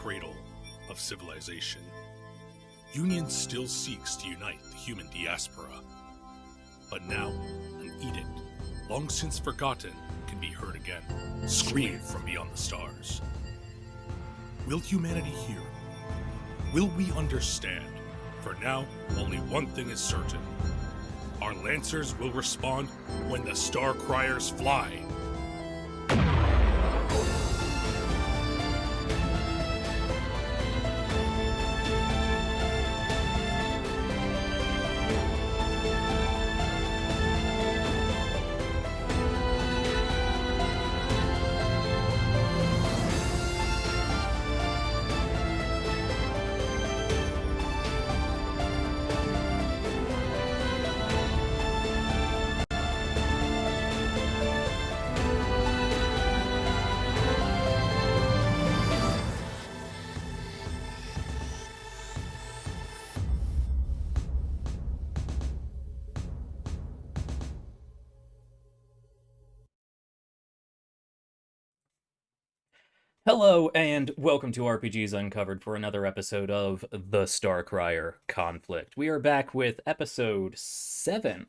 cradle of civilization, Union still seeks to unite the human diaspora. But now, an edict, long since forgotten, can be heard again, scream from beyond the stars. Will humanity hear? Will we understand? For now, only one thing is certain. Our Lancers will respond when the Starcriers fly. Hello, and welcome to RPGs Uncovered for another episode of the Starcrier Conflict. We are back with episode 7,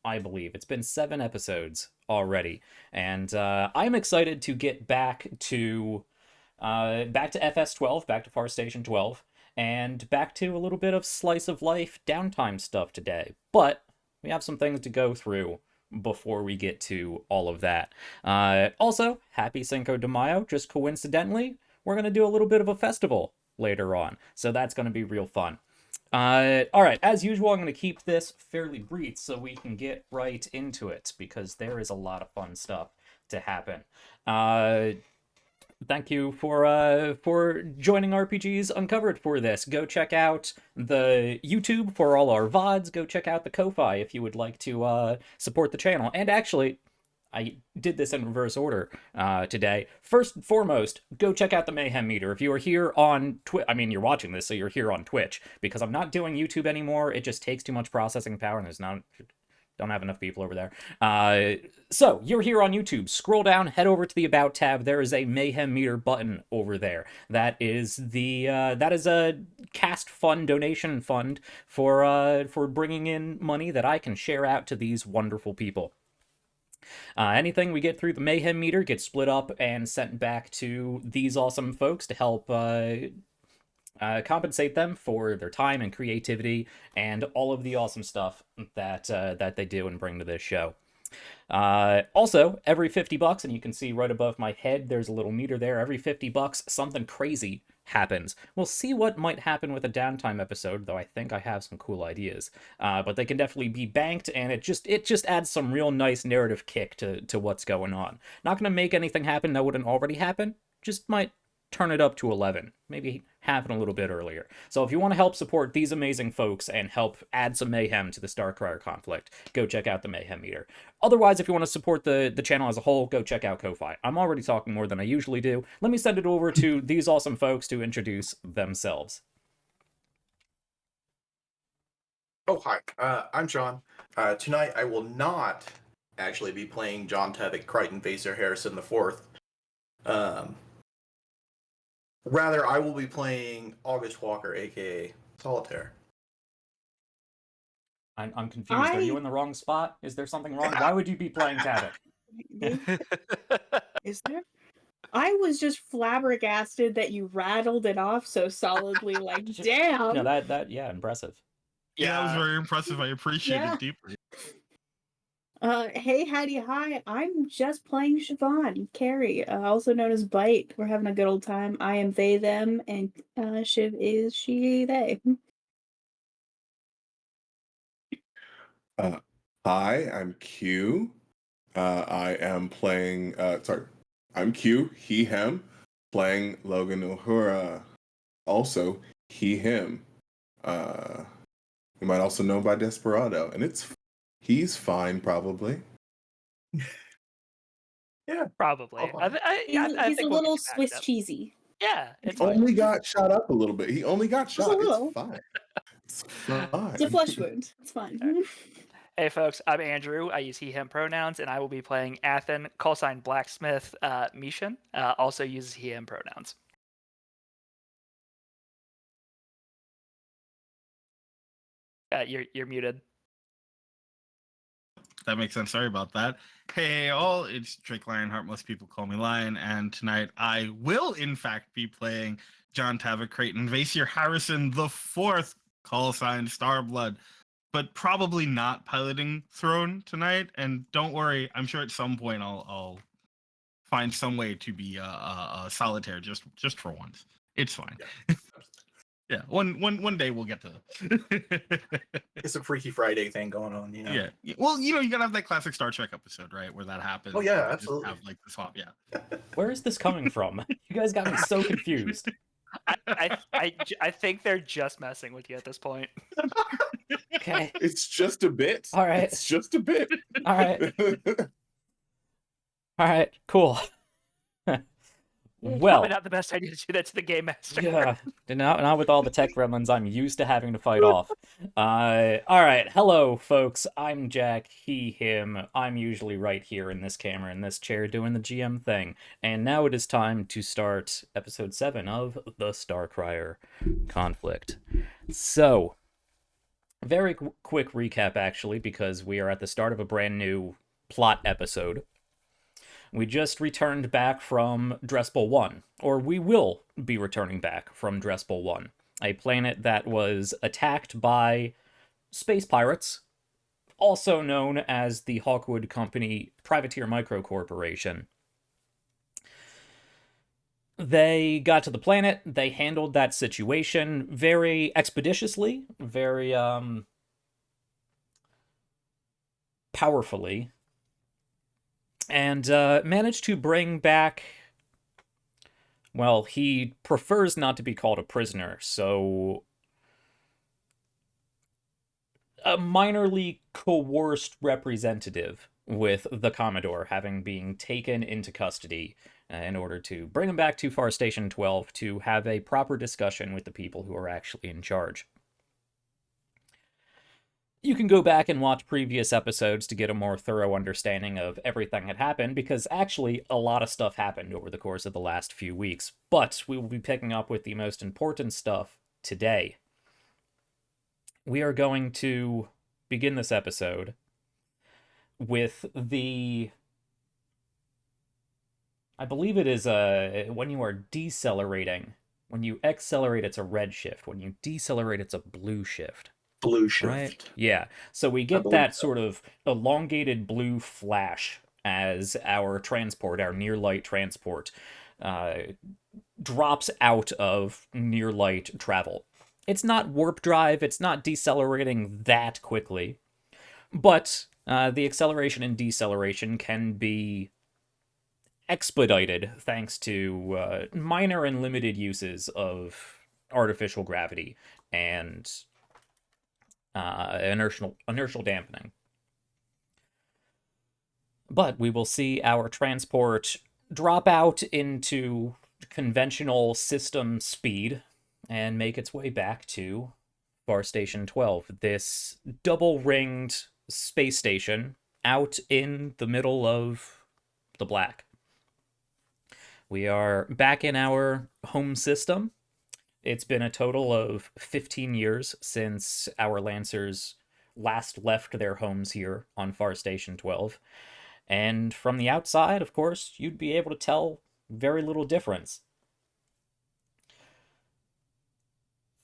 I believe. It's been 7 episodes already, and I'm excited to get back to FS12, back to Far Station 12, and back to a little bit of slice of life downtime stuff today. But we have some things to go through before we get to all of that. Also, happy Cinco de Mayo. Just coincidentally, we're going to do a little bit of a festival later on, so that's going to be real fun. Alright, as usual, I'm going to keep this fairly brief so we can get right into it, because there is a lot of fun stuff to happen. Thank you for joining RPGs Uncovered for this. Go check out the YouTube for all our VODs. Go check out the Ko-Fi if you would like to support the channel. And actually, I did this in reverse order today. First and foremost, go check out the Mayhem Meter. If you are here on Twitch, I mean, you're watching this, so you're here on Twitch, because I'm not doing YouTube anymore. It just takes too much processing power, and don't have enough people over there. So, you're here on YouTube. Scroll down, head over to the About tab. There is a Mayhem Meter button over there. That is a cast fund, donation fund for bringing in money that I can share out to these wonderful people. Anything we get through the Mayhem Meter gets split up and sent back to these awesome folks to help compensate them for their time and creativity and all of the awesome stuff that they do and bring to this show. Also, every $50, and you can see right above my head, there's a little meter there. Every $50, something crazy happens. We'll see what might happen with a downtime episode, though I think I have some cool ideas. But they can definitely be banked, and it just adds some real nice narrative kick to what's going on. Not going to make anything happen that wouldn't already happen, just might turn it up to 11, maybe happen a little bit earlier. So if you want to help support these amazing folks and help add some mayhem to the Starcrier Conflict, go check out the Mayhem Meter. Otherwise, if you want to support the channel as a whole, go check out Ko-Fi. I'm already talking more than I usually do. Let me send it over to these awesome folks to introduce themselves. Oh, hi. I'm John. Tonight I will not actually be playing John Tevick, Crichton Vaser Harrison IV. Rather, I will be playing August Walker, aka Solitaire. I'm confused. Are you in the wrong spot? Is there something wrong? Why would you be playing Tevick? Is there? I was just flabbergasted that you rattled it off so solidly. Like, damn. No, that yeah, impressive. Yeah, that was very impressive. I appreciate it deeply. Hey, howdy, hi. I'm just playing Siobhan, Carrie, also known as Bite. We're having a good old time. I am they, them, and Shiv is she, they. Hi, I'm Q. I am playing, I'm Q, he, him, playing Logan Uhura. Also, he, him. You might also know by Desperado, and he's fine, probably. Yeah, Probably. He's a little Swiss cheesy. Yeah, He only got shot up a little bit. He only got shot. It's fine. It's fine. It's a flesh wound. It's fine. Right. Hey folks, I'm Andrew. I use he, him pronouns, and I will be playing Athen, callsign Blacksmith Mishan, also uses he, him pronouns. You're muted. That makes sense. Sorry about that. Hey all, it's Drake Lionheart. Most people call me Lion, and tonight I will in fact be playing John Tavik Creighton Vasier Harrison the Fourth, call sign Starblood, but probably not piloting Throne tonight. And don't worry, I'm sure at some point I'll find some way to be solitaire just for once. It's fine. Yeah, one day we'll get to. It's a Freaky Friday thing going on, Yeah. Well, you gotta have that classic Star Trek episode, right, where that happens. Oh yeah, and absolutely. Just have like the swap. Yeah. Where is this coming from? You guys got me so confused. I think they're just messing with you at this point. Okay. It's just a bit. All right. It's just a bit. All right. All right. Cool. Well, Probably not the best idea to do that to the game master. yeah, not with all the tech gremlins I'm used to having to fight off. All right, hello, folks. I'm Jack, he, him. I'm usually right here in this camera, in this chair, doing the GM thing. And now it is time to start episode 7 of the Starcrier Conflict. So, very quick recap, actually, because we are at the start of a brand new plot episode. We just returned back from Drespel 1, or we will be returning back from Drespel 1, a planet that was attacked by space pirates, also known as the Hawkwood Company Privateer Micro Corporation. They got to the planet, they handled that situation very expeditiously, very powerfully, and managed to bring back, well, he prefers not to be called a prisoner, so a minorly coerced representative with the Commodore having been taken into custody in order to bring him back to Far Station 12 to have a proper discussion with the people who are actually in charge. You can go back and watch previous episodes to get a more thorough understanding of everything that happened, because actually a lot of stuff happened over the course of the last few weeks, but we will be picking up with the most important stuff today. We are going to begin this episode with I believe it is when you are decelerating. When you accelerate, it's a red shift. When you decelerate, it's a blue shift. Blue shift. Right? Yeah. So we get that sort of elongated blue flash as our transport, our near-light transport, drops out of near-light travel. It's not warp drive, it's not decelerating that quickly, but the acceleration and deceleration can be expedited thanks to minor and limited uses of artificial gravity and inertial dampening. But we will see our transport drop out into conventional system speed and make its way back to Far Station 12, this double-ringed space station out in the middle of the black. We are back in our home system. It's been a total of 15 years since our Lancers last left their homes here on Far Station 12. And from the outside, of course, you'd be able to tell very little difference.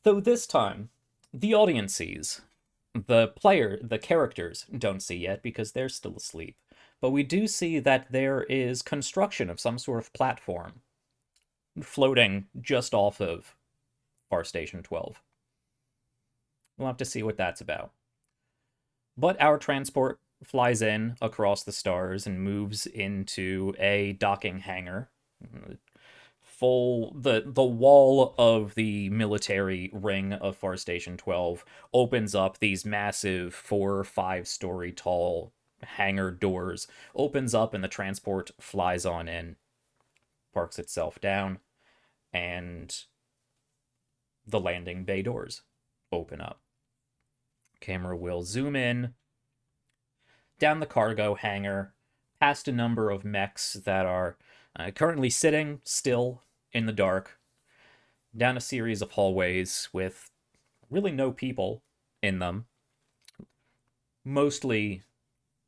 Though this time, the audience sees. The characters don't see yet because they're still asleep. But we do see that there is construction of some sort of platform floating just off of Far Station 12. We'll have to see what that's about. But our transport flies in across the stars and moves into a docking hangar. The wall of the military ring of Far Station 12 opens up. These massive 4 or 5 story tall hangar doors opens up, and the transport flies on in, parks itself down, and the landing bay doors open up. Camera will zoom in down the cargo hangar, past a number of mechs that are currently sitting still in the dark, down a series of hallways with really no people in them, mostly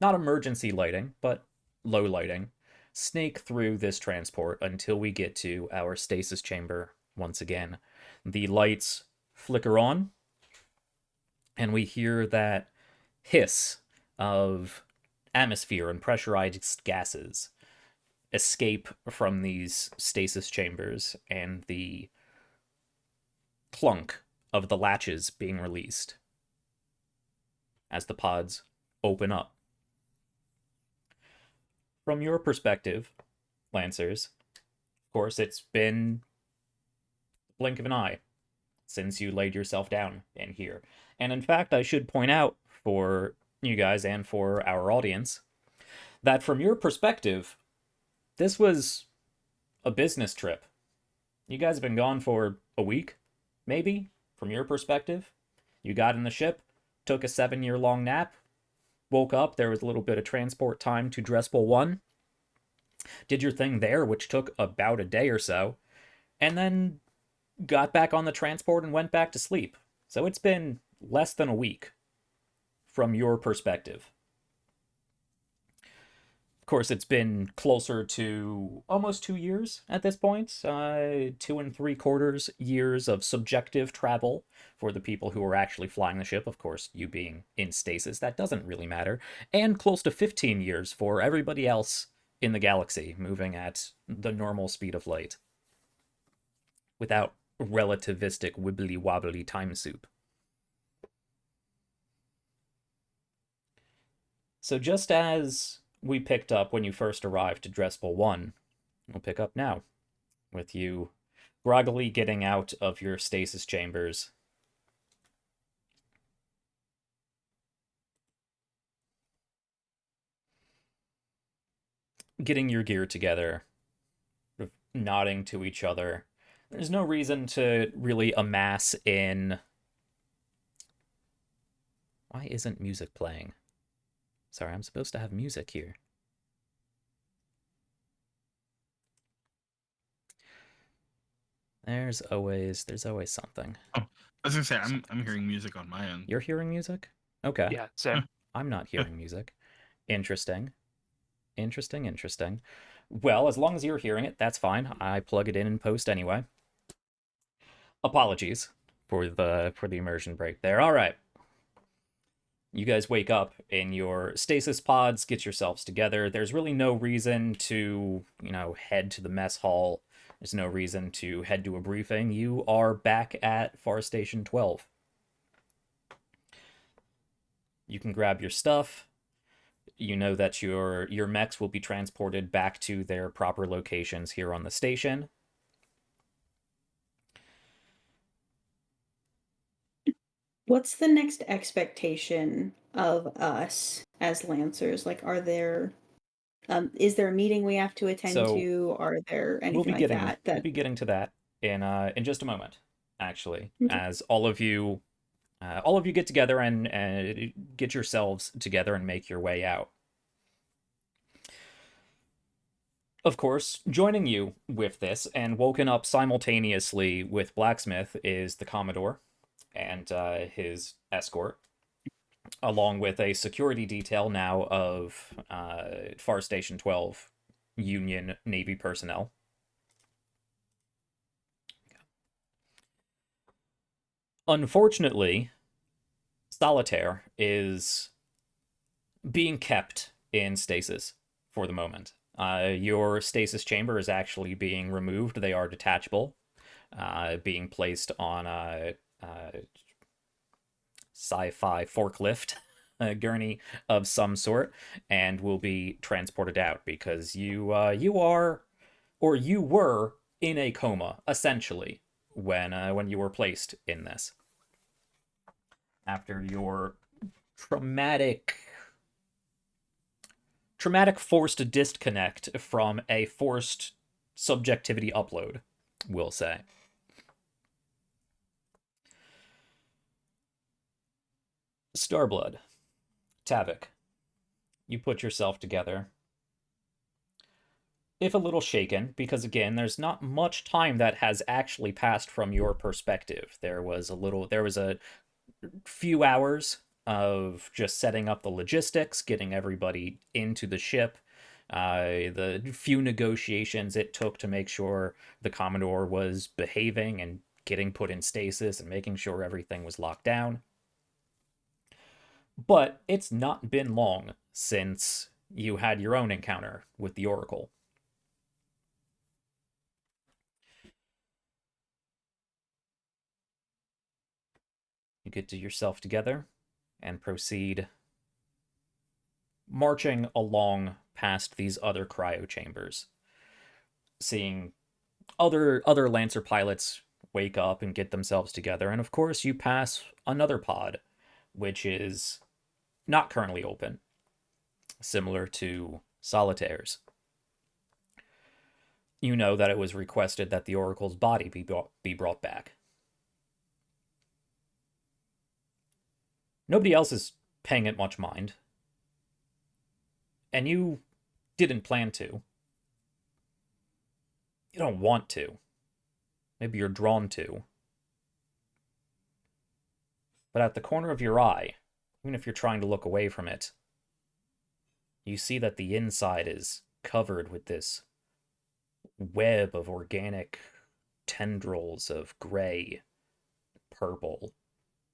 not emergency lighting, but low lighting, snake through this transport until we get to our stasis chamber once again. The lights flicker on, and we hear that hiss of atmosphere and pressurized gases escape from these stasis chambers, and the clunk of the latches being released as the pods open up. From your perspective, Lancers, of course, it's been the blink of an eye since you laid yourself down in here. And in fact, I should point out for you guys and for our audience that from your perspective, this was a business trip. You guys have been gone for a week, maybe, from your perspective. You got in the ship, took a 7-year-long nap, woke up, there was a little bit of transport time to Drespel 1, did your thing there, which took about a day or so, and then got back on the transport and went back to sleep. So it's been less than a week from your perspective. Of course, it's been closer to almost 2 years at this point. 2 3/4 years of subjective travel for the people who are actually flying the ship. Of course, you being in stasis, that doesn't really matter. And close to 15 years for everybody else in the galaxy, moving at the normal speed of light, without relativistic wibbly-wobbly time soup. So just as we picked up when you first arrived to Drespel 1, we'll pick up now, with you groggily getting out of your stasis chambers. Getting your gear together, nodding to each other. There's no reason to really amass in... Why isn't music playing? Sorry, I'm supposed to have music here. There's always something. Oh, I was gonna say I'm hearing music on my end. You're hearing music? Okay. Yeah, same. I'm not hearing music. Interesting. Well, as long as you're hearing it, that's fine. I plug it in post anyway. Apologies for the immersion break there. All right. You guys wake up in your stasis pods, get yourselves together. There's really no reason to, head to the mess hall. There's no reason to head to a briefing. You are back at Far Station 12. You can grab your stuff. You know that your mechs will be transported back to their proper locations here on the station. What's the next expectation of us as Lancers? Like, are there, is there a meeting we have to attend to? Are there anything like that? We'll be getting to that in just a moment, actually, Okay. as all of you get together and get yourselves together and make your way out. Of course, joining you with this and woken up simultaneously with Blacksmith is the Commodore and his escort, along with a security detail now of Far Station 12 Union Navy personnel. Unfortunately, Solitaire is being kept in stasis for the moment. Your stasis chamber is actually being removed. They are detachable, being placed on a sci-fi forklift, a gurney of some sort, and will be transported out because you were in a coma essentially when you were placed in this after your traumatic forced disconnect from a forced subjectivity upload, we'll say. Starblood, Tavik, you put yourself together. If a little shaken, because again, there's not much time that has actually passed from your perspective. There was a few hours of just setting up the logistics, getting everybody into the ship, the few negotiations it took to make sure the Commodore was behaving and getting put in stasis and making sure everything was locked down. But it's not been long since you had your own encounter with the Oracle. You get yourself together and proceed marching along past these other cryo chambers, seeing other Lancer pilots wake up and get themselves together, and of course you pass another pod, which is not currently open, similar to Solitaire's. You know that it was requested that the Oracle's body be brought back. Nobody else is paying it much mind. And you didn't plan to. You don't want to. Maybe you're drawn to. But at the corner of your eye, even if you're trying to look away from it, you see that the inside is covered with this web of organic tendrils of gray, purple,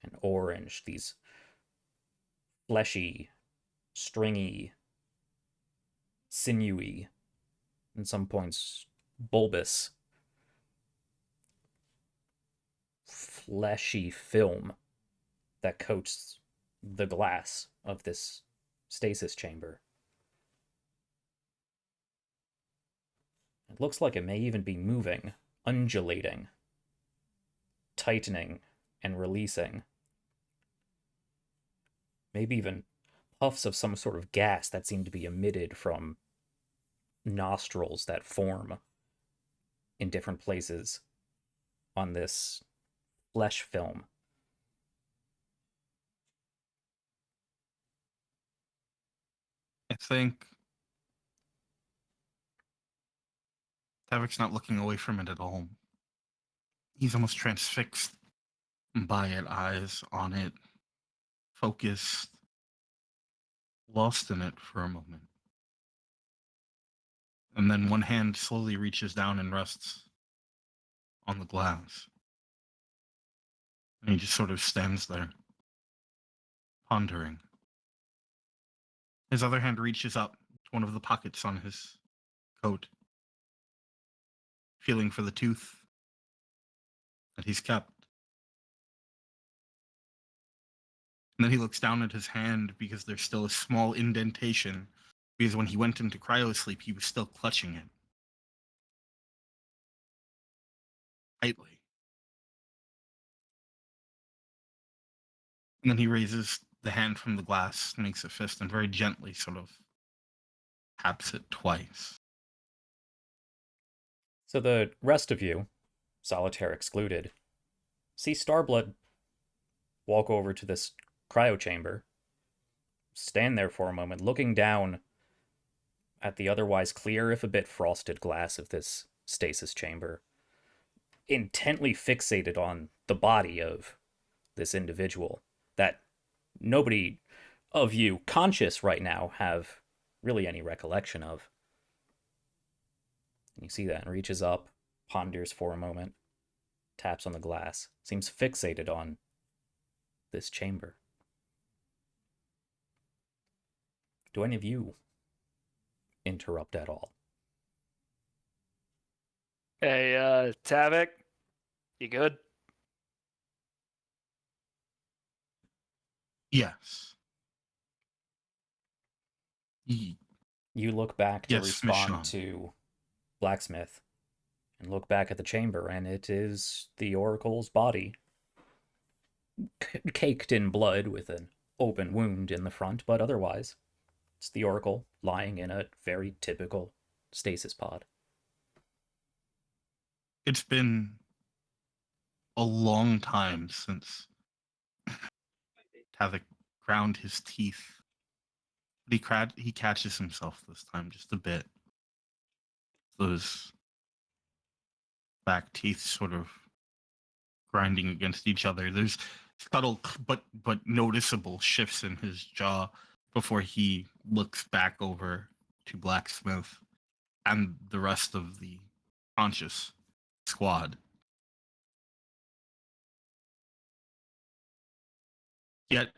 and orange, these fleshy, stringy, sinewy, in some points bulbous, fleshy film that coats the glass of this stasis chamber. It looks like it may even be moving, undulating, tightening, and releasing. Maybe even puffs of some sort of gas that seem to be emitted from nostrils that form in different places on this flesh film. I think Tavik's not looking away from it at all. He's almost transfixed by it, eyes on it, focused, lost in it for a moment. And then one hand slowly reaches down and rests on the glass. And he just sort of stands there, pondering. His other hand reaches up to one of the pockets on his coat, feeling for the tooth that he's kept. And then he looks down at his hand because there's still a small indentation, because when he went into cryosleep, he was still clutching it tightly. And then he raises the hand from the glass, makes a fist, and very gently sort of taps it twice. So the rest of you, Solitaire excluded, see Starblood walk over to this cryo chamber, stand there for a moment, looking down at the otherwise clear, if a bit frosted glass of this stasis chamber, intently fixated on the body of this individual that nobody of you conscious right now have really any recollection of. And you see that and reaches up, ponders for a moment, taps on the glass, seems fixated on this chamber. Do any of you interrupt at all? Hey, Tavik, you good? Yes. You look back to Yes, respond Michonne. to Blacksmith and look back at the chamber, and it is the Oracle's body, caked in blood with an open wound in the front, but otherwise, it's the Oracle lying in a very typical stasis pod. It's been a long time since Tavik ground his teeth. But he catches himself this time just a bit. Those back teeth sort of grinding against each other. There's subtle but noticeable shifts in his jaw before he looks back over to Blacksmith and the rest of the conscious squad. Yet,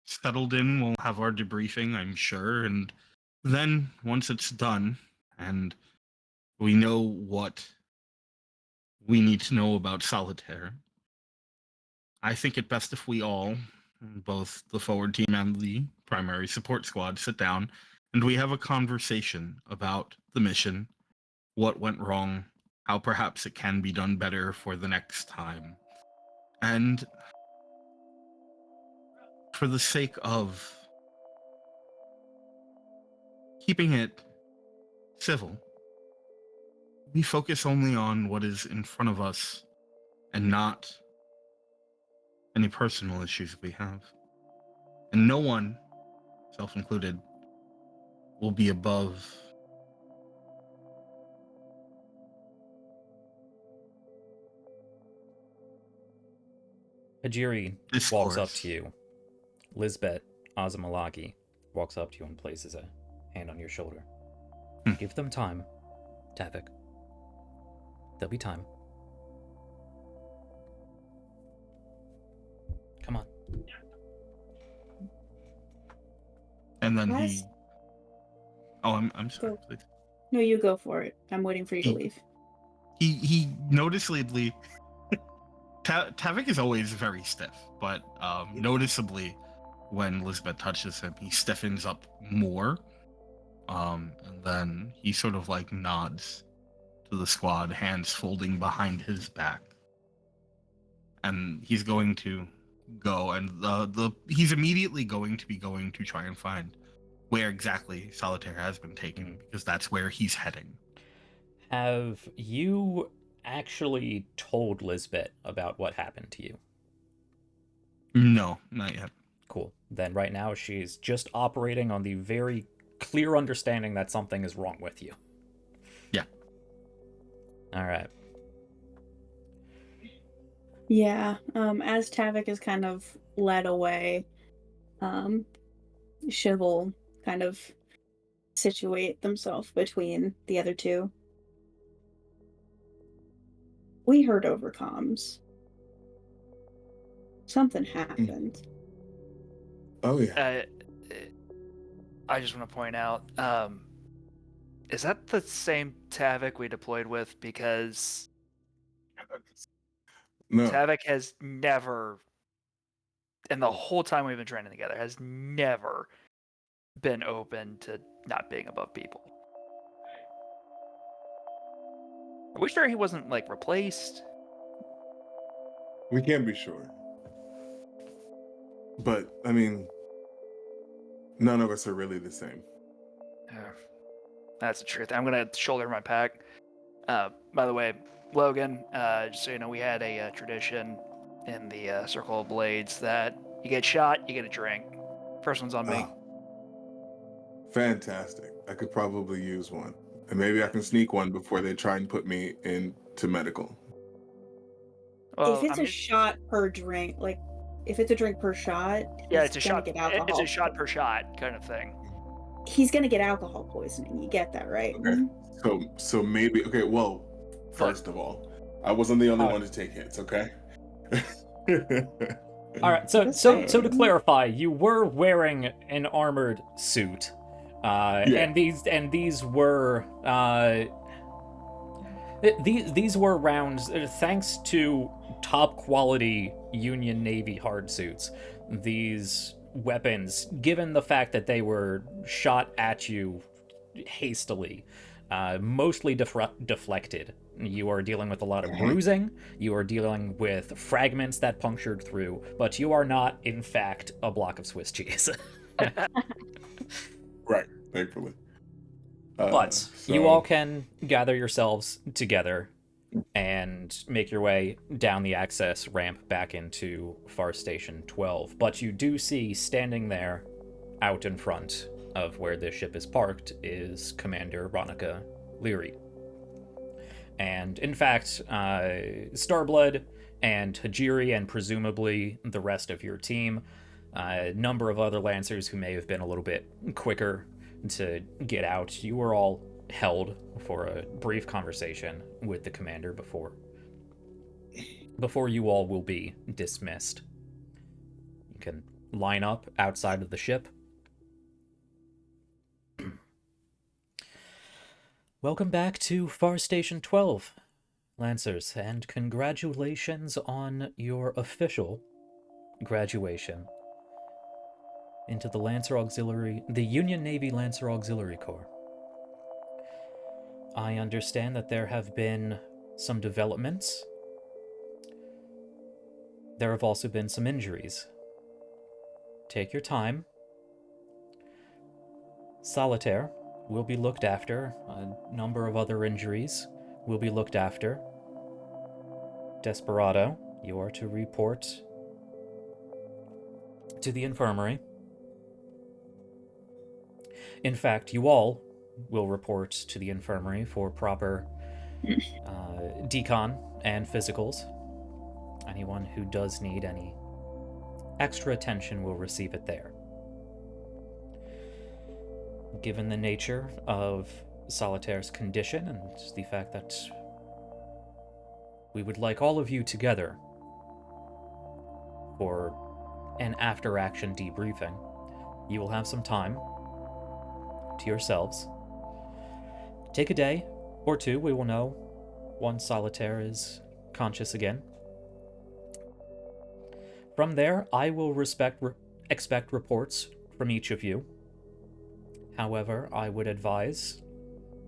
settled in, we'll have our debriefing, I'm sure, and then once it's done and we know what we need to know about Solitaire, I think it best if we all, both the forward team and the primary support squad, sit down and we have a conversation about the mission, what went wrong, how perhaps it can be done better for the next time. And for the sake of keeping it civil, we focus only on what is in front of us and not any personal issues we have. And no one, self included, will be above Hajiri discourse. walks up to you. Lisbeth Azamalagi walks up to you and places a hand on your shoulder. Give them time, Tavik. There'll be time. Come on. And then Yes. I'm sorry, Go. please. No, you go for it. I'm waiting for you to leave. He noticeably Tavik is always very stiff, but noticeably when Lisbeth touches him, he stiffens up more. And then he sort of like nods to the squad, hands folding behind his back. And he's going to go, and he's immediately going to try and find where exactly Solitaire has been taken, because that's where he's heading. Have you actually told Lisbeth about what happened to you? No, not yet. Cool. Then right now she's just operating on the very clear understanding that something is wrong with you. Yeah. All right. Yeah. As Tavik is kind of led away, Shiv will kind of situate themselves between the other two. We heard over comms. Something happened. Oh yeah. I just want to point out, is that the same Tavik we deployed with? Because No. Tavik has never, and the whole time we've been training together, has never been open to not being above people. Are we sure he wasn't like replaced? We can't be sure. But I mean, none of us are really the same. Yeah, that's the truth. I'm gonna shoulder my pack. By the way, Logan, just so you know, we had a tradition in the Circle of Blades that you get shot, you get a drink. First one's on me. Fantastic. I could probably use one. And maybe I can sneak one before they try and put me into medical. Well, if it's a shot per drink, like if it's a drink per shot, yeah, it's a shot. Get alcohol. It's a shot per shot kind of thing. He's gonna get alcohol poisoning. You get that, right? Okay. So maybe well, first of all, I wasn't the only one to take hits, okay? All right. So to clarify, you were wearing an armored suit, and these were rounds thanks to top quality Union Navy hard suits. These weapons, given the fact that they were shot at you hastily, mostly deflected. You are dealing with a lot of bruising, you are dealing with fragments that punctured through, but you are not, in fact, a block of Swiss cheese. Right, thankfully. But you all can gather yourselves together and make your way down the access ramp back into Far Station 12. But you do see standing there, out in front of where this ship is parked, is Commander Ronica Leary. And in fact, Starblood, and Hajiri, and presumably the rest of your team. A number of other Lancers who may have been a little bit quicker to get out. You were all held for a brief conversation with the commander before you all will be dismissed. You can line up outside of the ship. Welcome back to Far Station 12, Lancers, and congratulations on your official graduation into the Union Navy Lancer Auxiliary Corps. I understand that there have been some developments. There have also been some injuries. Take your time. Solitaire will be looked after. A number of other injuries will be looked after. Desperado, you are to report to the infirmary. In fact, you all will report to the infirmary for proper decon and physicals. Anyone who does need any extra attention will receive it there. Given the nature of Solitaire's condition and the fact that we would like all of you together for an after-action debriefing, you will have some time to yourselves. Take a day or two, we will know once Solitaire is conscious again. From there, I will expect reports from each of you. However, I would advise,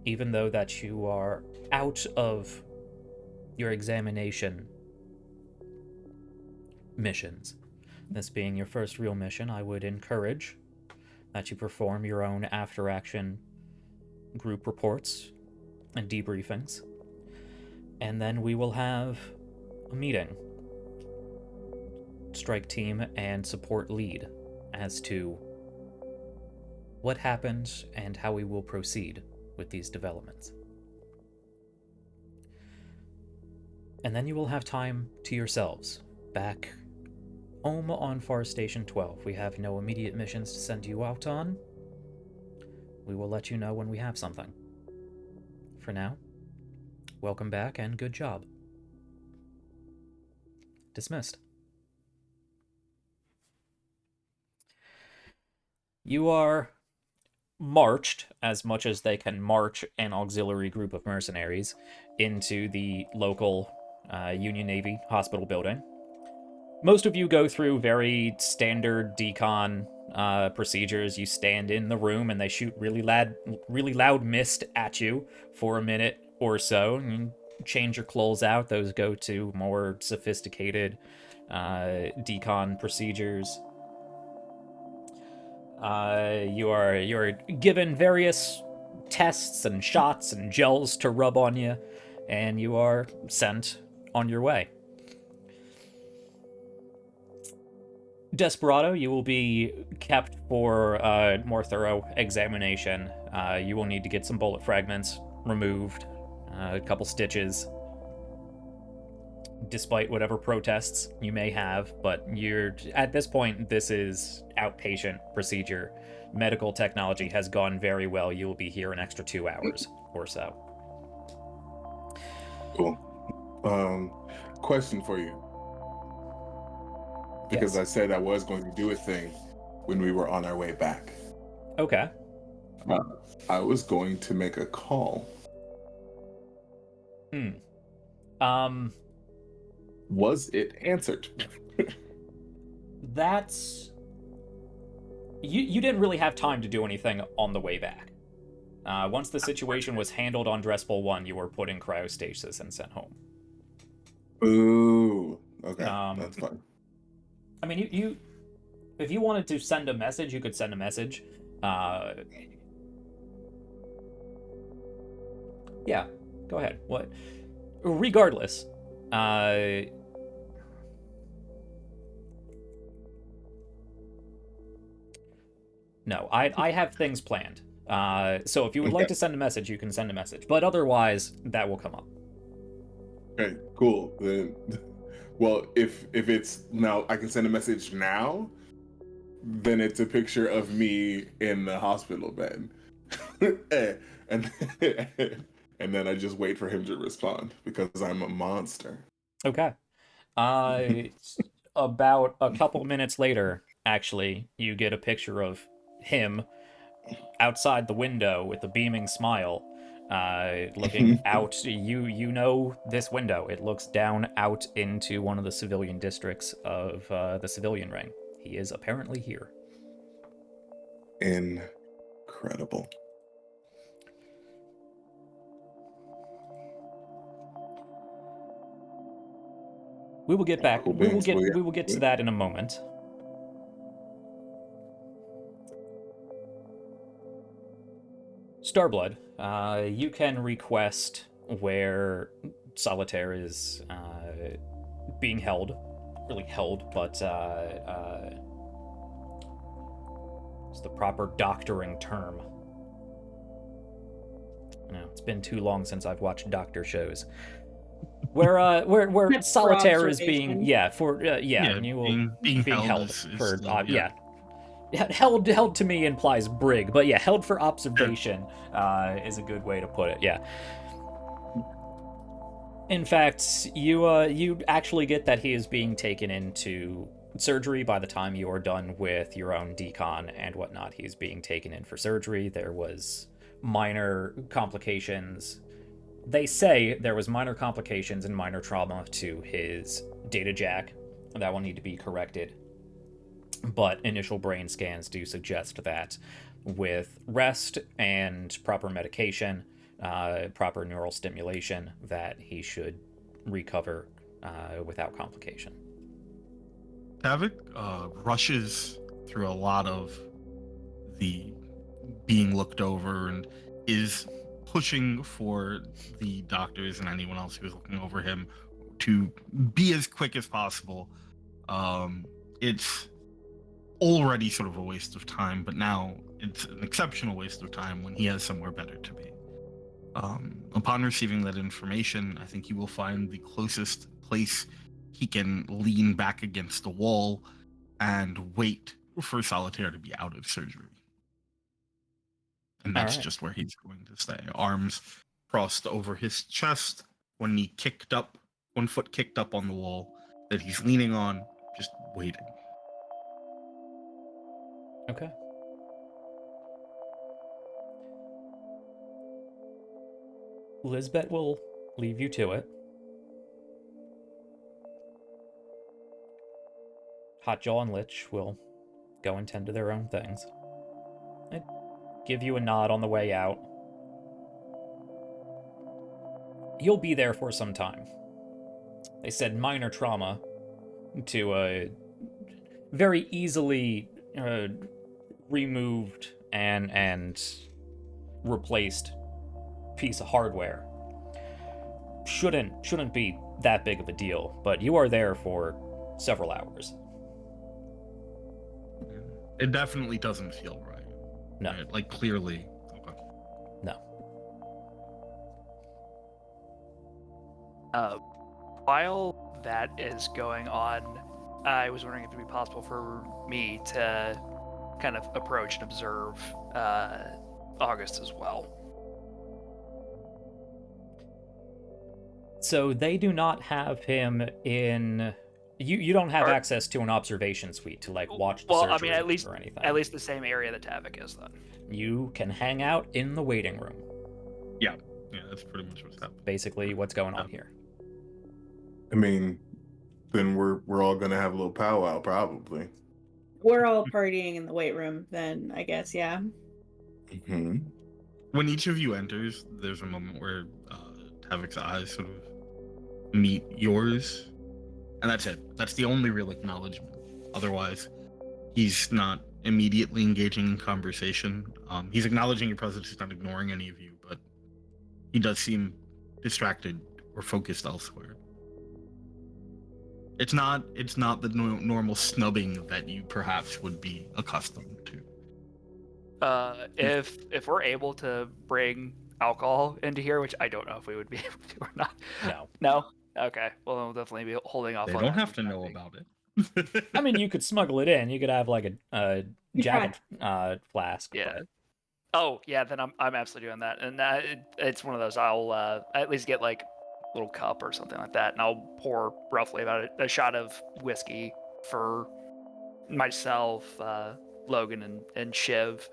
even though that you are out of your examination missions, this being your first real mission, I would encourage that you perform your own after-action group reports and debriefings. And then we will have a meeting, strike team and support lead, as to what happened and how we will proceed with these developments. And then you will have time to yourselves, back home on Far Station 12. We have no immediate missions to send you out on. We will let you know when we have something. For now, welcome back and good job. Dismissed. You are marched, as much as they can march an auxiliary group of mercenaries, into the local Union Navy hospital building. Most of you go through very standard decon procedures. You stand in the room and they shoot really loud mist at you for a minute or so. And you change your clothes out. Those go to more sophisticated decon procedures. You are given various tests and shots and gels to rub on you, and you are sent on your way. Desperado, you will be kept for a more thorough examination. You will need to get some bullet fragments removed, a couple stitches, despite whatever protests you may have, but at this point, this is outpatient procedure. Medical technology has gone very well. You will be here an extra 2 hours or so. Cool. Question for you. Because Yes. I said I was going to do a thing when we were on our way back. Okay. I was going to make a call. Was it answered? That's... You didn't really have time to do anything on the way back. Once the situation was handled on Dresspool 1, you were put in cryostasis and sent home. Ooh. Okay, that's fine. I mean, you if you wanted to send a message, you could send a message. Yeah, go ahead. What? Regardless, no, I have things planned. So if you would like to send a message, you can send a message. But otherwise, that will come up. Okay, cool. Then Well, if it's now, I can send a message now. Then it's a picture of me in the hospital bed, and and then I just wait for him to respond because I'm a monster. Okay. About a couple minutes later, actually, you get a picture of him outside the window with a beaming smile, looking out. You know this window. It looks down out into one of the civilian districts of the civilian ring. He is apparently here. Incredible. We will get back. We will get to that in a moment. Starblood, you can request where Solitaire is being held. Really held, but it's the proper doctoring term. No, it's been too long since I've watched doctor shows. Where Solitaire is being and you will being held for still, held to me implies brig, but yeah, held for observation is a good way to put it. Yeah. In fact, you actually get that he is being taken into surgery by the time you are done with your own decon and whatnot. He's being taken in for surgery. There was minor complications. They say there was minor complications and minor trauma to his data jack. That will need to be corrected. But initial brain scans do suggest that with rest and proper medication, proper neural stimulation, that he should recover without complication. Tavik rushes through a lot of the being looked over and is pushing for the doctors and anyone else who is looking over him to be as quick as possible. It's already sort of a waste of time, but now it's an exceptional waste of time when he has somewhere better to be. Upon receiving that information, I think he will find the closest place he can lean back against the wall and wait for Solitaire to be out of surgery. And that's just where he's going to stay. Arms crossed over his chest, one foot kicked up on the wall that he's leaning on, just waiting. Okay. Lisbeth will leave you to it. Hotjaw and Lich will go and tend to their own things. I'd give you a nod on the way out. You'll be there for some time. They said minor trauma to a very easily removed and replaced piece of hardware. Shouldn't be that big of a deal, but you are there for several hours. It definitely doesn't feel right. No. Right? Like, clearly. Okay. No. While that is going on, I was wondering if it would be possible for me to kind of approach and observe August as well. So they do not have him in... You don't have access to an observation suite to, like, watch the surgery or anything. At least the same area that Tavik is, then. You can hang out in the waiting room. Yeah, that's pretty much what's happening. Basically what's going on here. I mean, then we're all gonna have a little powwow, probably. We're all partying in the weight room, then, I guess, yeah. Mm-hmm. When each of you enters, there's a moment where Tavik's eyes sort of meet yours. And that's it. That's the only real acknowledgement. Otherwise, he's not immediately engaging in conversation. He's acknowledging your presence. He's not ignoring any of you, but he does seem distracted or focused elsewhere. It's not the normal snubbing that you perhaps would be accustomed to. If we're able to bring alcohol into here, which I don't know if we would be able to or not. No. No. Okay, well, I'll definitely be holding off They on don't that have to for the know time about it. I mean, you could smuggle it in. You could have like a You jacket flask. being. Yeah. But Oh, yeah, then I'm absolutely doing that. And it's one of those, I'll at least get like a little cup or something like that, and I'll pour roughly about a shot of whiskey for myself, Logan, and Shiv.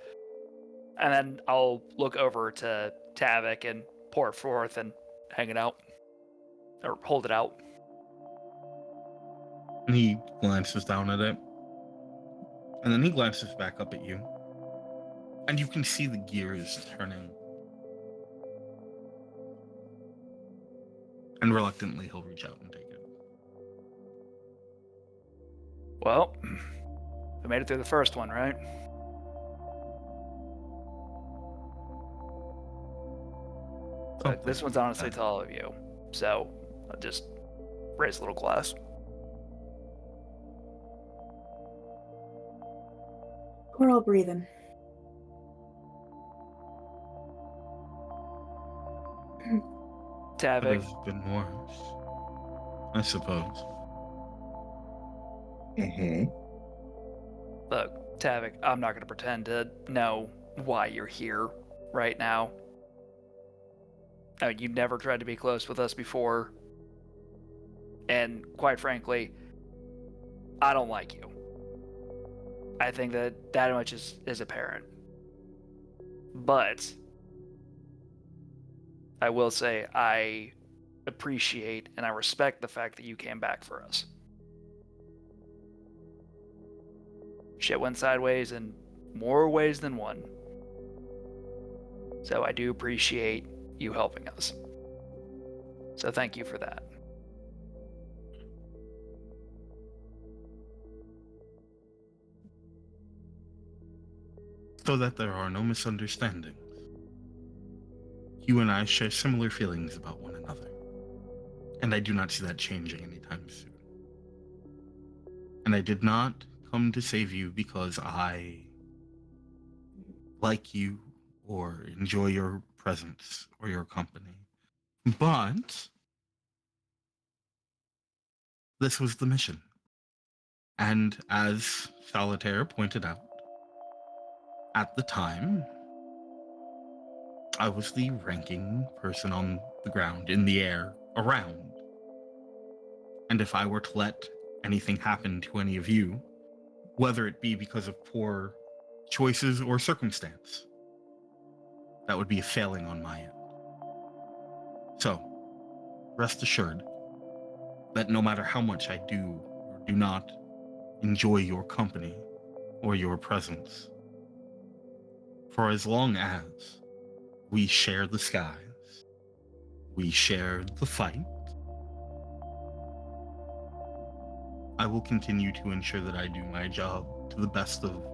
And then I'll look over to Tavik and pour it forth and hang it out. Or hold it out. And he glances down at it. And then he glances back up at you. And you can see the gears turning. And reluctantly, he'll reach out and take it. Well, we made it through the first one, right? Look, this one's honestly to all of you. So, I'll just raise a little glass. We're all breathing. Tavik. Could have been worse, I suppose. Look, Tavik, I'm not going to pretend to know why you're here right now. I mean, you've never tried to be close with us before. And quite frankly, I don't like you. I think that much is apparent. But I will say I appreciate and I respect the fact that you came back for us. Shit went sideways in more ways than one. So I do appreciate you helping us. So thank you for that. So that there are no misunderstandings. You and I share similar feelings about one another. And I do not see that changing anytime soon. And I did not come to save you because I like you or enjoy your presence or your company. But this was the mission. And as Solitaire pointed out, at the time, I was the ranking person on the ground, in the air, around. And if I were to let anything happen to any of you, whether it be because of poor choices or circumstance, that would be a failing on my end. So, rest assured that no matter how much I do or do not enjoy your company or your presence, for as long as we share the skies, we share the fight, I will continue to ensure that I do my job to the best of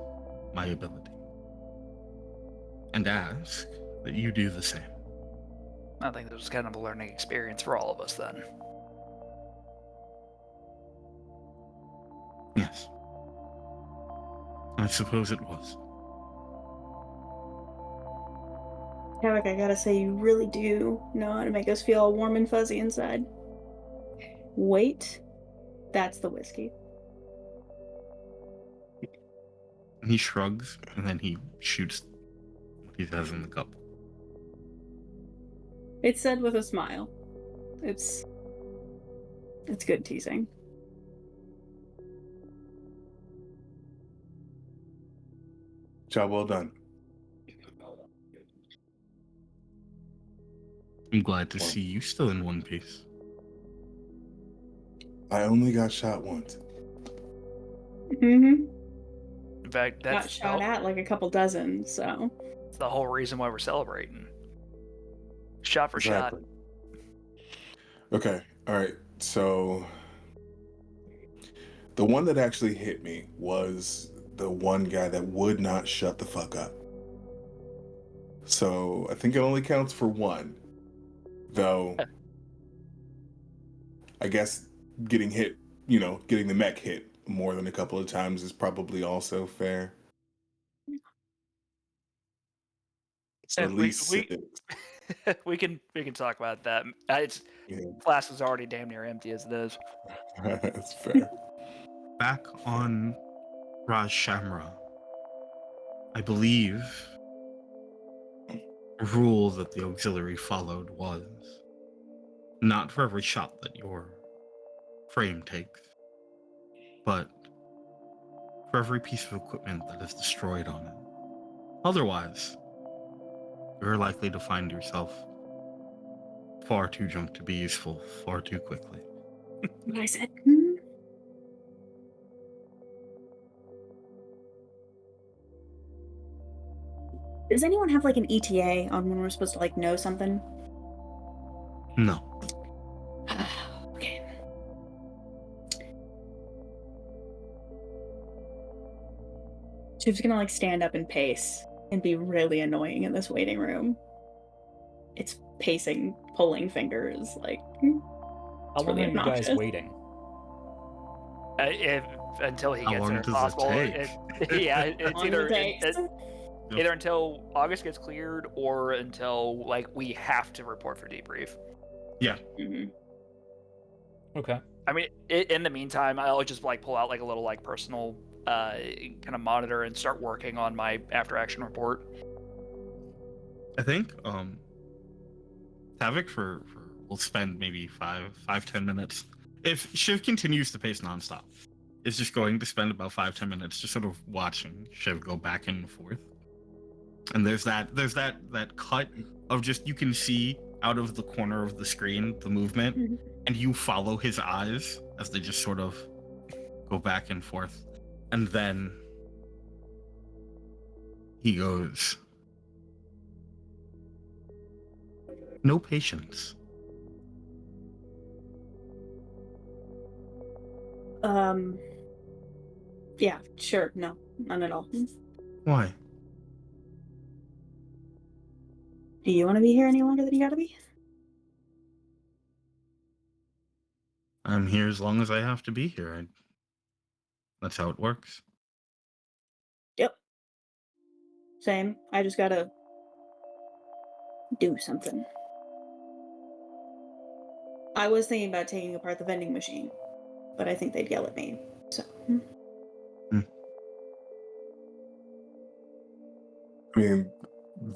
my ability. And ask that you do the same. I think this was kind of a learning experience for all of us then. Yes. I suppose it was. Tavik, I gotta say, you really do know how to make us feel all warm and fuzzy inside. Wait, that's the whiskey. He shrugs, and then he shoots what he has in the cup. It's said with a smile. It's good teasing. Job well done. I'm glad to see you still in one piece. I only got shot once. Mm-hmm. In fact, Got shot at like a couple dozen, so. That's the whole reason why we're celebrating. Shot for Exactly. shot. Okay, all right. So the one that actually hit me was the one guy that would not shut the fuck up. So I think it only counts for one. Though I guess getting hit, getting the mech hit more than a couple of times is probably also fair. So at least six. we can talk about that. It's flask is already damn near empty as it is. That's fair. Back on Raj Shamra, I believe the rule that the auxiliary followed was not for every shot that your frame takes, but for every piece of equipment that is destroyed on it. Otherwise, you're likely to find yourself far too drunk to be useful far too quickly. What I said. Does anyone have like an ETA on when we're supposed to like know something? No. Okay. Shiv's gonna like stand up and pace and be really annoying in this waiting room. It's pacing, pulling fingers, like. How long really are you guys obnoxious. waiting? Until he How gets long there if does it possible. take? It's Long as either it takes. either until August gets cleared or until like we have to report for debrief. Yeah. Mhm. Okay. I mean, in the meantime, I'll just like pull out like a little like personal kind of monitor and start working on my after action report. I think Tavik for will spend maybe 5-10 minutes. If Shiv continues to pace nonstop, is just going to spend about 5-10 minutes just sort of watching Shiv go back and forth. And there's that cut of just, you can see out of the corner of the screen the movement, and you follow his eyes as they just sort of go back and forth. And then he goes, "No patience." Yeah, sure. No, none at all. Why? Do you want to be here any longer than you gotta be? I'm here as long as I have to be here. That's how it works. Yep. Same. I just gotta do something. I was thinking about taking apart the vending machine, but I think they'd yell at me. So. I mean,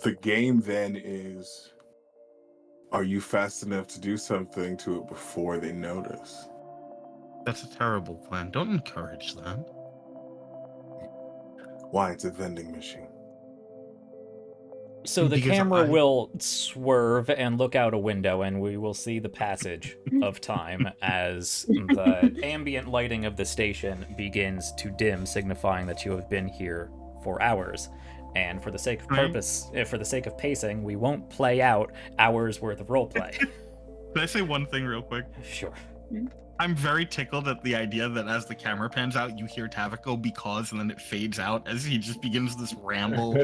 the game then is, are you fast enough to do something to it before they notice? That's a terrible plan. Don't encourage that. Why? It's a vending machine. So the Because camera will swerve and look out a window, and we will see the passage of time as the ambient lighting of the station begins to dim, signifying that you have been here for hours. And for the sake of for the sake of pacing, we won't play out hours worth of roleplay. Can I say one thing real quick? Sure. I'm very tickled at the idea that as the camera pans out, you hear Tavik go "because," and then it fades out as he just begins this ramble.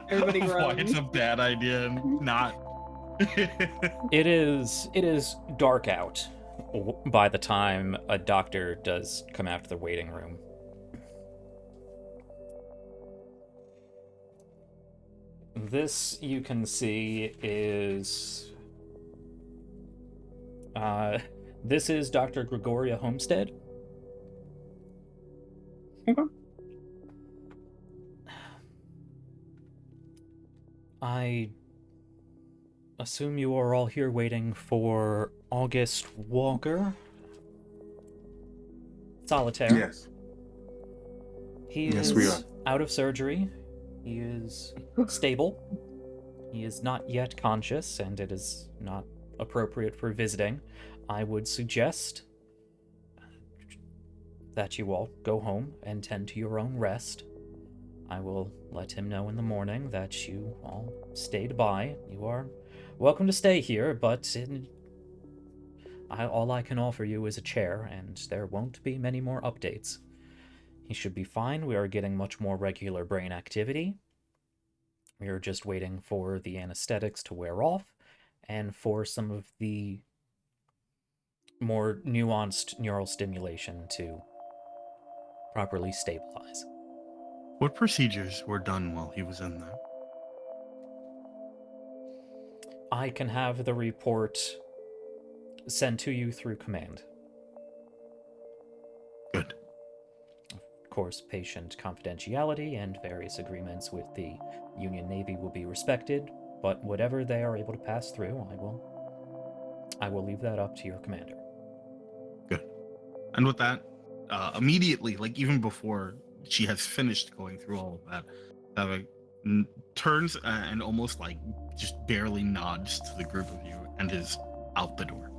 Everybody Why groans. it's a bad idea and not. It is dark out by the time a doctor does come out to the waiting room. This, you can see, is... this is Dr. Gregoria Homestead. Okay. I assume you are all here waiting for August Walker? Solitaire. Yes. He Yes, is we are. out of surgery. He is stable. He is not yet conscious, and it is not appropriate for visiting. I would suggest that you all go home and tend to your own rest. I will let him know in the morning that you all stayed by. You are welcome to stay here, but all I can offer you is a chair, and there won't be many more updates. He should be fine. We are getting much more regular brain activity. We are just waiting for the anesthetics to wear off, and for some of the more nuanced neural stimulation to properly stabilize. What procedures were done while he was in there? I can have the report sent to you through command. Good. Of course, patient confidentiality and various agreements with the Union Navy will be respected, but whatever they are able to pass through, I will leave that up to your commander. Good. And with that, immediately, like even before she has finished going through all of that, turns and almost like just barely nods to the group of you and is out the door.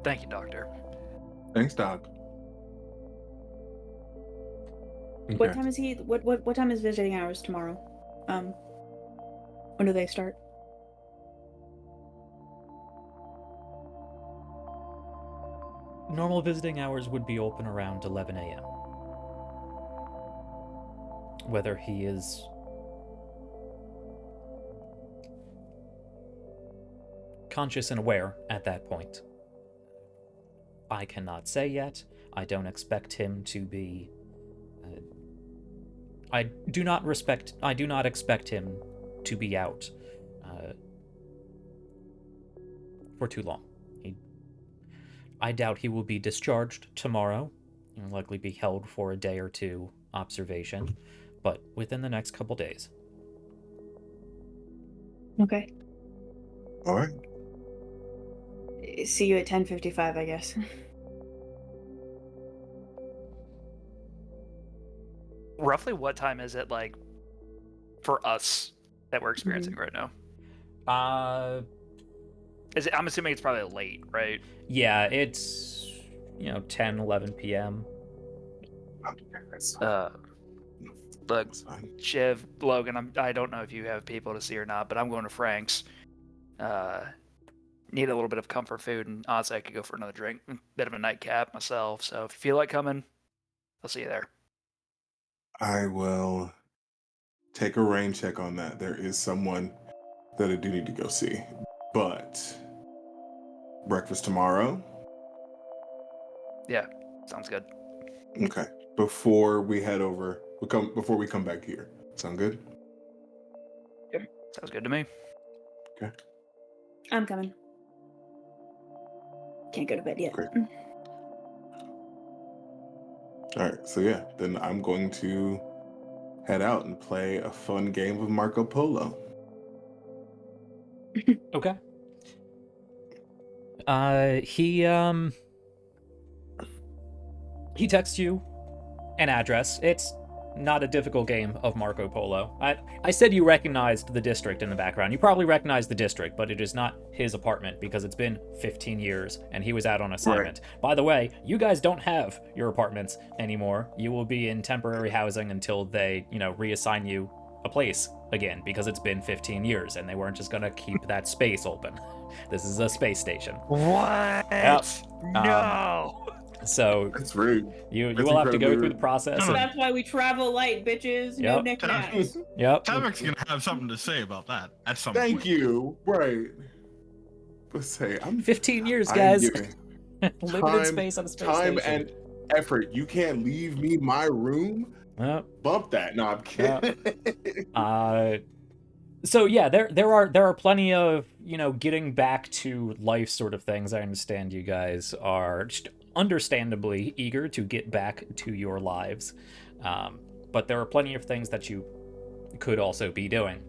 Thank you, Doctor. Thanks, Doc. What time is he? What time is visiting hours tomorrow? When do they start? Normal visiting hours would be open around 11 a.m. Whether he is conscious and aware at that point, I cannot say yet. I don't expect him to be... I do not expect him to be out for too long. I doubt he will be discharged tomorrow. He'll likely be held for a day or two observation, but within the next couple days. Okay. All right. See you at 10:55, I guess. Roughly what time is it, like, for us that we're experiencing right now? I'm assuming it's probably late, right? Yeah, it's 10, 11 p.m. Look, Shiv, Logan, I don't know if you have people to see or not, but I'm going to Frank's. Need a little bit of comfort food, and honestly, I could go for another drink. Bit of a nightcap myself, so if you feel like coming, I'll see you there. I will take a rain check on that. There is someone that I do need to go see. But breakfast tomorrow? Yeah, sounds good. Okay. Before we head over, before we come back here. Sound good? Yeah, sounds good to me. Okay. I'm coming. Can't go to bed yet. Great. All right, so yeah, then I'm going to head out and play a fun game of Marco Polo. Okay. He texts you an address. It's not a difficult game of Marco Polo. I said you recognized the district in the background. You probably recognize the district, but it is not his apartment because it's been 15 years and he was out on assignment. Right. By the way, you guys don't have your apartments anymore. You will be in temporary housing until they, reassign you a place again because it's been 15 years and they weren't just going to keep that space open. This is a space station. What? Yep. No. So that's rude. You will have to go through the process. That's why we travel light, bitches. No knickknacks. Yep. Tavic's gonna have something to say about that at some point. Thank you. Right. But say I'm 15 years, guys. Limited space on a space time station. and effort. You can't leave me my room. Bump that. No, I'm kidding. So yeah, there are plenty of getting back to life sort of things. I understand you guys are just understandably eager to get back to your lives, but there are plenty of things that you could also be doing.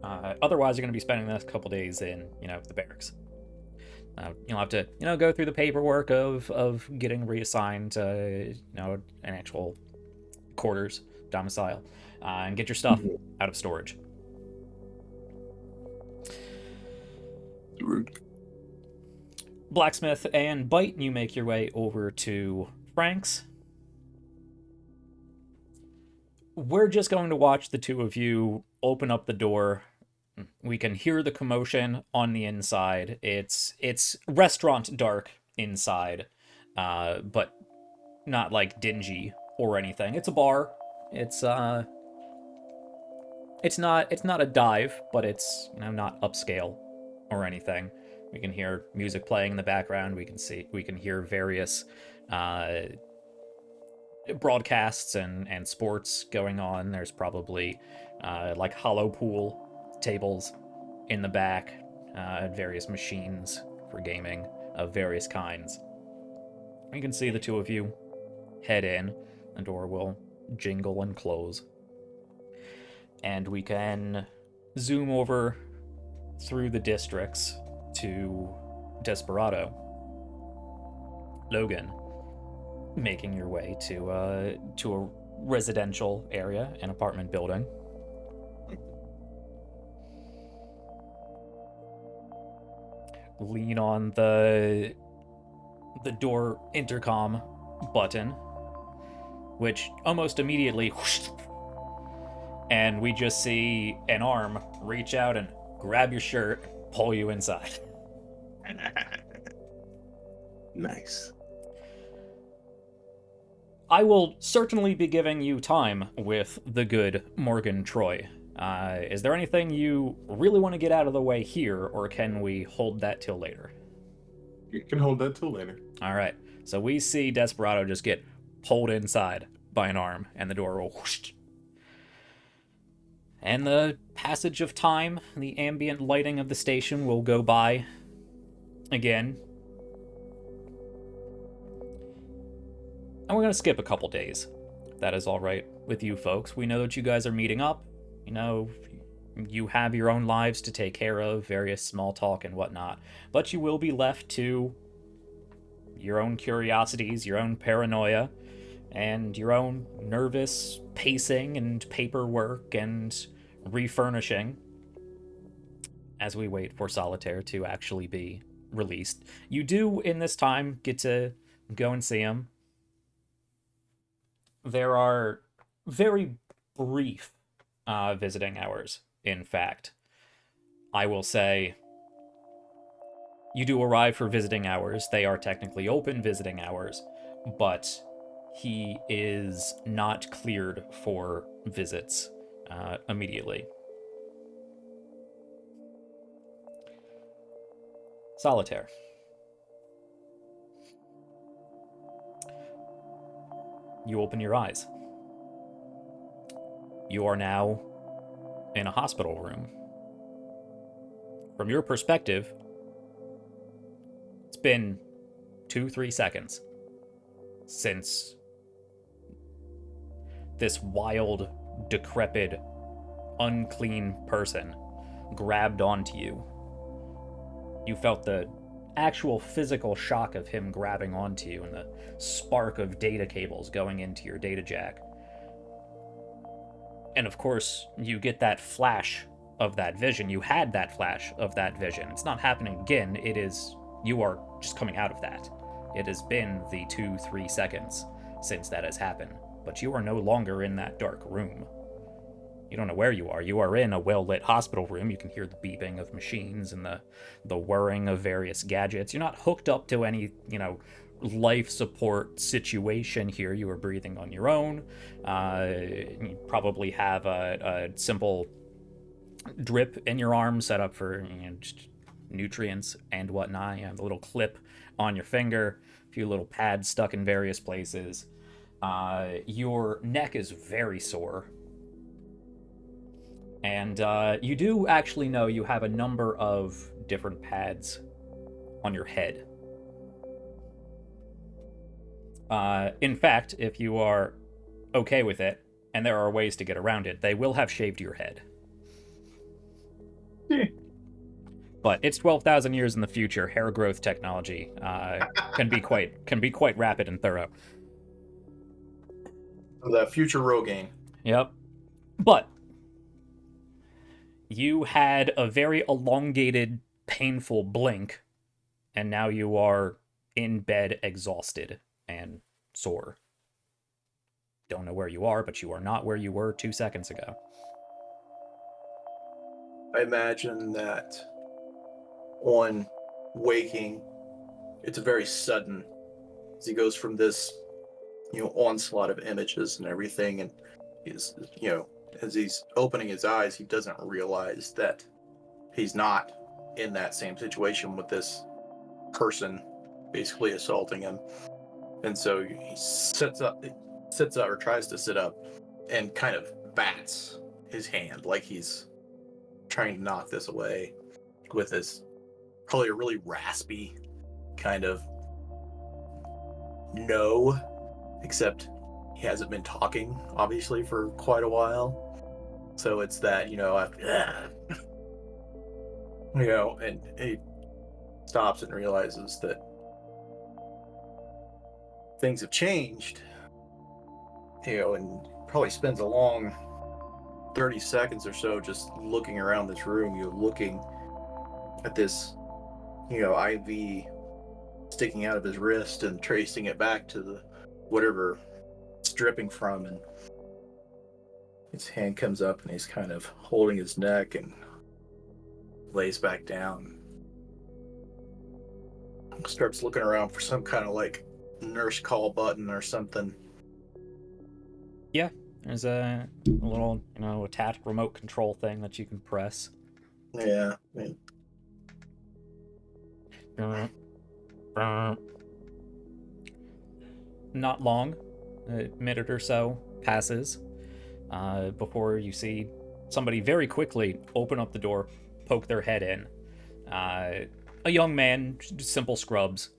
Otherwise, you're going to be spending the next couple days in the barracks. You'll have to go through the paperwork of getting reassigned to an actual quarters domicile. And get your stuff out of storage. Blacksmith and Bite, you make your way over to Frank's. We're just going to watch the two of you open up the door. We can hear the commotion on the inside. It's restaurant dark inside, but not like dingy or anything. It's a bar. It's not a dive, but it's not upscale or anything. We can hear music playing in the background. We can hear various broadcasts and sports going on. There's probably like hollow pool tables in the back, various machines for gaming of various kinds. You can see the two of you head in. The door will jingle and close. And we can zoom over through the districts to Desperado. Logan, making your way to a residential area, an apartment building. Lean on the door intercom button, which almost immediately whoosh, and we just see an arm reach out and grab your shirt, pull you inside. Nice. I will certainly be giving you time with the good Morgan Troy. Is there anything you really want to get out of the way here, or can we hold that till later? You can hold that till later. All right. So we see Desperado just get pulled inside by an arm, and the door will whoosh. And the passage of time, the ambient lighting of the station will go by again. And we're going to skip a couple days, if that is all right with you folks. We know that you guys are meeting up. You know, you have your own lives to take care of, various small talk and whatnot. But you will be left to your own curiosities, your own paranoia, and your own nervous pacing and paperwork and refurnishing as we wait for Solitaire to actually be released. You do, in this time, get to go and see him. There are very brief visiting hours, in fact. I will say, you do arrive for visiting hours. They are technically open visiting hours, but he is not cleared for visits immediately. Solitaire. You open your eyes. You are now in a hospital room. From your perspective, it's been 2-3 seconds since this wild, decrepit, unclean person grabbed onto you. You felt the actual physical shock of him grabbing onto you and the spark of data cables going into your data jack. And of course, you get that flash of that vision. You had that flash of that vision. It's not happening again. It is, you are just coming out of that. It has been the 2-3 seconds since that has happened, but you are no longer in that dark room. You don't know where you are. You are in a well-lit hospital room. You can hear the beeping of machines and the whirring of various gadgets. You're not hooked up to any, life support situation here. You are breathing on your own. You probably have a simple drip in your arm set up for just nutrients and whatnot. You have a little clip on your finger, a few little pads stuck in various places. Your neck is very sore. And you do actually know you have a number of different pads on your head. In fact, if you are okay with it, and there are ways to get around it, they will have shaved your head. But it's 12,000 years in the future. Hair growth technology can be quite rapid and thorough. The future Rogaine. Yep. But you had a very elongated, painful blink, and now you are in bed, exhausted and sore. Don't know where you are, but you are not where you were 2 seconds ago. I imagine that on waking, it's very sudden as he goes from this, onslaught of images and everything, and he's, as he's opening his eyes, he doesn't realize that he's not in that same situation with this person basically assaulting him. And so he sits up or tries to sit up and kind of bats his hand, like he's trying to knock this away with his probably a really raspy kind of no, except he hasn't been talking obviously for quite a while. So it's that, after, and he stops and realizes that things have changed, and probably spends a long 30 seconds or so just looking around this room, looking at this, IV sticking out of his wrist and tracing it back to the whatever it's dripping from, and his hand comes up and he's kind of holding his neck and lays back down. Starts looking around for some kind of like nurse call button or something. Yeah, there's a little, attached remote control thing that you can press. Yeah. Not long, a minute or so passes before you see somebody very quickly open up the door, poke their head in. A young man, simple scrubs,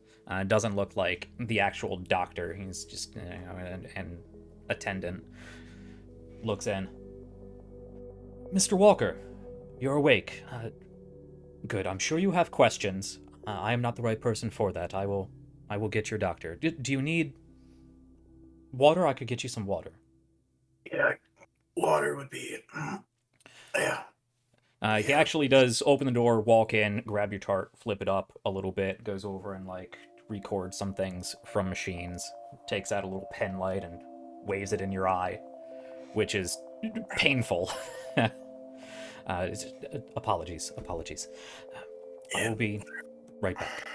doesn't look like the actual doctor. He's just an attendant. Looks in. Mr. Walker, you're awake. Good. I'm sure you have questions. I am not the right person for that. I will get your doctor. Do you need water? I could get you some water. Yeah, water would be. Yeah. He actually does open the door, walk in, grab your chart, flip it up a little bit, goes over and records some things from machines, takes out a little pen light and waves it in your eye, which is painful. Apologies. I will be right back.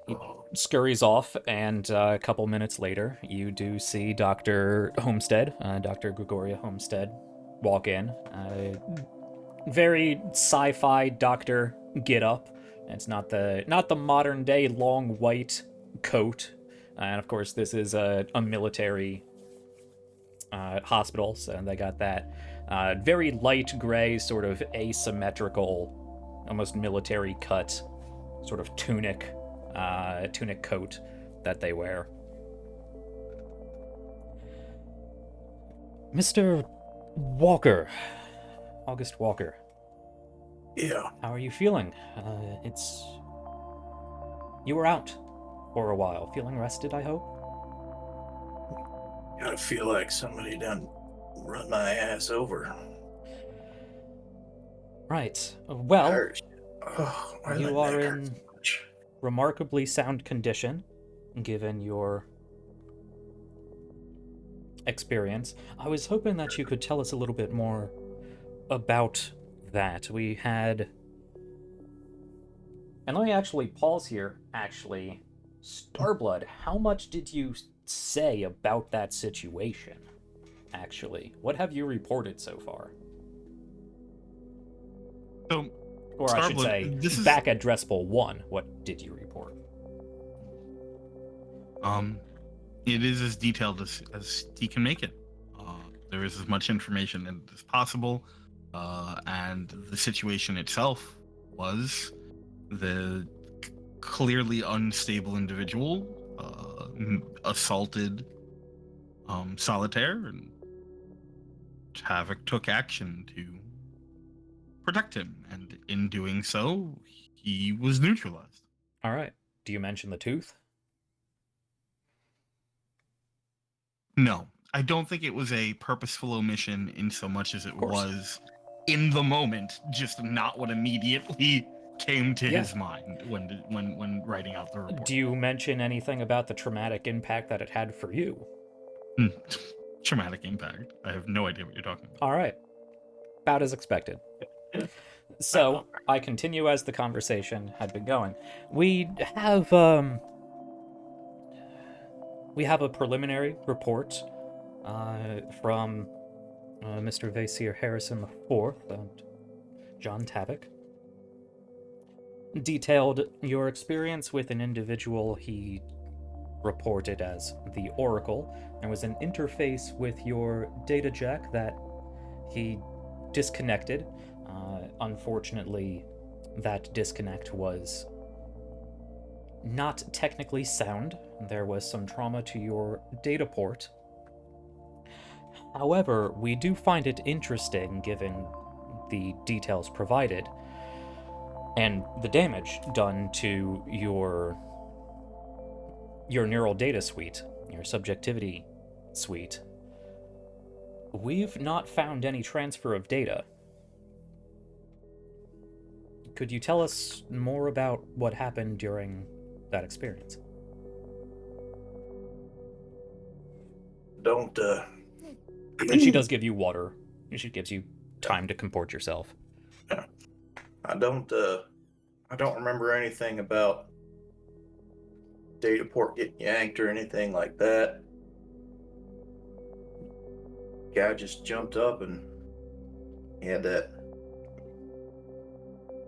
He scurries off, and a couple minutes later, you do see Dr. Homestead, Dr. Gregoria Homestead, walk in. Very sci-fi doctor get up. It's not the modern day long white coat, and of course this is a military hospital, so they got that very light gray, sort of asymmetrical, almost military cut, sort of tunic coat that they wear. Mr. Walker, August Walker. Yeah. How are you feeling? You were out for a while. Feeling rested, I hope? I feel like somebody done run my ass over. Right. Well, why you the are neck hurt in so much? remarkably sound condition, given your experience. I was hoping that you could tell us a little bit more about that. We had... And let me actually pause here, Starblood, how much did you say about that situation, actually? What have you reported so far? So, or I should say, back at Dresspool 1, what did you report? It is as detailed as he can make it. There is as much information as possible, and the situation itself was the clearly unstable individual assaulted Solitaire, and Havoc took action to protect him, and in doing so, he was neutralized. All right. Do you mention the tooth? No, I don't think it was a purposeful omission in so much as it was in the moment, just not what immediately came to his mind when writing out the report. Do you mention anything about the traumatic impact that it had for you? Traumatic impact? I have no idea what you're talking about. All right. About as expected. So, I continue as the conversation had been going. We have a preliminary report from Mr. Vasir Harrison IV and John Tavik. Detailed your experience with an individual he reported as the Oracle. There was an interface with your data jack that he disconnected. Unfortunately, that disconnect was not technically sound. There was some trauma to your data port. However, we do find it interesting given the details provided and the damage done to your neural data suite, your subjectivity suite. We've not found any transfer of data. Could you tell us more about what happened during that experience? Don't, And she does give you water. She gives you time to comport yourself. I don't remember anything about data port getting yanked or anything like that. Guy just jumped up and he had that.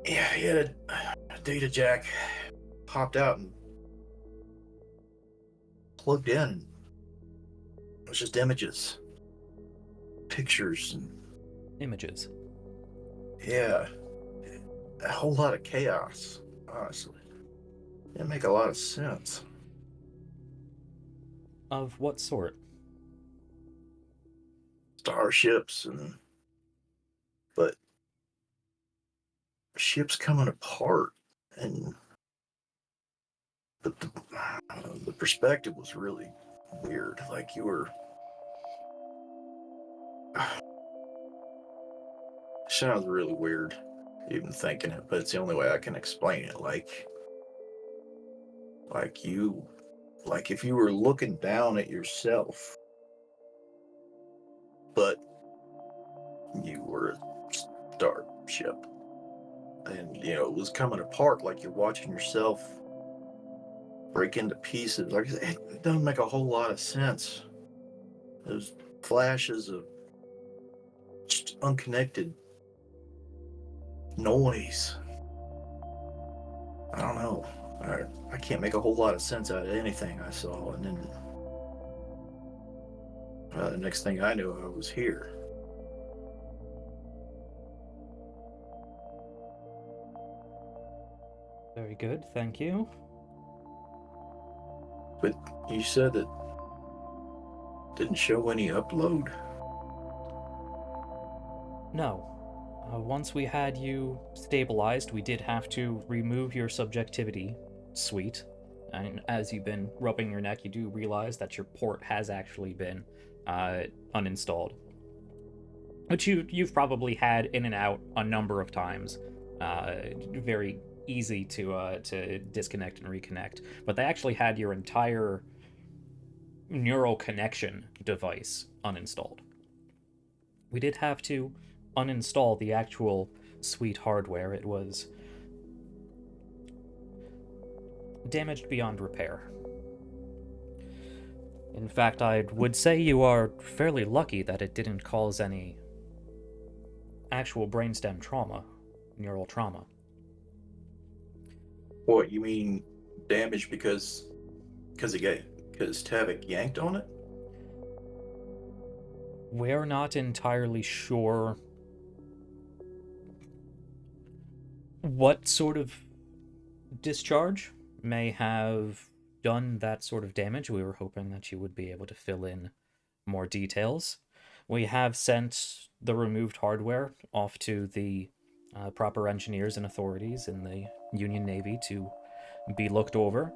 Yeah, he had a data jack popped out and plugged in. It was just images, pictures, and Images. yeah, a whole lot of chaos. Honestly, didn't make a lot of sense. Of what sort? Starships but ships coming apart, and but the perspective was really weird. Like you were. Sounds really weird, even thinking it, but it's the only way I can explain it. Like if you were looking down at yourself, but you were a starship, and it was coming apart. Like you're watching yourself break into pieces. Like it doesn't make a whole lot of sense. There's flashes of just unconnected noise. I don't know. I can't make a whole lot of sense out of anything I saw, and then the next thing I knew, I was here. Very good, thank you. But you said that didn't show any upload? No. Once we had you stabilized, we did have to remove your subjectivity suite. And as you've been rubbing your neck, you do realize that your port has actually been uninstalled. Which you've probably had in and out a number of times. Very easy to disconnect and reconnect. But they actually had your entire neural connection device uninstalled. We did have to uninstall the actual suite hardware. It was damaged beyond repair. In fact, I would say you are fairly lucky that it didn't cause any actual brainstem trauma, neural trauma. What, you mean damage because Tavik yanked on it? We're not entirely sure what sort of discharge may have done that sort of damage. We were hoping that you would be able to fill in more details. We have sent the removed hardware off to the proper engineers and authorities in the Union Navy to be looked over.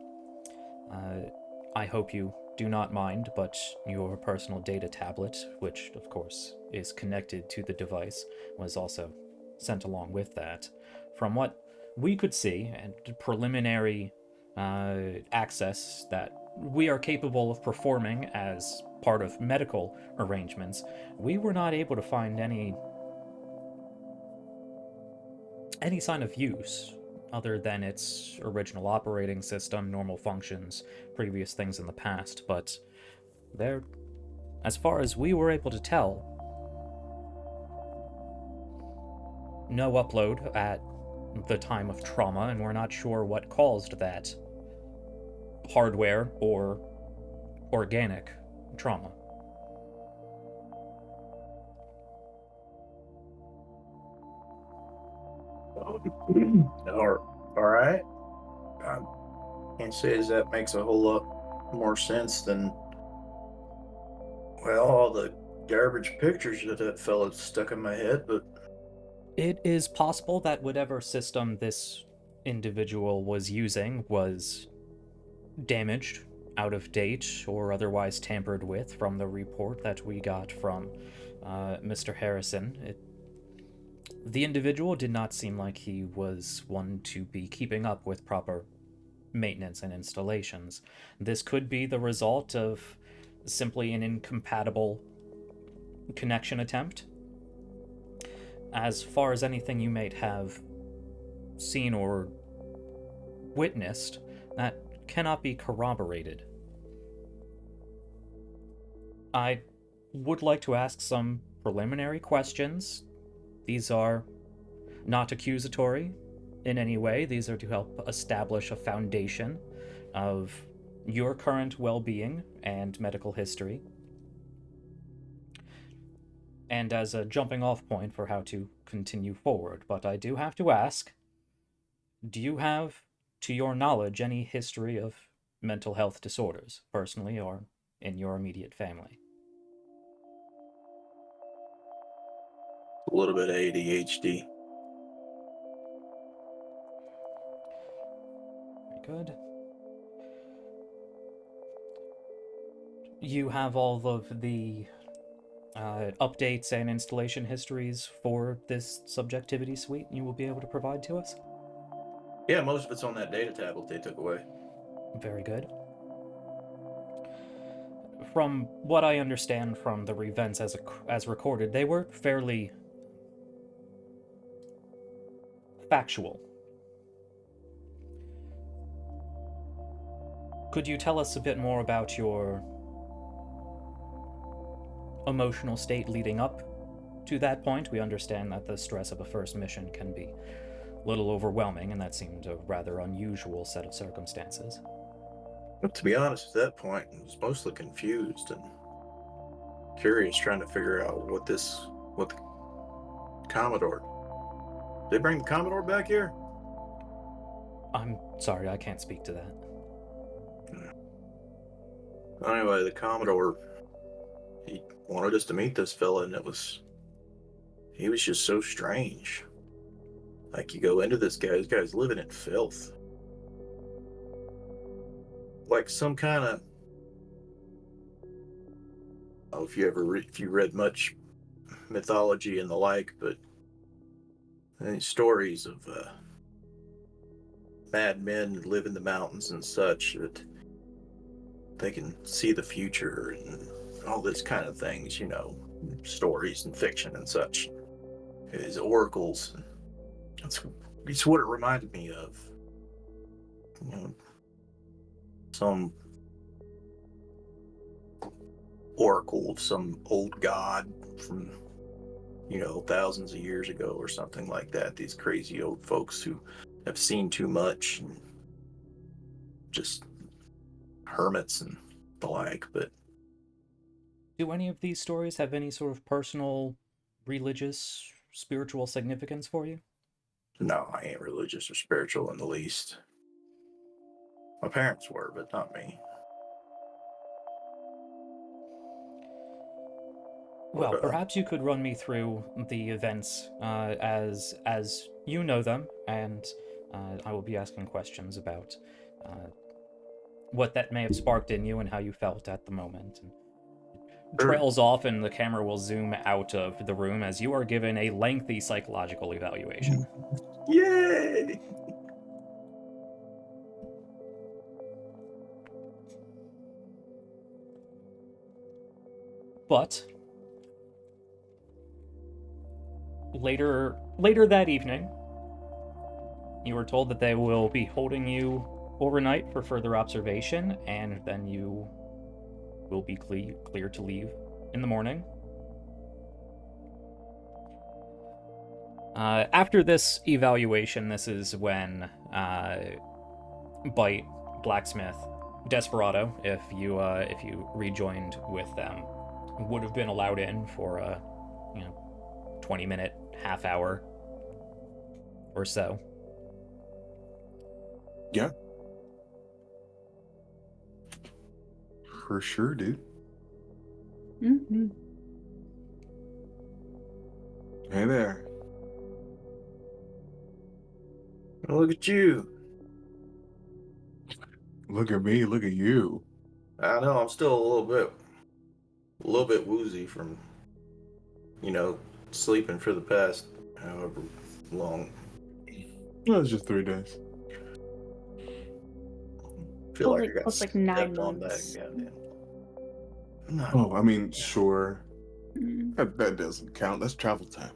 I hope you do not mind, but your personal data tablet, which of course is connected to the device, was also sent along with that. From what we could see, and preliminary access that we are capable of performing as part of medical arrangements, we were not able to find any sign of use other than its original operating system, normal functions, previous things in the past. But there, as far as we were able to tell, no upload at the time of trauma, and we're not sure what caused that hardware or organic trauma. All right. I can't say as that makes a whole lot more sense than, well, all the garbage pictures that fella stuck in my head, but It is possible that whatever system this individual was using was damaged, out of date, or otherwise tampered with from the report that we got from Mr. Harrison. The individual did not seem like he was one to be keeping up with proper maintenance and installations. This could be the result of simply an incompatible connection attempt. As far as anything you might have seen or witnessed, that cannot be corroborated. I would like to ask some preliminary questions. These are not accusatory in any way. These are to help establish a foundation of your current well-being and medical history, and as a jumping-off point for how to continue forward. But I do have to ask, do you have, to your knowledge, any history of mental health disorders, personally or in your immediate family? a little bit of ADHD. Very good. You have all of the updates and installation histories for this subjectivity suite you will be able to provide to us? Yeah, most of it's on that data tablet they took away. Very good. From what I understand from the events as recorded, they were fairly factual. Could you tell us a bit more about your emotional state leading up to that point? We understand that the stress of a first mission can be a little overwhelming, and that seemed a rather unusual set of circumstances. But to be honest, at that point, I was mostly confused and curious, trying to figure out what the Commodore. Did they bring the Commodore back here? I'm sorry, I can't speak to that. Anyway, the Commodore, he wanted us to meet this fella, and he was just so strange. Like, you go into this guy's living in filth. Like some kind of, oh, if you read much mythology and the like, but any stories of mad men who live in the mountains and such, that they can see the future and all this kind of things, stories and fiction and such. His oracles. It's what it reminded me of. Some oracle of some old god from, thousands of years ago or something like that. These crazy old folks who have seen too much and just hermits and the like. But do any of these stories have any sort of personal, religious, spiritual significance for you? No, I ain't religious or spiritual in the least. My parents were, but not me. Well, perhaps you could run me through the events as you know them, and I will be asking questions about what that may have sparked in you and how you felt at the moment. And trails off, and the camera will zoom out of the room as you are given a lengthy psychological evaluation. Yay! But later that evening, you were told that they will be holding you overnight for further observation, and then you will be clear to leave in the morning. After this evaluation, this is when Bite, Blacksmith, Desperado, if you rejoined with them, would have been allowed in for a 20-minute, half hour or so. Yeah. For sure, dude. Mm-hmm. Hey there. Look at you. Look at me. Look at you. I know I'm still a little bit woozy from, sleeping for the past however long. Well, it's just 3 days. I feel like I got it's like 9 stepped on months. that goddamn. No. Oh, I mean, sure. Mm. That doesn't count. That's travel time.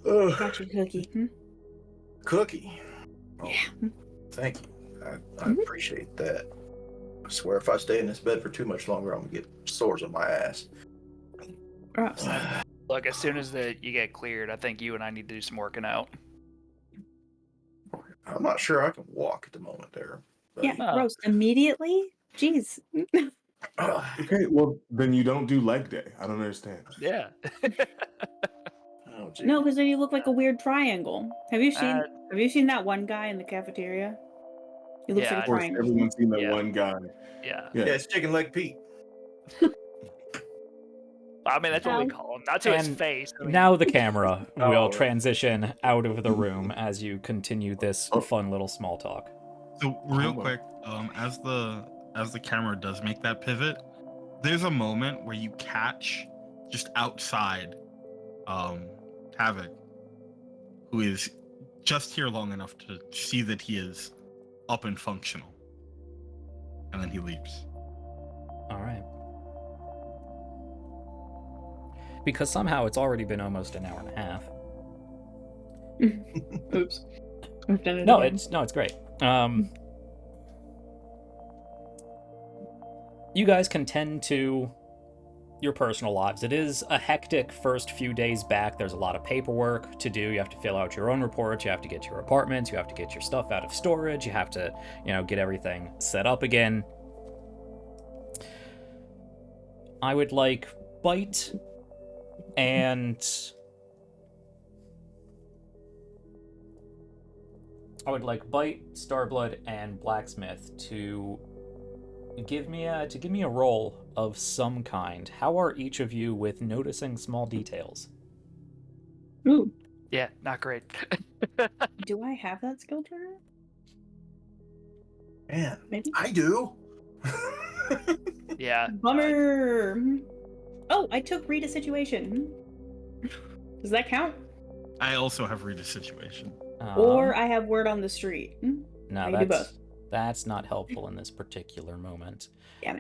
Got you, Cookie. Cookie. Oh, Yeah. thank you. I appreciate that. I swear if I stay in this bed for too much longer, I'm going to get sores on my ass. Gross. Look, as soon as you get cleared, I think you and I need to do some working out. I'm not sure I can walk at the moment there. But... Yeah, gross. Immediately? Jeez. Okay, well, then you don't do leg day. I don't understand. Yeah. Oh, geez. No, because then you look like a weird triangle. Have you seen that one guy in the cafeteria? He looks like a Of course, triangle. everyone's seen that one guy. Yeah. Yeah, it's chicken leg Pete. I mean, that's what we call him. Not to his face. I mean... Now the camera will transition out of the room as you continue this fun little small talk. So real quick, as the camera does make that pivot, there's a moment where you catch just outside Havoc, who is just here long enough to see that he is up and functional. And then he leaves. All right. Because somehow it's already been almost an hour and a half. Oops. We've done it No, again. it's great. You guys can tend to your personal lives. It is a hectic first few days back. There's a lot of paperwork to do. You have to fill out your own reports. You have to get to your apartments. You have to get your stuff out of storage. You have to, get everything set up again. I would like Bite and Starblood, and Blacksmith to give me a roll of some kind. How are each of you with noticing small details? Ooh. Yeah, not great. Do I have that skill trigger? Man, Maybe. I do. Yeah. Bummer. Oh, I took read a situation. Does that count? I also have read a situation. Or I have word on the street. No, that's not helpful in this particular moment. Damn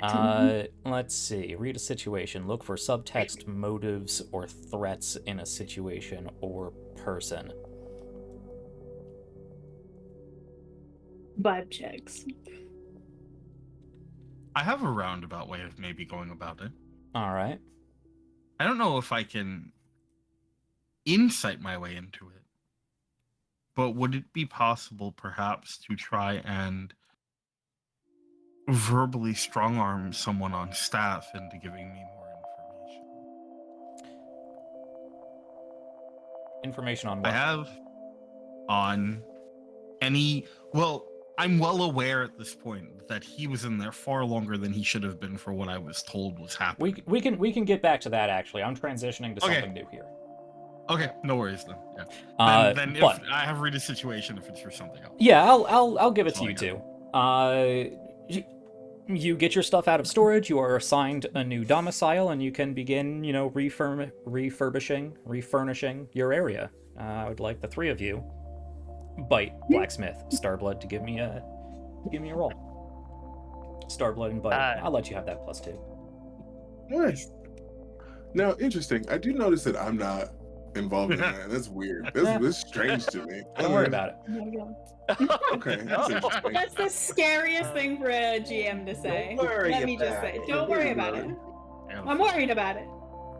it. Let's see. Read a situation. Look for subtext, motives, or threats in a situation or person. Vibe checks. I have a roundabout way of maybe going about it. All right. I don't know if I can insight my way into it, but would it be possible perhaps to try and verbally strong-arm someone on staff into giving me more information? Information on what? I have on any... Well, I'm well aware at this point that he was in there far longer than he should have been for what I was told was happening. We can get back to that, actually. I'm transitioning to something new here. Okay, no worries then. Yeah. Then if I have read a situation, if it's for something else. Yeah, I'll give it to you too. You get your stuff out of storage. You are assigned a new domicile, and you can begin, refurnishing your area. I would like the three of you, Bite, Blacksmith, Starblood, to give me a roll. Starblood and Bite. I'll let you have that +2. Nice. Now, interesting. I do notice that I'm not involved in that. That's weird. That's strange to me. Don't worry about it. Okay, that's interesting. That's the scariest thing for a GM to say. Let me just say, don't worry about it. I'm worried about it.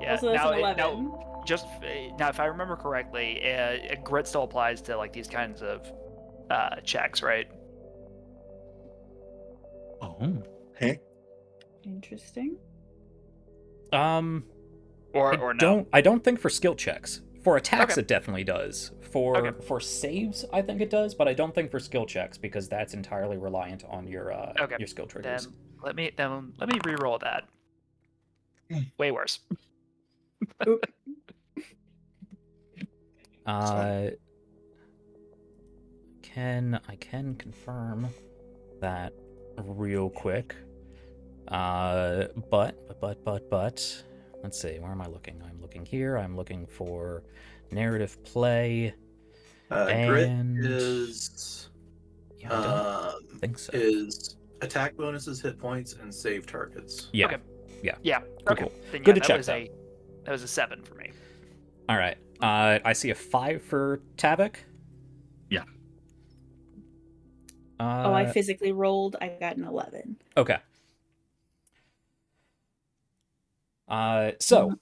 Yeah. Also, that's an 11. Now, if I remember correctly, grit still applies to like these kinds of checks, right? Oh. Hey. Interesting. Or no. I don't think for skill checks. For attacks, Okay. it definitely does. For saves, I think it does, but I don't think for skill checks because that's entirely reliant on your skill triggers. Then let me re-roll that. Way worse. Oop. I can confirm that real quick. But let's see, where am I looking? I'm looking here. I'm looking for narrative play. Grit And is yeah, I don't think so. is attack bonuses, hit points, and save targets. Yeah. Okay. Yeah. Yeah. Cool, Okay. cool. Then, Good to that check, was though. that was a 7 for me. All right. I see a 5 for Tavik. Yeah. I physically rolled. I got an 11. Okay. So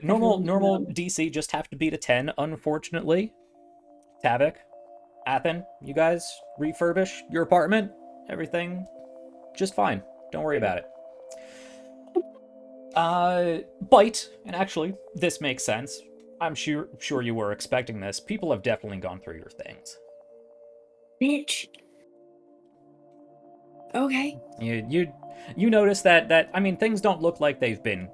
normal DC just have to beat a 10. Unfortunately, Tavik, Athen, you guys refurbish your apartment. Everything just fine. Don't worry about it. Bite, and actually, this makes sense. I'm sure you were expecting this. People have definitely gone through your things. Bitch. Okay. You notice that I mean, things don't look like they've been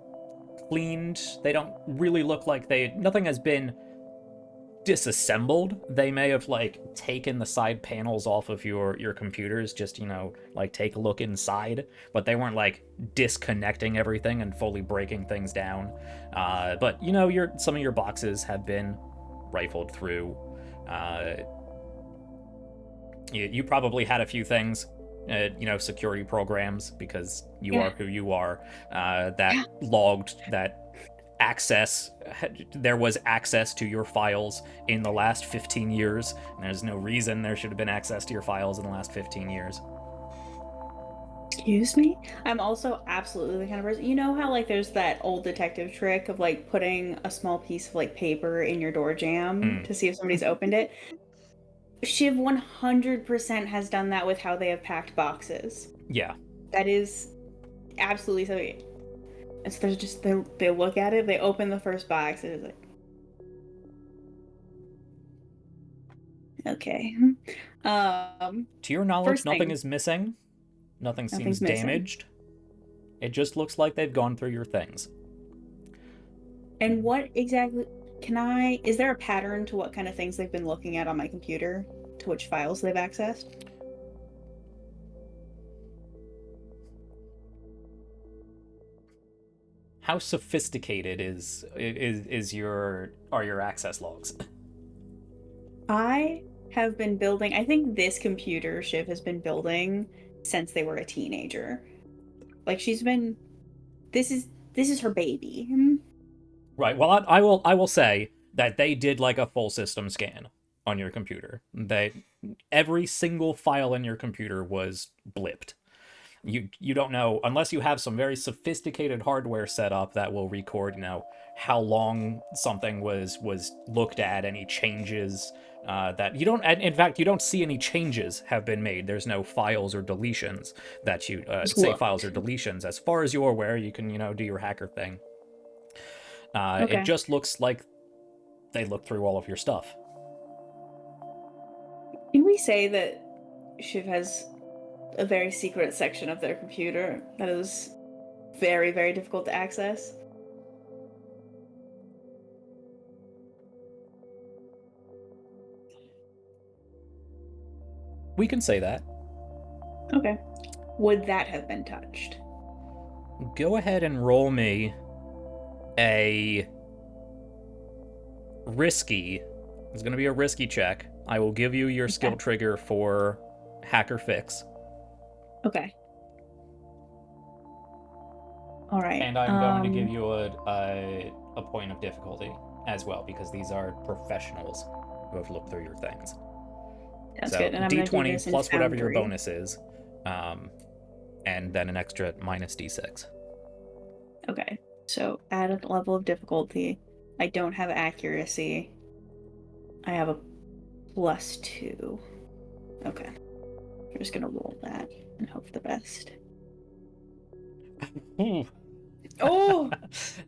cleaned. They don't really look like nothing has been disassembled. They may have like taken the side panels off of your computers, just like take a look inside, but they weren't like disconnecting everything and fully breaking things down. But some of your boxes have been rifled through. You probably had a few things, security programs, because you are who you are, that logged that there was access to your files in the last 15 years, and there's no reason there should have been access to your files in the last 15 years. Excuse me? I'm also absolutely the kind of person, you know how like there's that old detective trick of like putting a small piece of like paper in your door jamb to see if somebody's opened it? Shiv 100% has done that with how they have packed boxes. Yeah. That is absolutely so. And so there's just, they look at it, they open the first box, and it's like, okay. To your knowledge, nothing is missing. Nothing seems damaged. It just looks like they've gone through your things. And what exactly, is there a pattern to what kind of things they've been looking at on my computer? To which files they've accessed? How sophisticated are your access logs? I have been building, I think this computer Shiv has been building since they were a teenager. Like this is her baby. Right. Well, I will say that they did like a full system scan on your computer. Every single file in your computer was blipped. You don't know, unless you have some very sophisticated hardware set up that will record, how long something was looked at, any changes that you don't. In fact, you don't see any changes have been made. There's no files or deletions that you save files or deletions. As far as you're aware, you can do your hacker thing. Okay. It just looks like they looked through all of your stuff. Can we say that Shiv has a very secret section of their computer that is very, very difficult to access? We can say that. Okay. Would that have been touched? Go ahead and roll me a risky. It's going to be a risky check. I will give you your skill trigger for hacker fix. Okay. All right. And I'm going to give you a point of difficulty as well, because these are professionals who have looked through your things. That's so good. And D20 plus whatever your bonus is, and then an extra minus D6. Okay. So add a level of difficulty. I don't have accuracy. I have a +2. Okay. I'm just gonna roll that and hope for the best. Oh!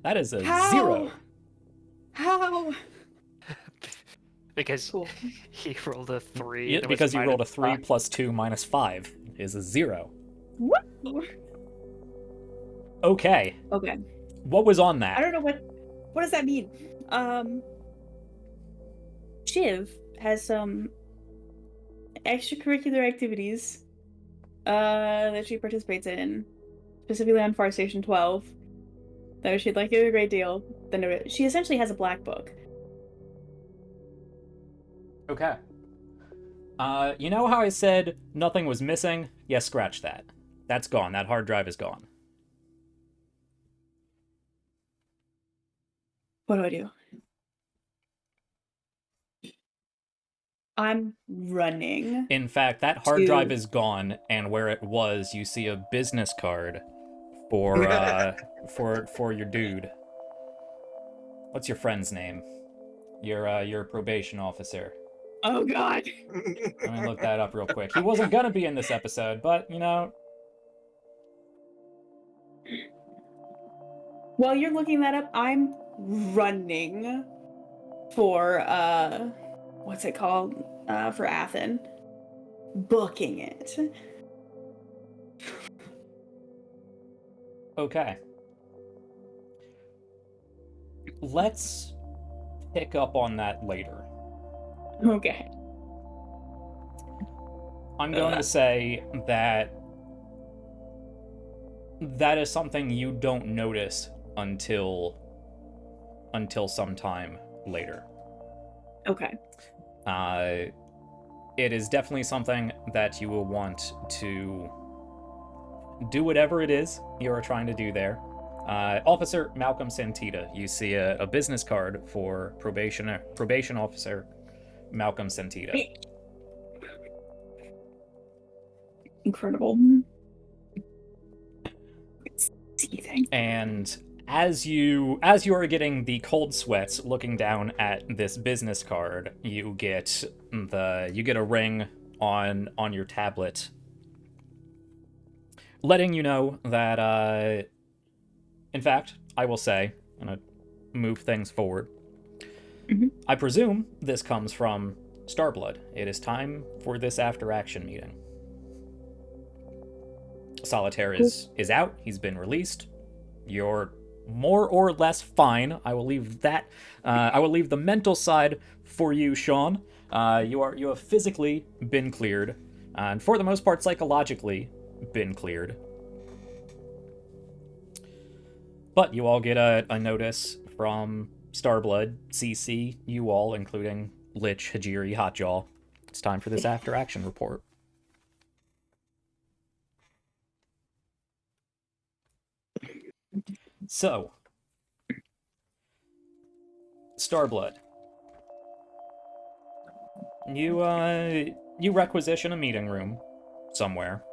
That is a How? 0. How? Because Cool. he rolled a 3. Yeah, and it was because you rolled a 3 5. plus 2 minus 5 is a 0. What? Okay. Okay. What was on I that? don't know what does that mean? Shiv has some extracurricular activities that she participates in, specifically on Far Station 12, that she'd like to do a great deal. She essentially has a black book. Okay. You know how I said nothing was missing? Yeah, scratch that. That's gone. That hard drive is gone. What do I do? I'm running. In fact, that hard drive is gone, and where it was, you see a business card for your dude. What's your friend's name? Your probation officer. Oh God. Let me look that up real quick. He wasn't gonna be in this episode, but you know. While you're looking that up, I'm running for what's it called? For Athen. Booking it. Okay. Let's pick up on that later. Okay. I'm going to say that that is something you don't notice until sometime later. Okay. It is definitely something that you will want to do whatever it is you are trying to do there. Officer Malcolm Santita, you see a business card for probation officer Malcolm Santita. Incredible. It's seething. And as you are getting the cold sweats looking down at this business card, you get a ring on your tablet letting you know that in fact, I will say, I'm gonna move things forward. Mm-hmm. I presume this comes from Starblood. It is time for this after-action meeting. Solitaire is out. He's been released. You're more or less fine. I will leave that. I will leave the mental side for you, Sean. You have physically been cleared, and for the most part, psychologically been cleared. But you all get a notice from Starblood, CC, you all, including Lich, Hajiri, Hotjaw. It's time for this after-action report. So, Starblood, you requisition a meeting room somewhere.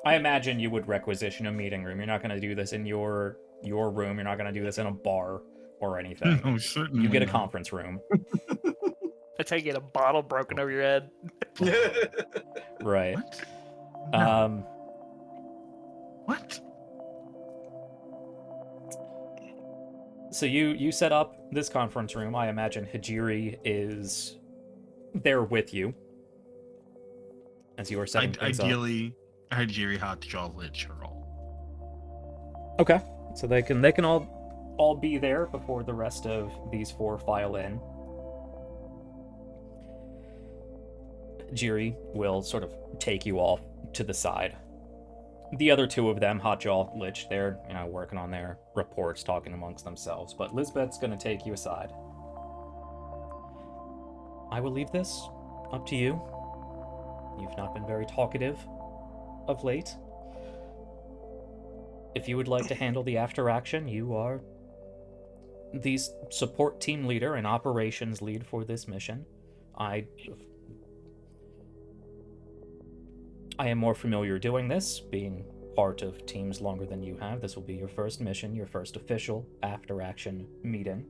I imagine you would requisition a meeting room. You're not going to do this in your room. You're not going to do this in a bar or anything. No, certainly You get a not. conference room. That's how you get a bottle broken over your head. Right. What? No. What? So you set up this conference room. I imagine Hajiri is there with you as you are setting things up. Ideally, Hajiri, Hotjaw, Lich are all. Okay, so they can all be there before the rest of these four file in. Hajiri will sort of take you all to the side. The other two of them, Hotjaw, Lich, they're working on their reports, talking amongst themselves. But Lisbeth's going to take you aside. I will leave this up to you. You've not been very talkative of late. If you would like to handle the after action, you are the support team leader and operations lead for this mission. I am more familiar doing this, being part of teams longer than you have. This will be your first mission, your first official after-action meeting.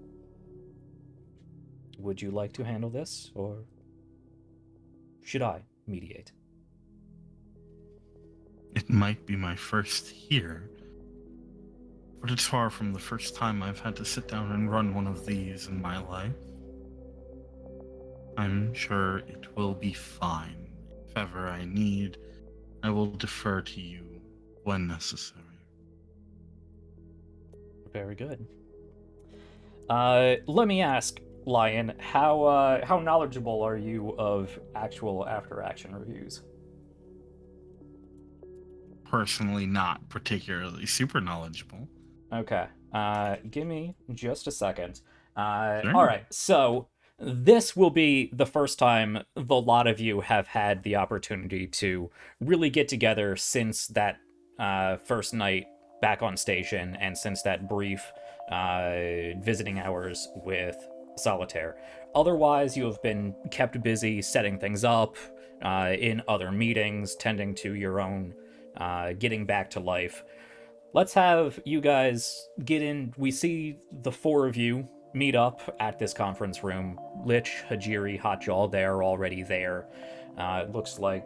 Would you like to handle this, or should I mediate? might be my first here, but it's far from the first time I've had to sit down and run one of these in my life. I'm sure it will be fine. If ever I need, I will defer to you when necessary. Very good. Let me ask, Lion, how knowledgeable are you of actual after-action reviews? Personally, not particularly super knowledgeable. Okay. Give me just a second. Sure. All right. So this will be the first time the lot of you have had the opportunity to really get together since that first night back on station and since that brief visiting hours with Solitaire. Otherwise, you have been kept busy setting things up in other meetings, tending to your own getting back to life. Let's have you guys get in. We see the four of you meet up at this conference room. Lich, Hajiri, Hotjaw, they're already there. It looks like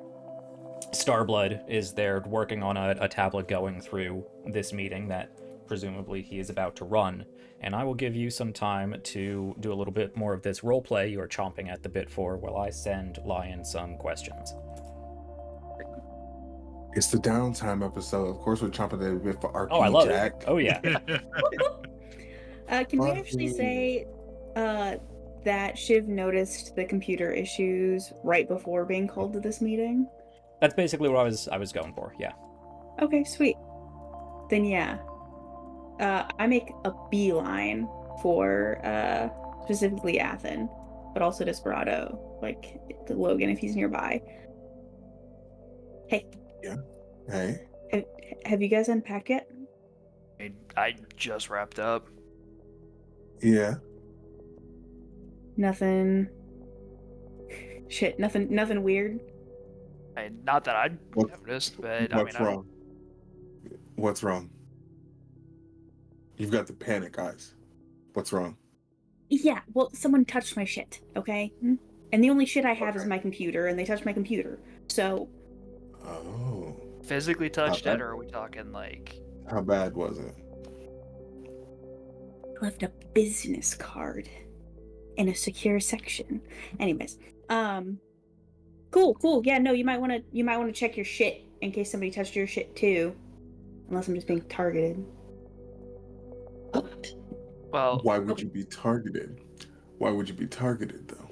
Starblood is there working on a tablet going through this meeting that presumably he is about to run. And I will give you some time to do a little bit more of this roleplay you're chomping at the bit for while I send Lion some questions. It's the downtime episode. Of course, we're chomping at the bit for RP Oh, I love Jack. it. Oh, yeah. Can we actually say that Shiv noticed the computer issues right before being called to this meeting? That's basically what I was going for, yeah. Okay, sweet. Then yeah. I make a beeline for specifically Athen, but also Desperado, like Logan if he's nearby. Hey. Yeah. Hey. Have you guys unpacked yet? I just wrapped up. Yeah. Nothing. Shit. Nothing weird. Not that I noticed, but What's wrong? What's wrong? You've got the panic eyes. What's wrong? Yeah, well, someone touched my shit, okay? And the only shit I have is my computer, and they touched my computer. So. Oh. Physically touched it, or are we talking like? How bad was it? Left a business card in a secure section. Anyways, cool. Yeah, no, you might want to check your shit in case somebody touched your shit too. Unless I'm just being targeted. Well, why would you be targeted? Why would you be targeted though?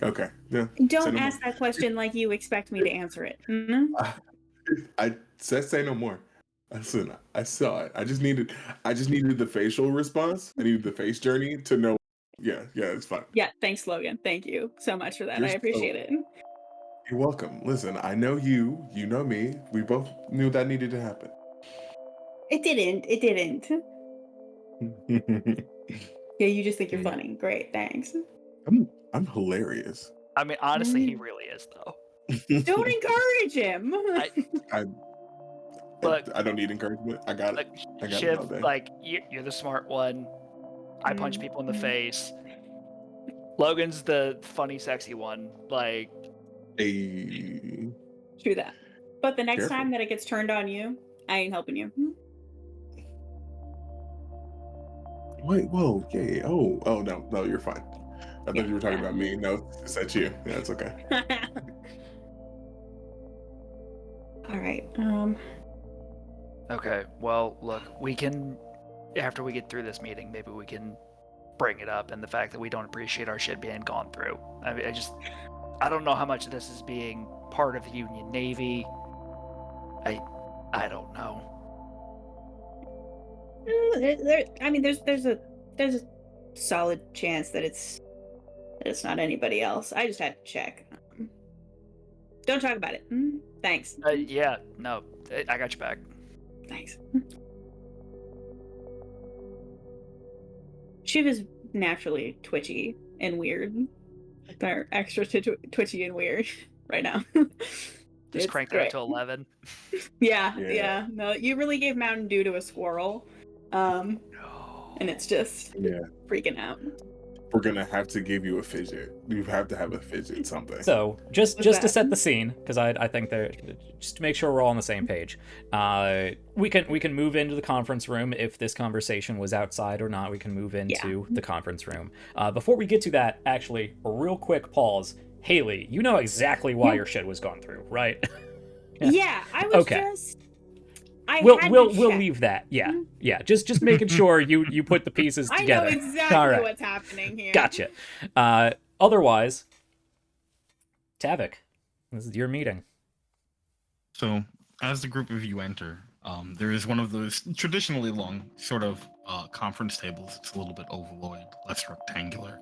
Okay. Yeah. Don't ask that question like you expect me to answer it. Mm-hmm. I said say no more. Listen, I saw it. I just needed the facial response. I needed the face journey to know. Yeah, it's fine. Yeah, thanks, Logan. Thank you so much for that. I appreciate it. You're welcome. Listen, I know you know me. We both knew that needed to happen. It didn't. Yeah, you just think you're funny. Great, thanks. I'm hilarious. I mean, honestly, he really is, though. Don't encourage him. Look, I don't need encouragement. I got it. I got Shiv, it all day. like, you're the smart one. I punch people in the face. Logan's the funny, sexy one. Like, hey. True that. But the next time that it gets turned on you, I ain't helping you. Wait, whoa, yeah. Oh, no, you're fine. I thought you were talking about me. No, it's at you. Yeah, it's okay. All right. Okay, well, look, we can, after we get through this meeting, maybe we can bring it up, and the fact that we don't appreciate our shit being gone through. I mean, I don't know how much of this is being part of the Union Navy. I don't know. I mean, there's a solid chance that it's not anybody else. I just had to check. Don't talk about it. Thanks. Yeah, no, I got your back. Thanks. Shiv is naturally twitchy and weird. They're extra twitchy and weird right now. Just crank that up to 11. Yeah. No, you really gave Mountain Dew to a squirrel. And it's just freaking out. we're gonna have to give you a fidget. You have to have a fidget something. So just to set the scene, because I think just to make sure we're all on the same page, we can move into the conference room. If this conversation was outside or not, we can move into the conference room. Before we get to that, actually, a real quick pause. Haley, you know exactly why your shit was gone through, right? Yeah, I was just. We'll leave that. Yeah. Just making sure you put the pieces together. I know exactly what's happening here. Gotcha. Otherwise, Tavik, this is your meeting. So, as the group of you enter, there is one of those traditionally long sort of conference tables. It's a little bit ovaloid, less rectangular.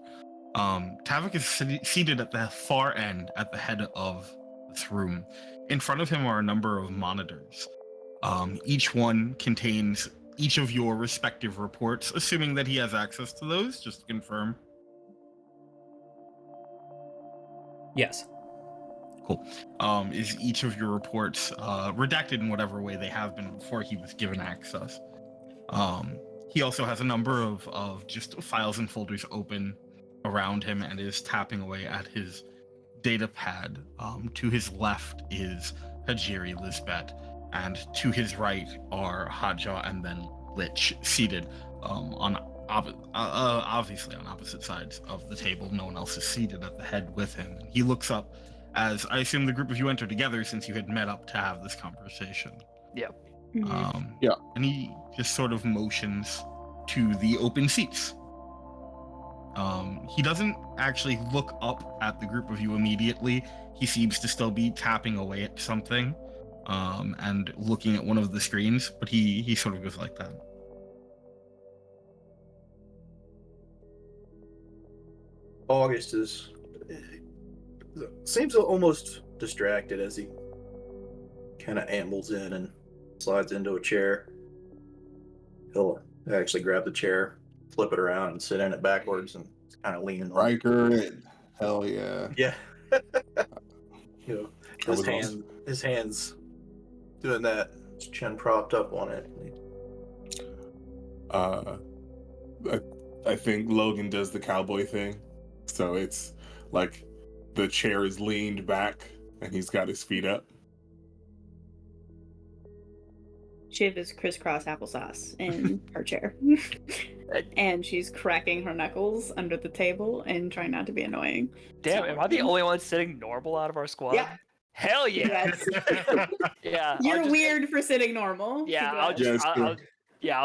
Tavik is seated at the far end, at the head of this room. In front of him are a number of monitors. Each one contains each of your respective reports, assuming that he has access to those, just to confirm. Yes. Cool. Is each of your reports redacted in whatever way they have been before he was given access? He also has a number of just files and folders open around him and is tapping away at his data pad. To his left is Hajiri Lisbeth, and to his right are Hotjaw and then Lich, seated obviously on opposite sides of the table. No one else is seated at the head with him. He looks up as, I assume, the group of you enter together since you had met up to have this conversation. Yeah. And he just sort of motions to the open seats. He doesn't actually look up at the group of you immediately. He seems to still be tapping away at something and looking at one of the screens, but he sort of goes like that. August seems almost distracted as he kind of ambles in and slides into a chair. He'll actually grab the chair, flip it around, and sit in it backwards, and kind of leaning. Riker in. Hell yeah. Yeah. His hands doing that, his chin propped up on it. I think Logan does the cowboy thing. So it's like the chair is leaned back and he's got his feet up. Shiv is crisscross applesauce in her chair. And she's cracking her knuckles under the table and trying not to be annoying. Damn, am I the only one sitting normal out of our squad? Yeah. Hell yeah. Yes. Yeah. You're weird for sitting normal. Yeah, I'll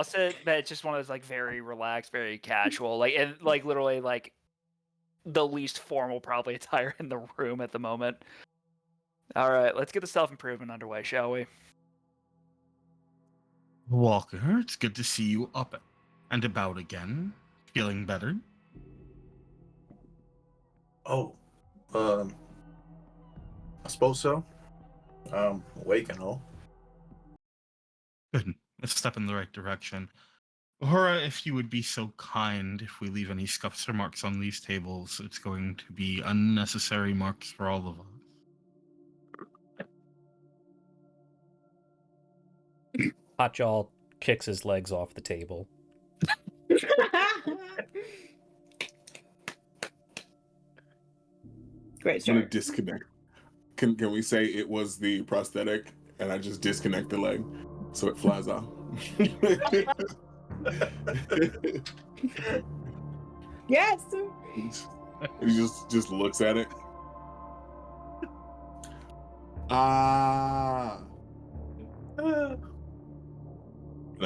sit, but it's just one of those like very relaxed, very casual, like, and like literally like the least formal probably attire in the room at the moment. All right, let's get the self-improvement underway, shall we? Walker, it's good to see you up and about again. Feeling better? Oh, I suppose so. Awake and all. Good. A step in the right direction. Uhura, if you would be so kind, if we leave any scuffs or marks on these tables, it's going to be unnecessary marks for all of us. Hotjaw kicks his legs off the table. Great I'm gonna start. disconnect. Can we say it was the prosthetic and I just disconnect the leg so it flies off? Yes. He just looks at it. And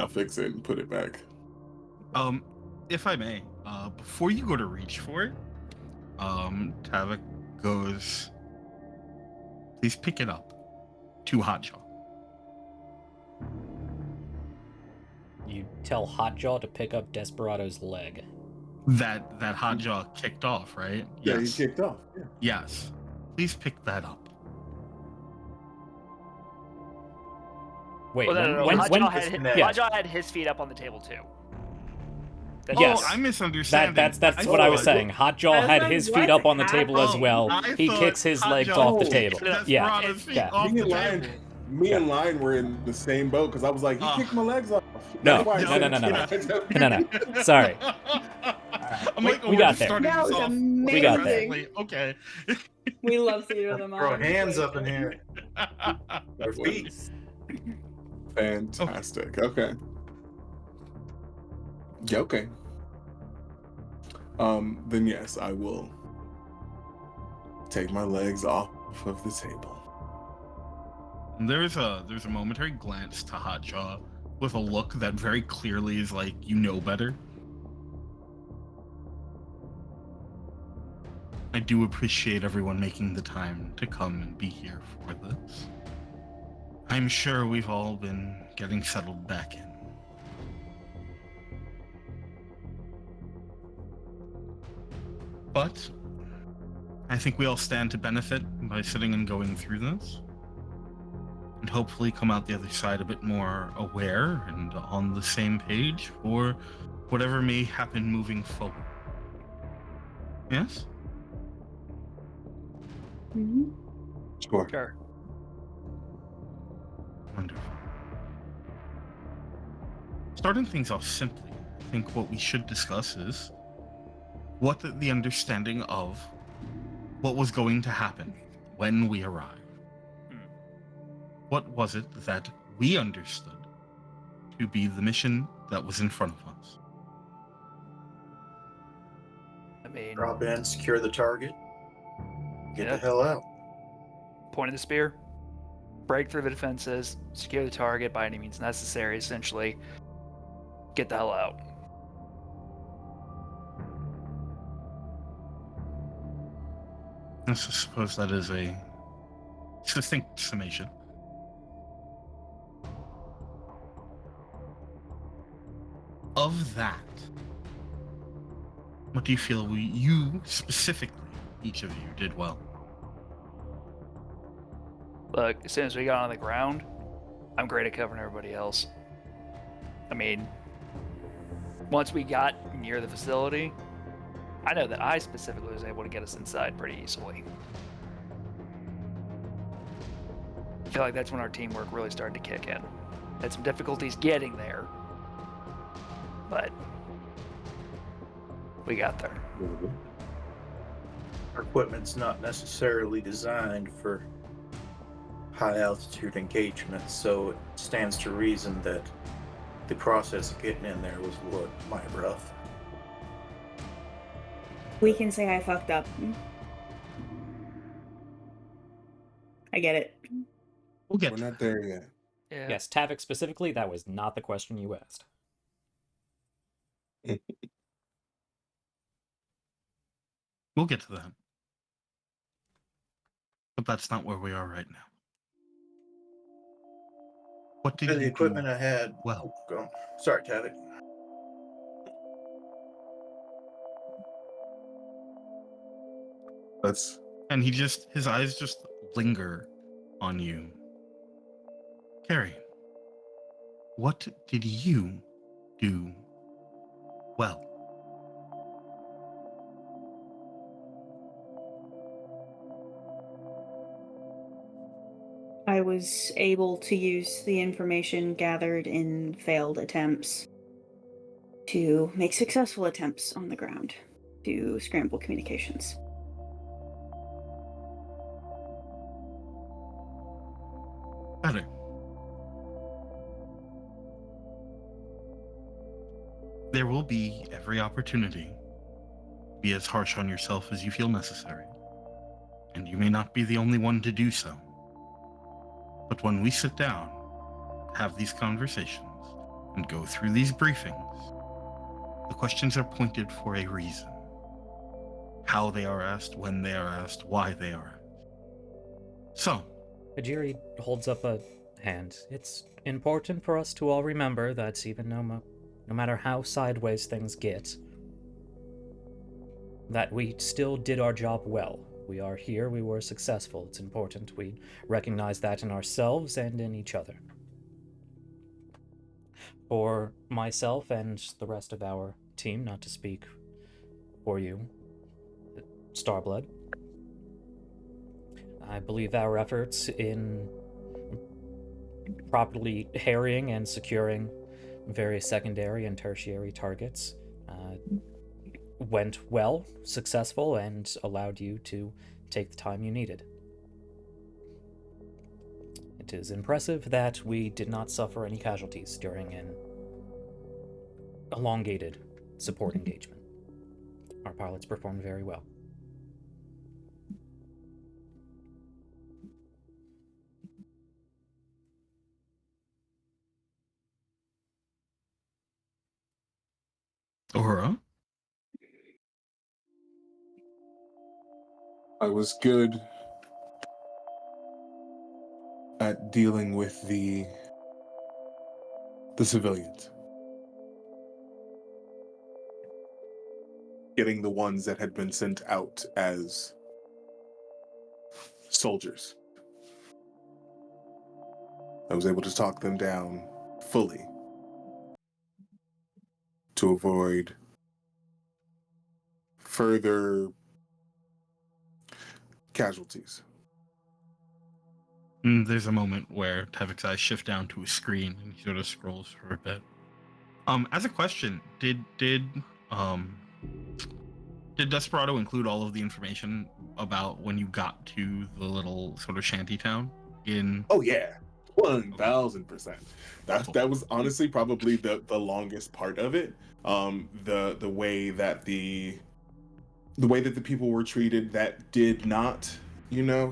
I'll fix it and put it back. If I may, before you go to reach for it, Tavik goes, please pick it up to Hotjaw. You tell Hotjaw to pick up Desperado's leg. That Hotjaw kicked off, right? Yeah, Yes. he kicked off. Yeah. Yes. Please pick that up. Wait, Well, no. Hotjaw had his feet up on the table too. Yes. Oh, I'm misunderstanding. That's what I was saying. Hotjaw had his feet up on the table as well. He kicks his legs off the table. Yeah. Me and Lion were in the same boat because I was like, he kicked my legs off. No. That's why I said- No. Sorry. I'm We- like, we we're got just there. starting That this was off We got there. amazing. Okay. We love Theater of the Mind. Throw hands up in here. Their feet. Fantastic. Okay. Yeah, okay. Then yes, I will take my legs off of the table. There's a momentary glance to Hotjaw with a look that very clearly is like, you know better. I do appreciate everyone making the time to come and be here for this. I'm sure we've all been getting settled back in. But I think we all stand to benefit by sitting and going through this, and hopefully come out the other side a bit more aware and on the same page for whatever may happen moving forward. Yes? Mhm. Sure. Sure. Wonderful. Starting things off simply, I think what we should discuss is what the understanding of what was going to happen when we arrived. What was it that we understood to be the mission that was in front of us? I mean, Drop in, secure the target, get Yeah. the hell out. point of the spear, break through the defenses, secure the target by any means necessary, essentially. Get the hell out. I suppose that is a succinct summation. Of that, what do you feel you specifically, each of you, did well? Look, as soon as we got on the ground, I'm great at covering everybody else. I mean, once we got near the facility, I know that I specifically was able to get us inside pretty easily. I feel like that's when our teamwork really started to kick in. Had some difficulties getting there, but we got there. Our equipment's not necessarily designed for high altitude engagement, so it stands to reason that the process of getting in there was what might rough. We can say I fucked up. I get it. We'll get We're to not that. there yet. Yeah. Yes, Tavik specifically, that was not the question you asked. We'll get to that. But that's not where we are right now. What did The you equipment do? I had. Well. Go. Sorry, Tavik. Let's. And his eyes just linger on you. Carrie, what did you do well? I was able to use the information gathered in failed attempts to make successful attempts on the ground to scramble communications. Better. There will be every opportunity to be as harsh on yourself as you feel necessary. And you may not be the only one to do so. But when we sit down, have these conversations, and go through these briefings, the questions are pointed for a reason. How they are asked, when they are asked, why they are asked. So, Ajiri holds up a hand. It's important for us to all remember that even no matter how sideways things get, that we still did our job well. We are here, we were successful. It's important we recognize that in ourselves and in each other. For myself and the rest of our team, not to speak for you, Starblood, I believe our efforts in properly harrying and securing various secondary and tertiary targets went well, successful, and allowed you to take the time you needed. It is impressive that we did not suffer any casualties during an elongated support engagement. Our pilots performed very well. Aura? I was good at dealing with the civilians. Getting the ones that had been sent out as soldiers. I was able to talk them down fully to avoid further casualties. There's a moment where Tavik's eyes shift down to a screen and he sort of scrolls for a bit. As a question, did Desperado include all of the information about when you got to the little sort of shanty town in? Oh yeah, 1000%. That was honestly probably the longest part of it. The way that the people were treated that did not,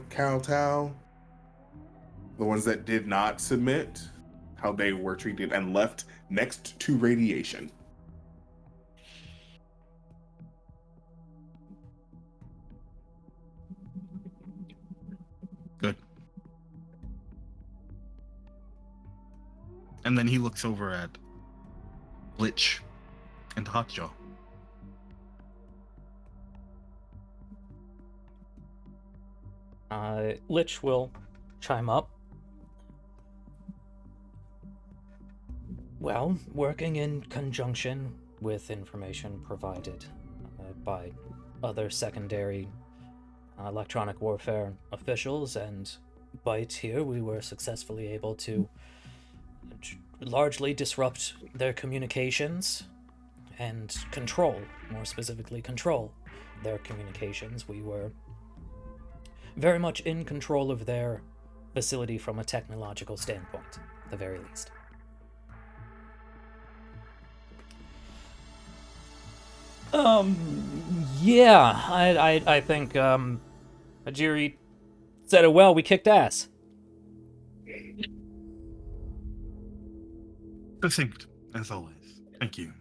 kowtow. The ones that did not submit, how they were treated and left next to radiation. Good. And then he looks over at Lich and Hotjaw. Lich will chime up. Well, working in conjunction with information provided by other secondary electronic warfare officials and Byte here, we were successfully able to largely disrupt their communications and more specifically control their communications. We were very much in control of their facility from a technological standpoint, at the very least. Yeah, I think, Ajiri said it well. We kicked ass. Succinct, as always. Thank you.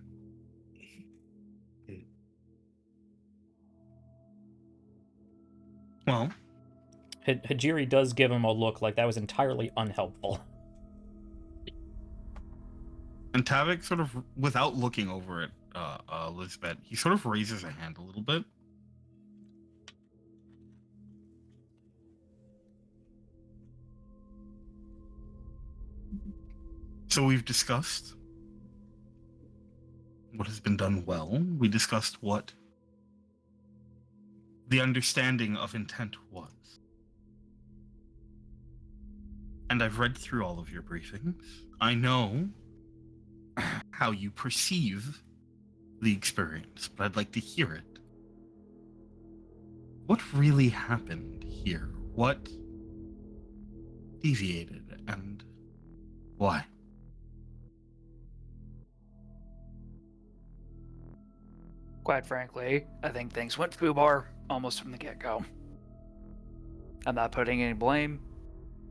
Well, Hajiri does give him a look like that was entirely unhelpful. And Tavik sort of, without looking over at Elizabeth, he sort of raises a hand a little bit. So we've discussed what has been done well. We discussed what the understanding of intent was. And I've read through all of your briefings. I know how you perceive the experience, but I'd like to hear it. What really happened here? What deviated and why? Quite frankly, I think things went foobar almost from the get-go. I'm not putting any blame.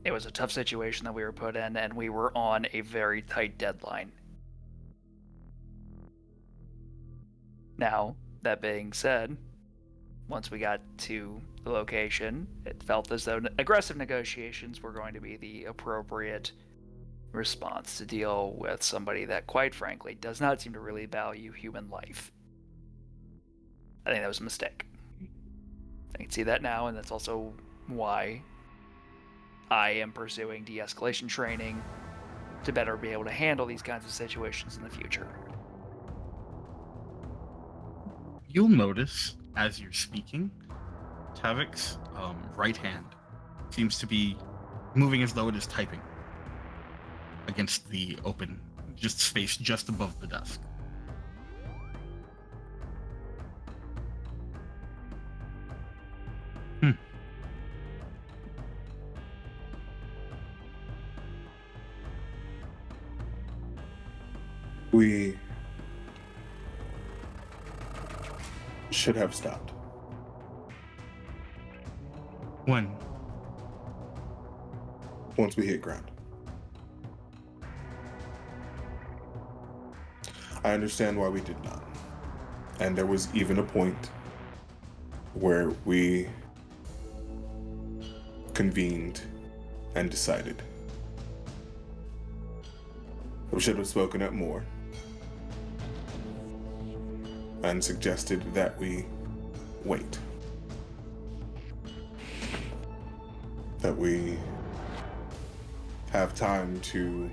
It was a tough situation that we were put in, and we were on a very tight deadline. Now, that being said, once we got to the location, it felt as though aggressive negotiations were going to be the appropriate response to deal with somebody that, quite frankly, does not seem to really value human life. I think that was a mistake. I can see that now, and that's also why I am pursuing de-escalation training to better be able to handle these kinds of situations in the future. You'll notice, as you're speaking, Tavik's right hand seems to be moving as though it is typing against the open, just space just above the desk. We should have stopped. When? Once we hit ground. I understand why we did not. And there was even a point where we convened and decided. We should have spoken up more and suggested that we wait. That we have time to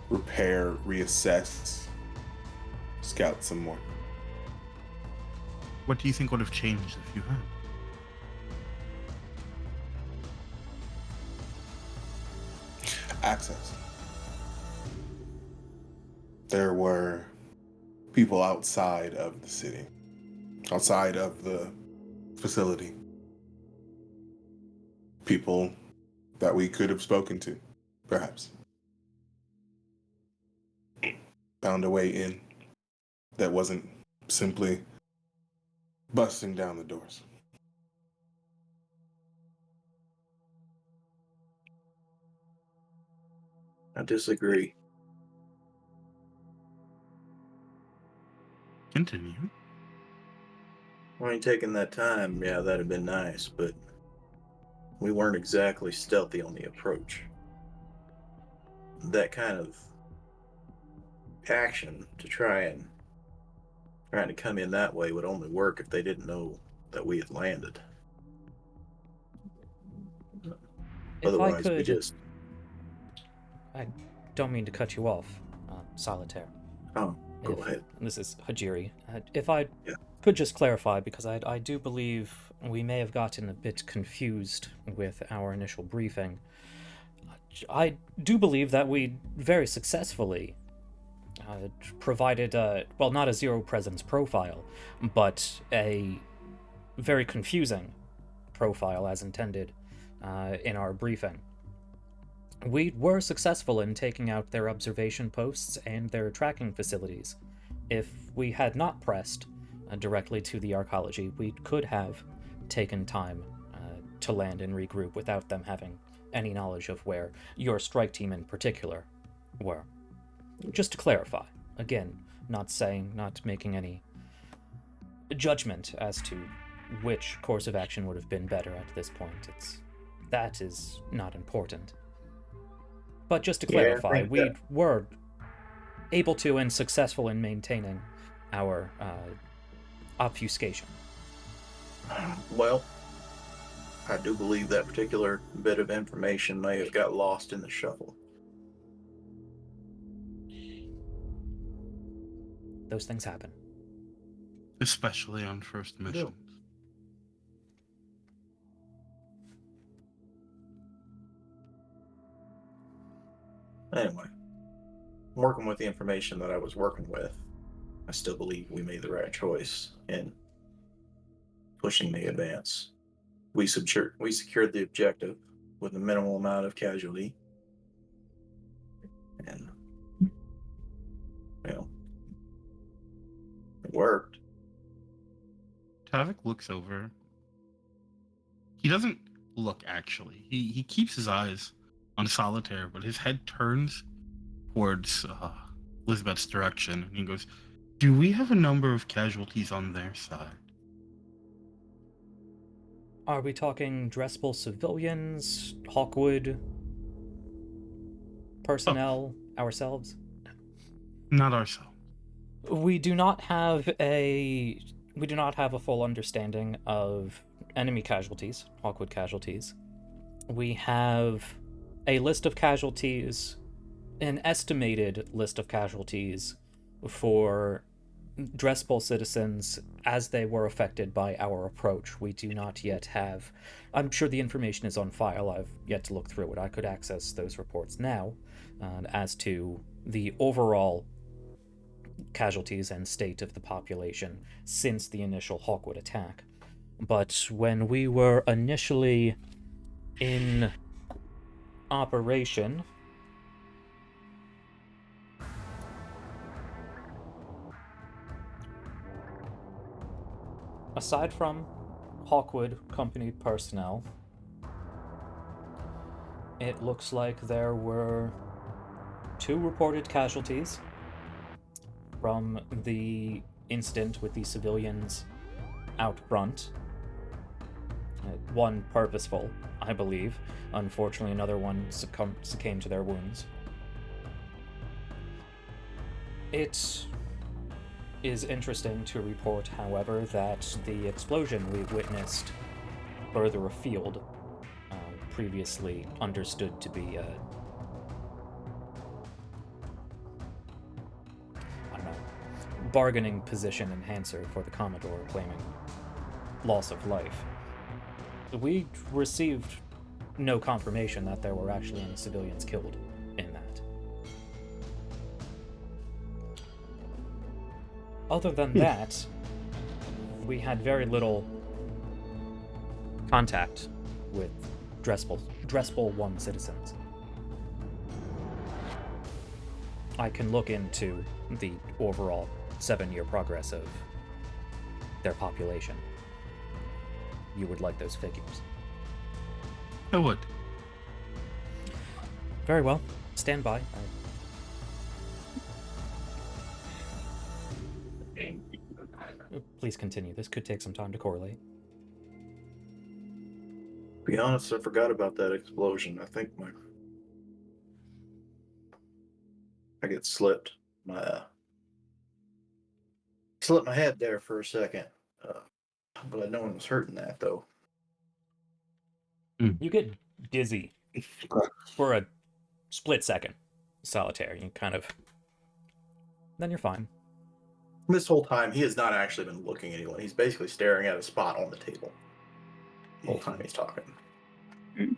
repair, reassess, scout some more. What do you think would have changed if you had? Access. There were people outside of the city, outside of the facility. People that we could have spoken to, perhaps. Found a way in that wasn't simply busting down the doors. I disagree. Continue. I mean, taking that time, yeah, that'd have been nice, but we weren't exactly stealthy on the approach. That kind of action to trying to come in that way would only work if they didn't know that we had landed. Otherwise, we just... I don't mean to cut you off, Solitaire. Oh, go ahead. This is Hajiri. If I could just clarify, because I do believe we may have gotten a bit confused with our initial briefing. I do believe that we very successfully provided, well, not a zero presence profile, but a very confusing profile as intended in our briefing. We were successful in taking out their observation posts and their tracking facilities. If we had not pressed directly to the arcology, we could have taken time to land and regroup without them having any knowledge of where your strike team in particular were. Just to clarify, again, not making any judgment as to which course of action would have been better at this point. That is not important. But just to clarify, we were able to and successful in maintaining our obfuscation. Well, I do believe that particular bit of information may have got lost in the shuffle. Those things happen. Especially on first missions. Anyway, working with the information that I was working with, I still believe we made the right choice in pushing the advance. We secured the objective with a minimal amount of casualty. And, it worked. Tavik looks over. He doesn't look, actually. He keeps his eyes on Solitaire, but his head turns towards Elizabeth's direction, and he goes, "Do we have a number of casualties on their side?" Are we talking Drespel civilians, Hawkwood personnel, ourselves? Not ourselves. We do not have a full understanding of enemy casualties, Hawkwood casualties. We have a list of casualties, an estimated list of casualties for Drespel citizens as they were affected by our approach. We do not yet have... I'm sure the information is on file. I've yet to look through it. I could access those reports now as to the overall casualties and state of the population since the initial Hawkwood attack. But when we were initially in operation, aside from Hawkwood Company personnel, it looks like there were 2 reported casualties from the incident with the civilians out front. 1 purposeful, I believe. Unfortunately, another one succumbed to their wounds. It is interesting to report, however, that the explosion we witnessed further afield, previously understood to be a bargaining position enhancer for the Commodore, claiming loss of life. We received no confirmation that there were actually any civilians killed in that. Other than that, we had very little contact with Drespel 1 citizens. I can look into the overall 7-year progress of their population. You would like those figures. I would. Very well. Stand by. Please continue. This could take some time to correlate. To be honest, I forgot about that explosion. I think I get slipped. Slipped my head there for a second. But no one was hurting that, though. You get dizzy for a split second. Solitaire. You kind of... Then you're fine. This whole time, he has not actually been looking at anyone. He's basically staring at a spot on the table the whole time he's talking. I'm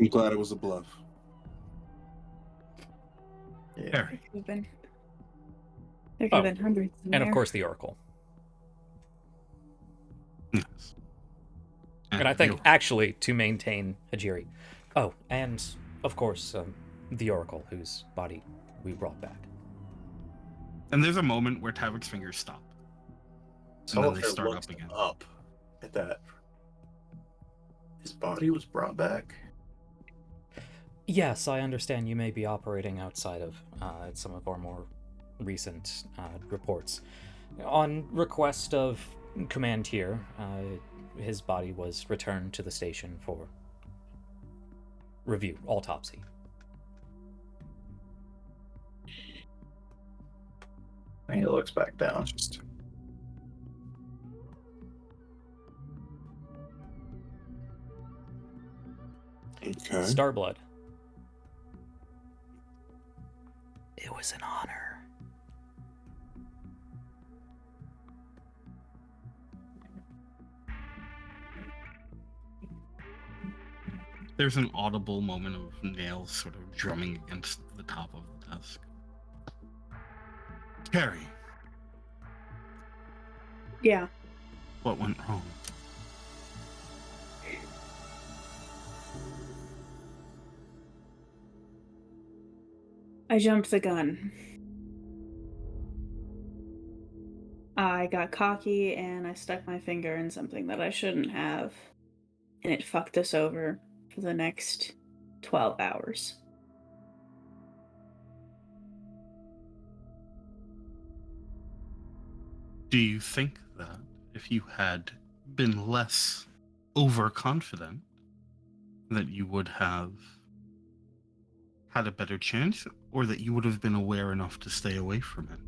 glad it was a bluff. Yeah. There could have been hundreds in And there. of course the Oracle. Yes. And I think, actually, to maintain Hajiri. Oh, and, of course, the Oracle, whose body we brought back. And there's a moment where Tavik's fingers stop. And then they start up again. Up at that. His body was brought back. Yes, I understand you may be operating outside of some of our more recent reports. On request of Command here, his body was returned to the station for review, autopsy. And he looks back down. Okay. Starblood. It was an honor. There's an audible moment of nails sort of drumming against the top of the desk. Carrie. Yeah. What went wrong? I jumped the gun. I got cocky and I stuck my finger in something that I shouldn't have. And it fucked us over for the next 12 hours. Do you think that if you had been less overconfident, that you would have had a better chance, or that you would have been aware enough to stay away from it?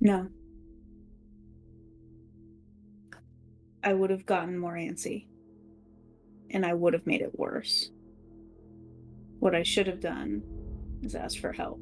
No. I would have gotten more antsy. And I would have made it worse. What I should have done is ask for help.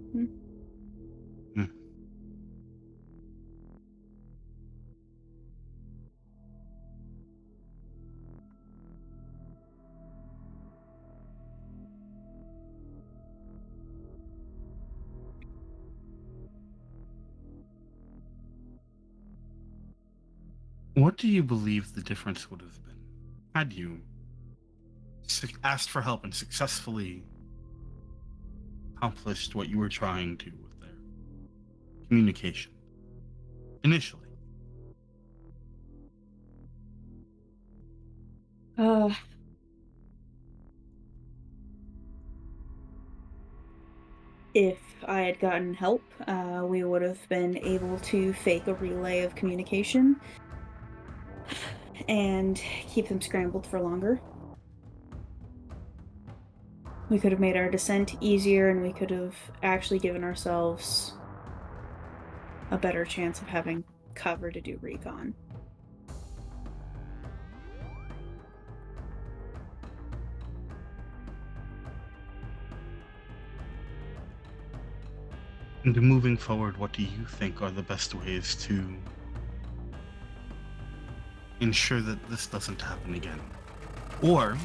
What do you believe the difference would have been had you asked for help and successfully accomplished what you were trying to with their communication initially? If I had gotten help, we would have been able to fake a relay of communication and keep them scrambled for longer. We could have made our descent easier, and we could have actually given ourselves a better chance of having cover to do recon. And moving forward, what do you think are the best ways to ensure that this doesn't happen again? Or,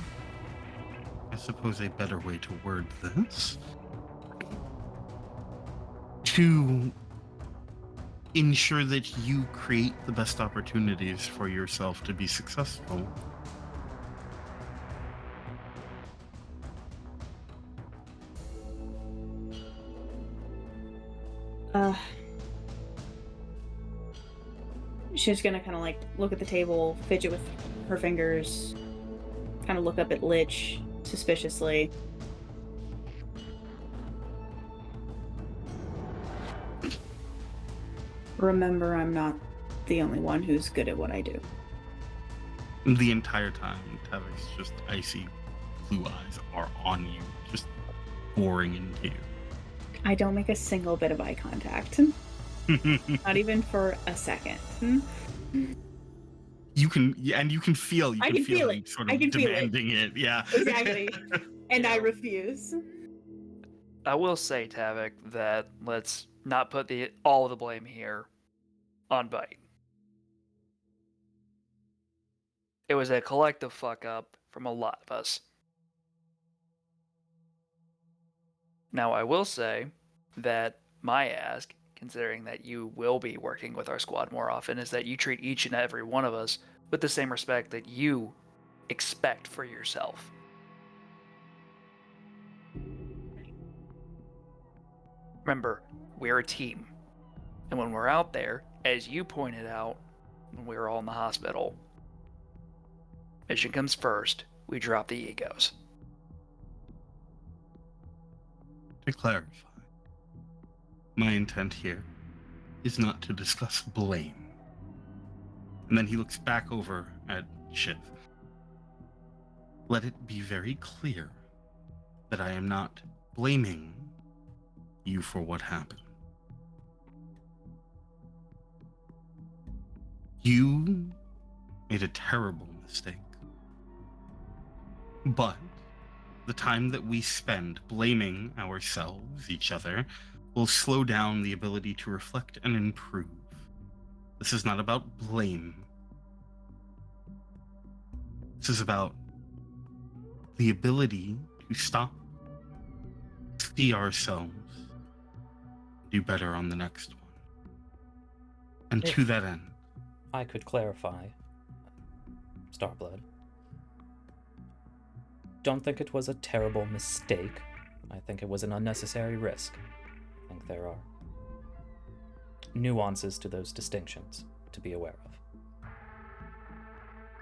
I suppose a better way to word this, to ensure that you create the best opportunities for yourself to be successful. She's gonna kind of like look at the table, fidget with her fingers, kind of look up at Lich suspiciously. Remember, I'm not the only one who's good at what I do. The entire time, Tavik's just icy blue eyes are on you, just boring into you. I don't make a single bit of eye contact. Not even for a second. You can feel I can feel it. sort I of can feel it. demanding it. Yeah. Exactly. And I refuse. I will say, Tavik, that let's not put all of the blame here on Bite. It was a collective fuck up from a lot of us. Now, I will say that my ask, considering that you will be working with our squad more often, is that you treat each and every one of us with the same respect that you expect for yourself. Remember, we're a team. And when we're out there, as you pointed out, when we were all in the hospital, mission comes first, we drop the egos. To clarify, my intent here is not to discuss blame. And then he looks back over at Shiv. Let it be very clear that I am not blaming you for what happened. You made a terrible mistake. But the time that we spend blaming ourselves, each other, will slow down the ability to reflect and improve. This is not about blame. This is about the ability to stop, see ourselves, do better on the next one. And to that end, I could clarify, Starblood. Don't think it was a terrible mistake. I think it was an unnecessary risk. I think there are nuances to those distinctions to be aware of.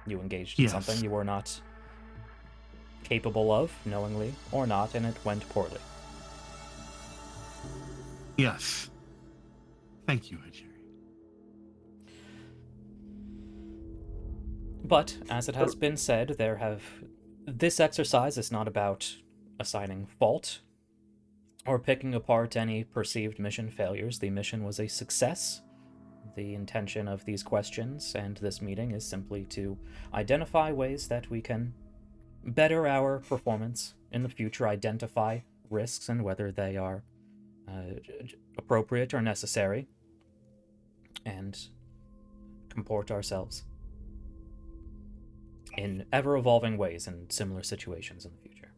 You engaged in something you were not capable of, knowingly or not, and it went poorly. Yes. Thank you, Hajiri. But, as it has been said, this exercise is not about assigning fault or picking apart any perceived mission failures. The mission was a success. The intention of these questions and this meeting is simply to identify ways that we can better our performance in the future, identify risks and whether they are appropriate or necessary, and comport ourselves in ever-evolving ways in similar situations in the future.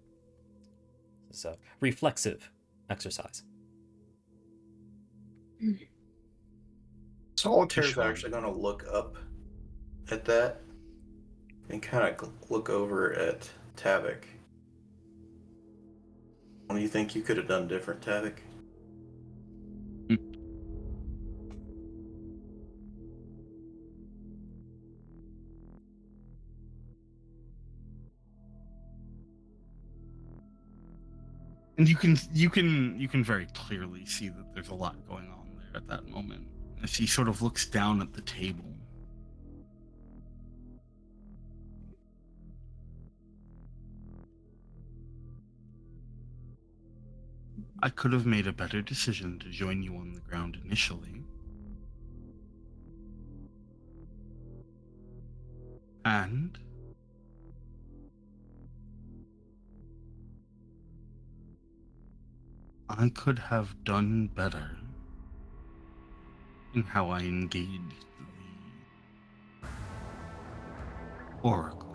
It's a reflexive exercise. Solitaire is actually going to look up at that and kind of look over at Tavik. What do you think you could have done different, Tavik? And you can very clearly see that there's a lot going on there at that moment. As he sort of looks down at the table. I could have made a better decision to join you on the ground initially. And I could have done better in how I engaged the Oracle.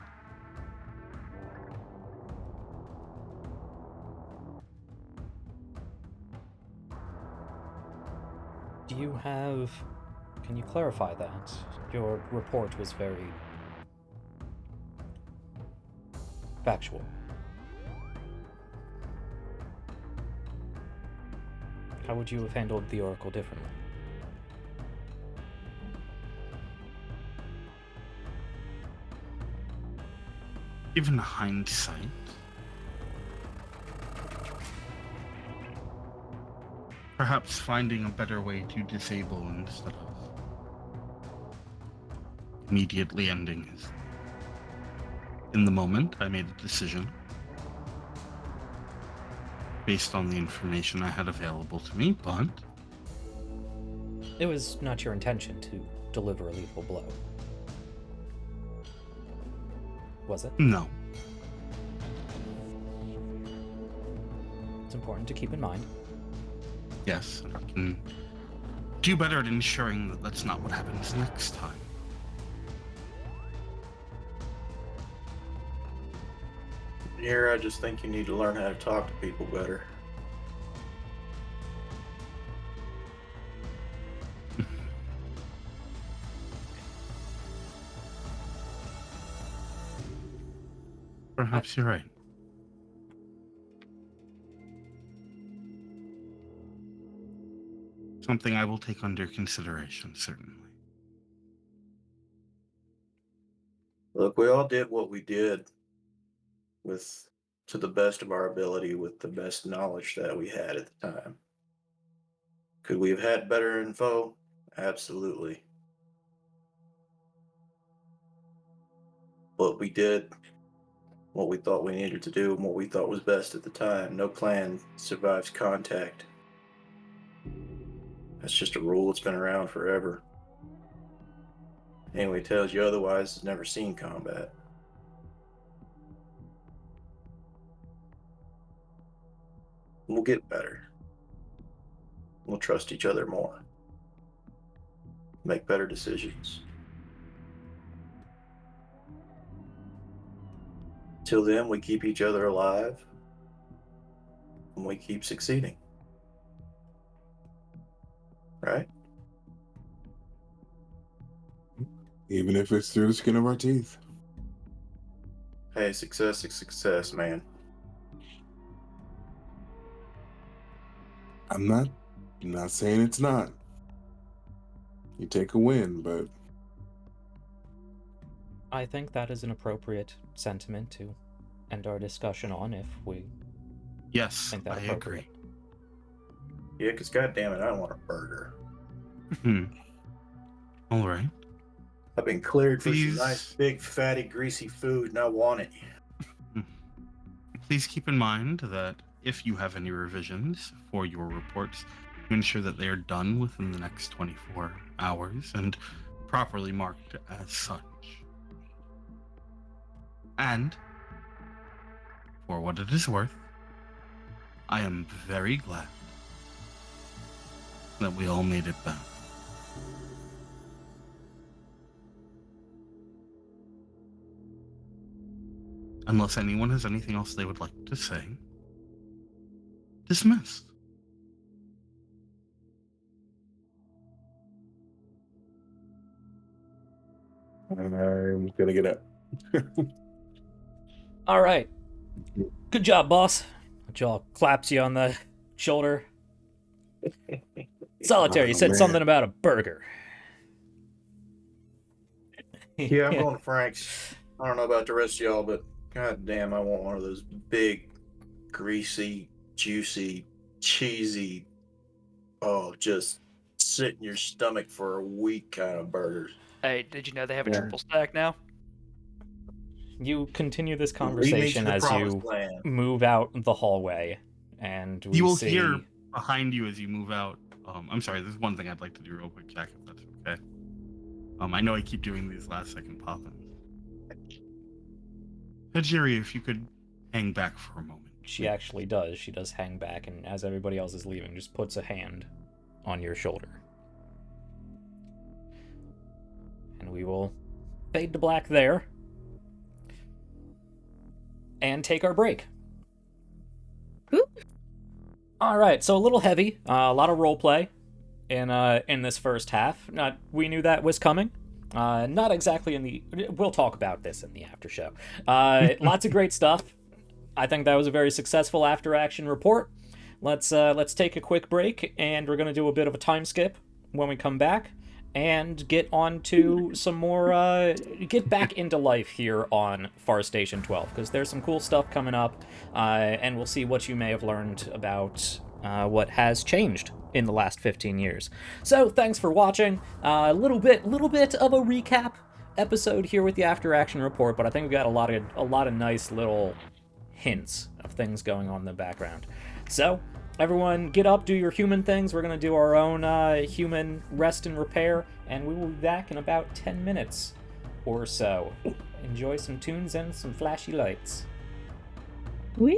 Can you clarify that? Your report was very factual. How would you have handled the Oracle differently? Given hindsight, perhaps finding a better way to disable instead of immediately ending his. In the moment, I made a decision based on the information I had available to me, but it was not your intention to deliver a lethal blow, was it? No. It's important to keep in mind. Yes, I can do better at ensuring that that's not what happens next time. Here, I just think you need to learn how to talk to people better. Perhaps you're right. Something I will take under consideration, certainly. Look, we all did what we did to the best of our ability with the best knowledge that we had at the time. Could we have had better info? Absolutely. But we did what we thought we needed to do and what we thought was best at the time. No plan survives contact. That's just a rule that's been around forever. Anyone who tells you otherwise has never seen combat. We'll get better. We'll trust each other more. Make better decisions. Till then, we keep each other alive and we keep succeeding. Right? Even if it's through the skin of our teeth. Hey, success is success, man. I'm not saying it's not. You take a win, but I think that is an appropriate sentiment to end our discussion on if we Yes, think that I appropriate. agree. Yeah, because goddammit, I don't want a burger. All right. I've been cleared for Please. some nice, big, fatty, greasy food, and I want it. Please keep in mind that if you have any revisions for your reports, ensure that they are done within the next 24 hours and properly marked as such. And, for what it is worth, I am very glad that we all made it back. Unless anyone has anything else they would like to say, dismissed. I'm gonna get up. All right. Good job, boss. Jaw claps you on the shoulder. Solitaire, you said man. something about a burger. Yeah, I'm going to Frank's. I don't know about the rest of y'all, but god damn, I want one of those big, greasy, juicy, cheesy, just sit in your stomach for a week kind of burgers. Hey, did you know they have a Yeah. triple stack now? You continue this Lead me to conversation the as promised you land. move out the hallway, and we You will see... hear behind you as you move out. I'm sorry, there's one thing I'd like to do real quick, Jack, if that's okay. I know I keep doing these last second pop-ins. Hajiri, if you could hang back for a moment. She actually does. She does hang back, and as everybody else is leaving, just puts a hand on your shoulder. And we will fade to black there. And take our break. All right, so a little heavy, a lot of roleplay in this first half. We knew that was coming. Not exactly in the... We'll talk about this in the after show. Lots of great stuff. I think that was a very successful after-action report. Let's take a quick break, and we're going to do a bit of a time skip when we come back, and get on to some more... get back into life here on Far Station 12, because there's some cool stuff coming up, and we'll see what you may have learned about what has changed in the last 15 years. So, thanks for watching. A little bit of a recap episode here with the after action report, but I think we got a lot of nice little hints of things going on in the background. So, everyone get up, do your human things. We're going to do our own human rest and repair, and we will be back in about 10 minutes or so. Enjoy some tunes and some flashy lights. Woo.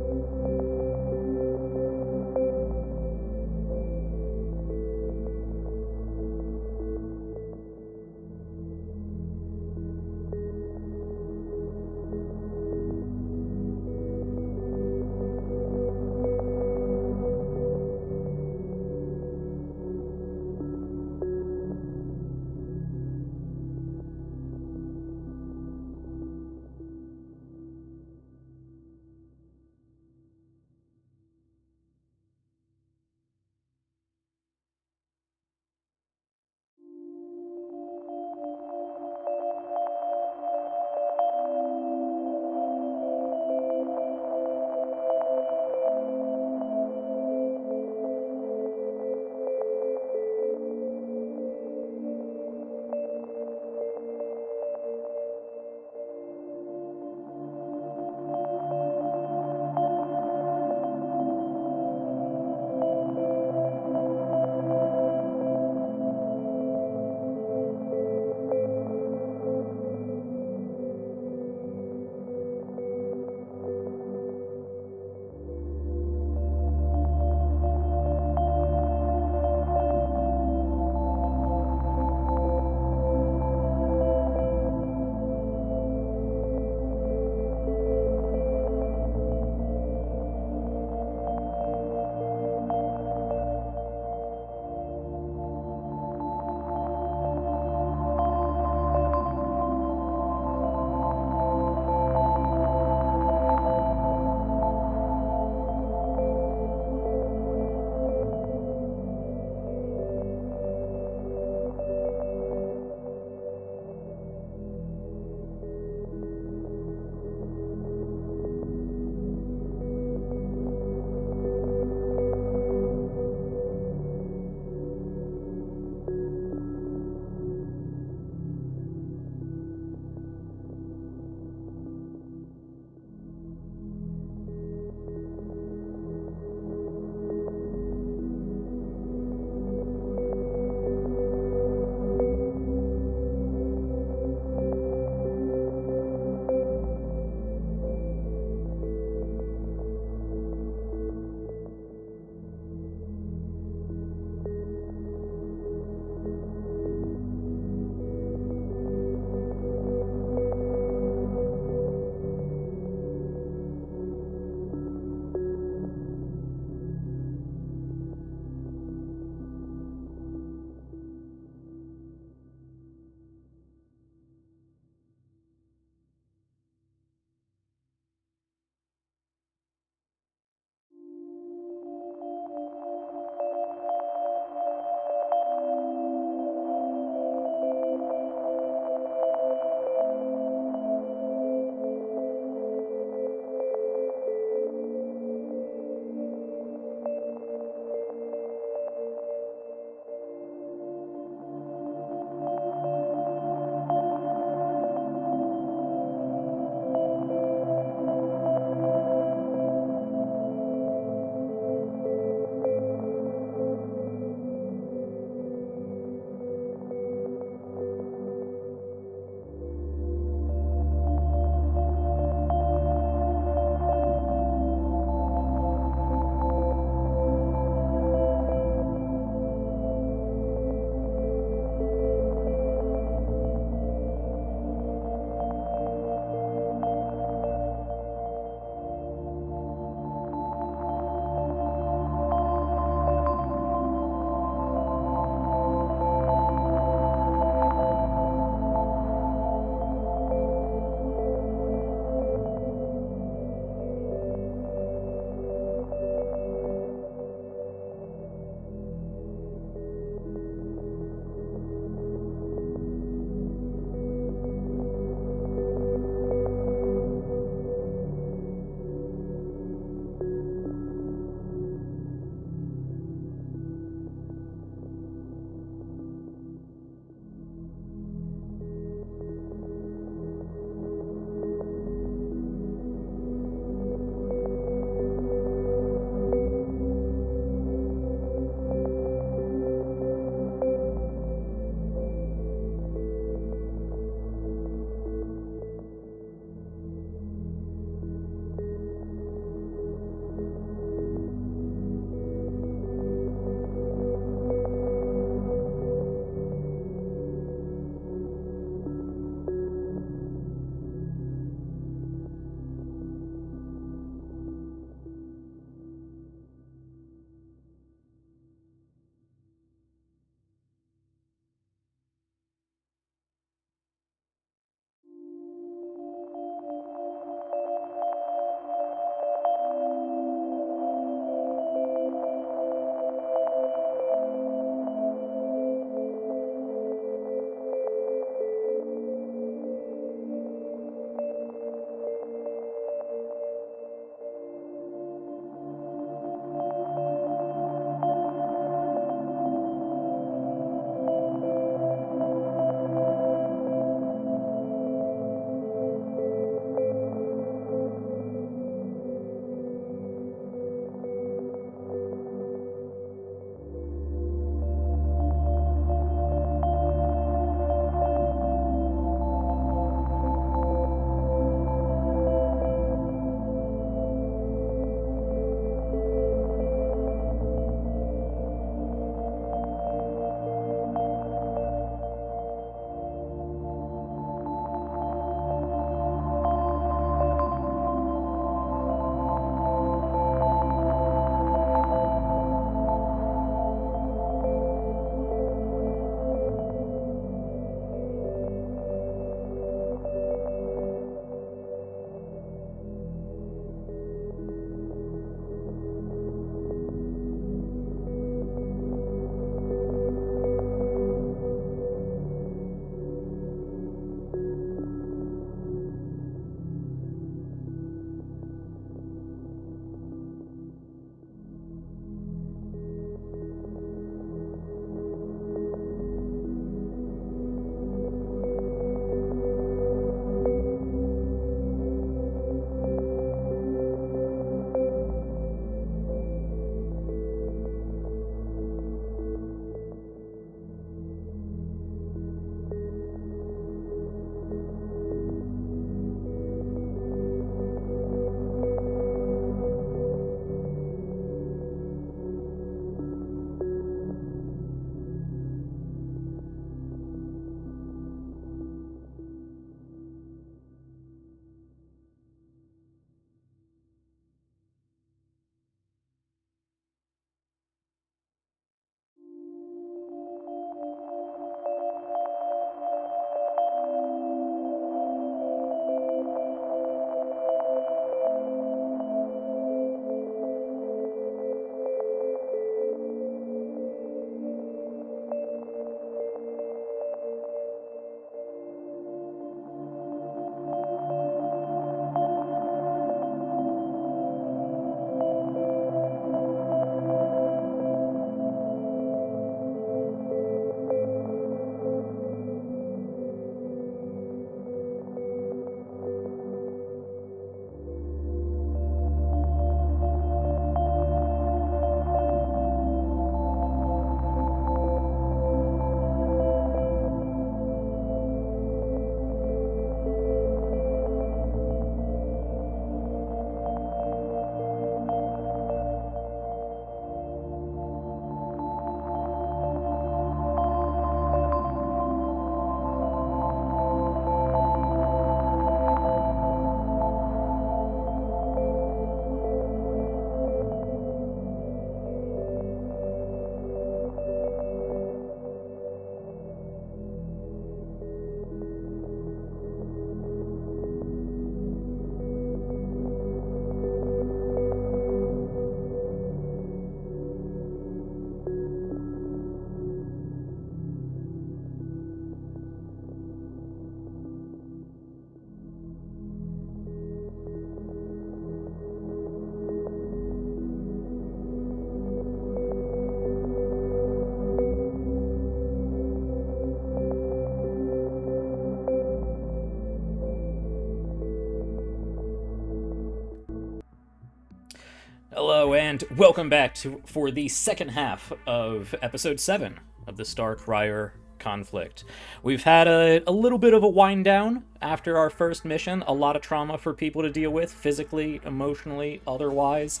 Hello and welcome back for the second half of episode 7 of the Starcrier Conflict. We've had a little bit of a wind down after our first mission, a lot of trauma for people to deal with, physically, emotionally, otherwise,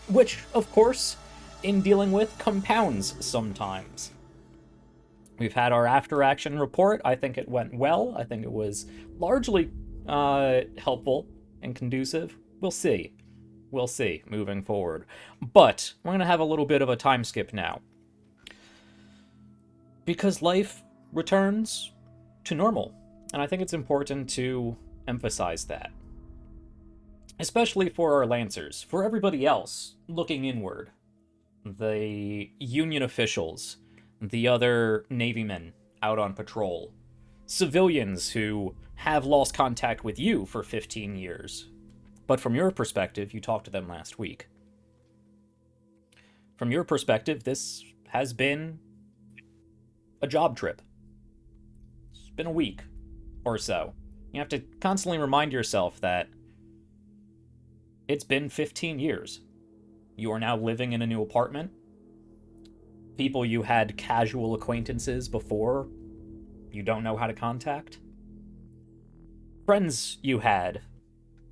which, of course, in dealing with, compounds sometimes. We've had our after-action report. I think it went well. I think it was largely helpful and conducive. We'll see. We'll see moving forward. But we're going to have a little bit of a time skip now. Because life returns to normal. And I think it's important to emphasize that. Especially for our Lancers. For everybody else looking inward. The Union officials. The other Navymen out on patrol. Civilians who have lost contact with you for 15 years. But from your perspective, you talked to them last week. From your perspective, this has been a job trip. It's been a week or so. You have to constantly remind yourself that it's been 15 years. You are now living in a new apartment. People you had casual acquaintances before, you don't know how to contact. Friends you had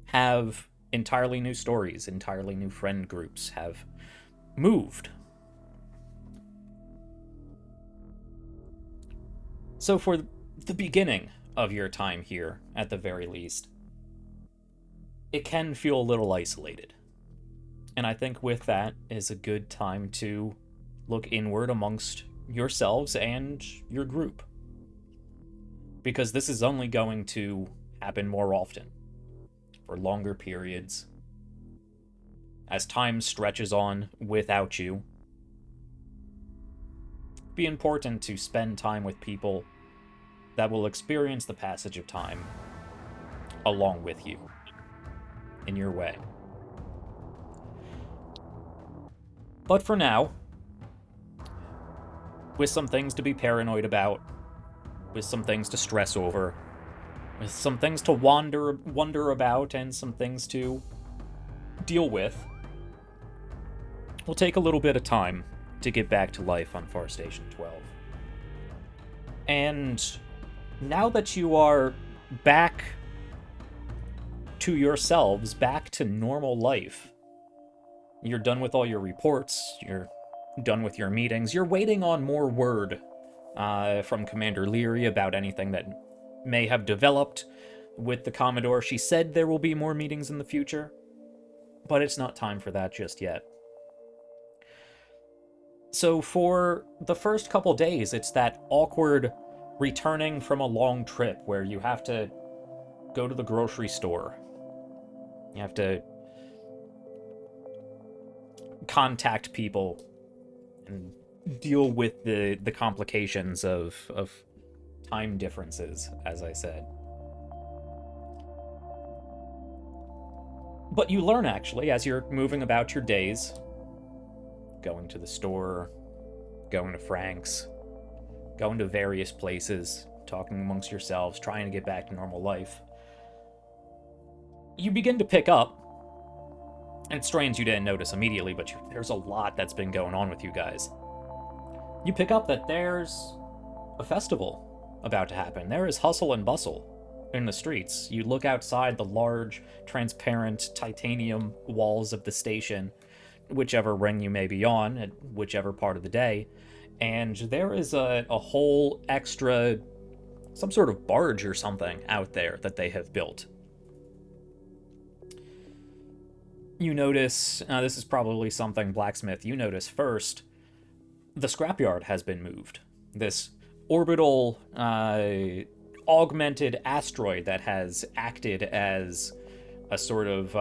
have entirely new stories, entirely new friend groups, have moved. So for the beginning of your time here, at the very least, it can feel a little isolated. And I think with that is a good time to look inward amongst yourselves and your group. Because this is only going to happen more often. For longer periods. As time stretches on without you. It'd be important to spend time with people that will experience the passage of time along with you. In your way. But for now, with some things to be paranoid about, with some things to stress over, with some things to wonder about, and some things to deal with, we'll take a little bit of time to get back to life on Far Station 12. And now that you are back to yourselves, back to normal life, you're done with all your reports, you're done with your meetings, you're waiting on more word from Commander Leary about anything that may have developed with the Commodore. She said there will be more meetings in the future, but it's not time for that just yet. So for the first couple days, it's that awkward returning from a long trip where you have to go to the grocery store. You have to contact people and deal with the complications of time differences, as I said. But you learn, actually, as you're moving about your days, going to the store, going to Frank's, going to various places, talking amongst yourselves, trying to get back to normal life, you begin to pick up, and it's strange you didn't notice immediately, but there's a lot that's been going on with you guys. You pick up that there's a festival about to happen. There is hustle and bustle in the streets. You look outside the large, transparent titanium walls of the station, whichever ring you may be on, at whichever part of the day, and there is a whole extra, some sort of barge or something out there that they have built. You notice, this is probably something Blacksmith, you notice first, the scrapyard has been moved. This orbital augmented asteroid that has acted as a sort of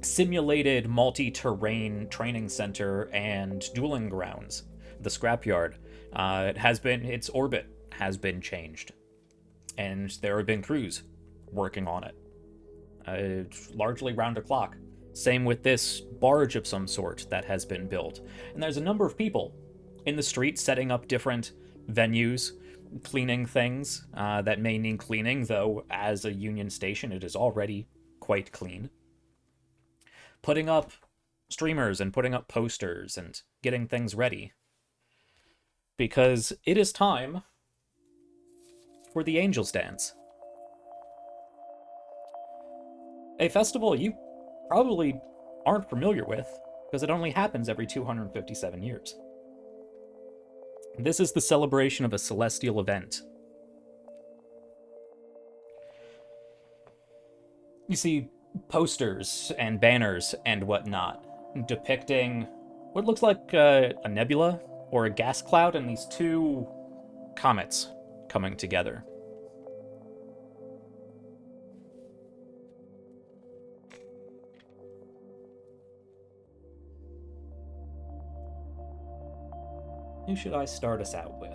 simulated multi-terrain training center and dueling grounds. The scrapyard its orbit has been changed, and there have been crews working on it, largely round the clock. Same with this barge of some sort that has been built. And there's a number of people in the street setting up different venues, cleaning things that may need cleaning, though as a Union station it is already quite clean. putting up streamers and putting up posters and getting things ready. Because it is time for the Angels Dance. A festival you probably aren't familiar with, because it only happens every 257 years. This is the celebration of a celestial event. You see posters and banners and whatnot depicting what looks like a nebula or a gas cloud and these two comets coming together. Who should I start us out with?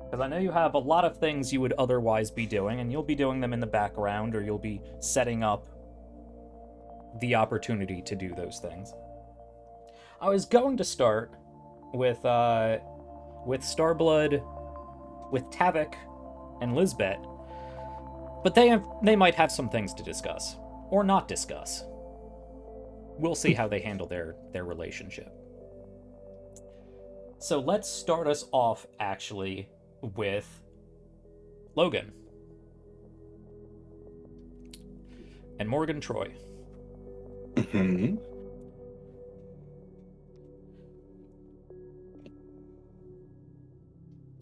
Because I know you have a lot of things you would otherwise be doing, and you'll be doing them in the background, or you'll be setting up the opportunity to do those things. I was going to start with Starblood, with Tavik, and Lisbeth, but they might have some things to discuss, or not discuss. We'll see how they handle their relationship. So let's start us off, actually, with Logan. And Morgan Troy. Mm-hmm.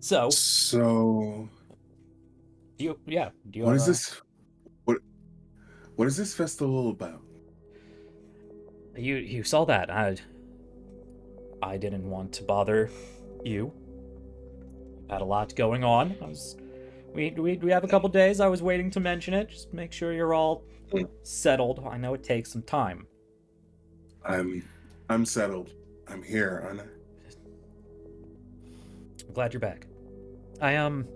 So do you what is this? What is this festival about? You saw that. I didn't want to bother you. Had a lot going on. We have a couple days. I was waiting to mention it. Just make sure you're all settled. I know it takes some time. I'm settled. I'm here, aren't I? I'm glad you're back. And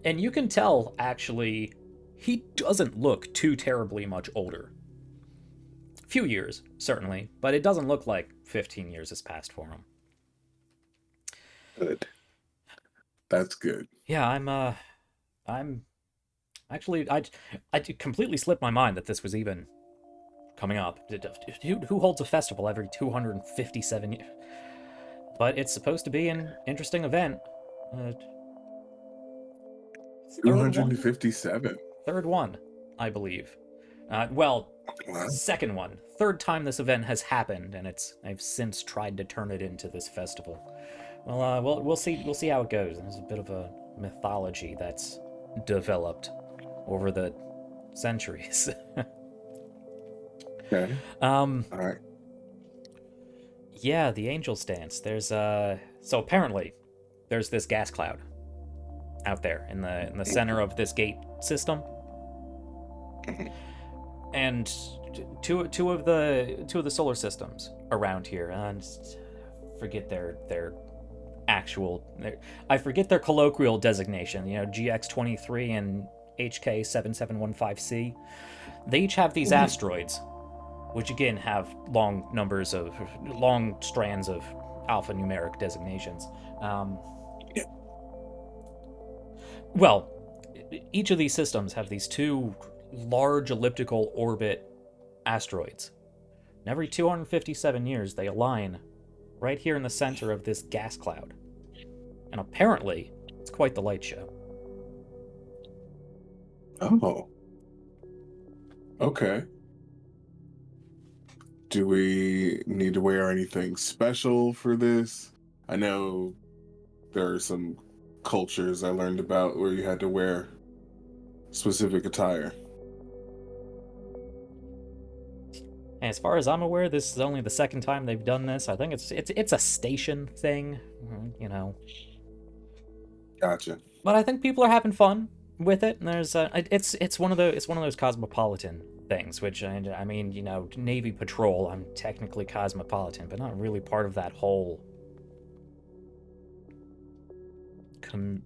you can tell, actually, he doesn't look too terribly much older. Few years, certainly, but it doesn't look like 15 years has passed for him. Good. That's good. Yeah, I'm actually, I completely slipped my mind that this was even coming up. Who holds a festival every 257 years? But it's supposed to be an interesting event. 257. Third one, I believe. Well, Wow. second one. Third time this event has happened, and I've since tried to turn it into this festival. Well, we'll see how it goes. There's a bit of a mythology that's developed over the centuries. Okay. All right. Yeah, the Angels Dance. So apparently there's this gas cloud out there in the center of this gate system. And two of the solar systems around here, and forget their colloquial designation. GX23 and HK7715C. They each have these asteroids, which again have long strands of alphanumeric designations. Well, each of these systems have these two large elliptical orbit asteroids. And every 257 years, they align right here in the center of this gas cloud. And apparently, it's quite the light show. Oh. Okay. Do we need to wear anything special for this? I know there are some cultures I learned about where you had to wear specific attire. And as far as I'm aware, this is only the second time they've done this. I think it's a station thing, Gotcha. But I think people are having fun with it, and there's it's one of those cosmopolitan things, which I mean, Navy patrol. I'm technically cosmopolitan, but not really part of that whole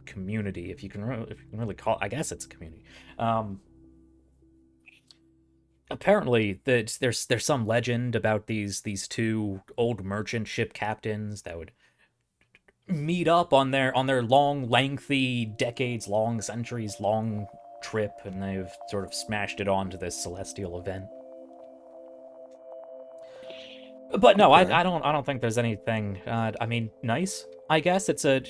community, if you can really call it. I guess it's a community. Apparently, there's some legend about these two old merchant ship captains that would meet up on their long, lengthy, decades-long, centuries-long trip, and they've sort of smashed it onto this celestial event. But no, Okay. I don't think there's anything. I mean, nice. I guess it's a.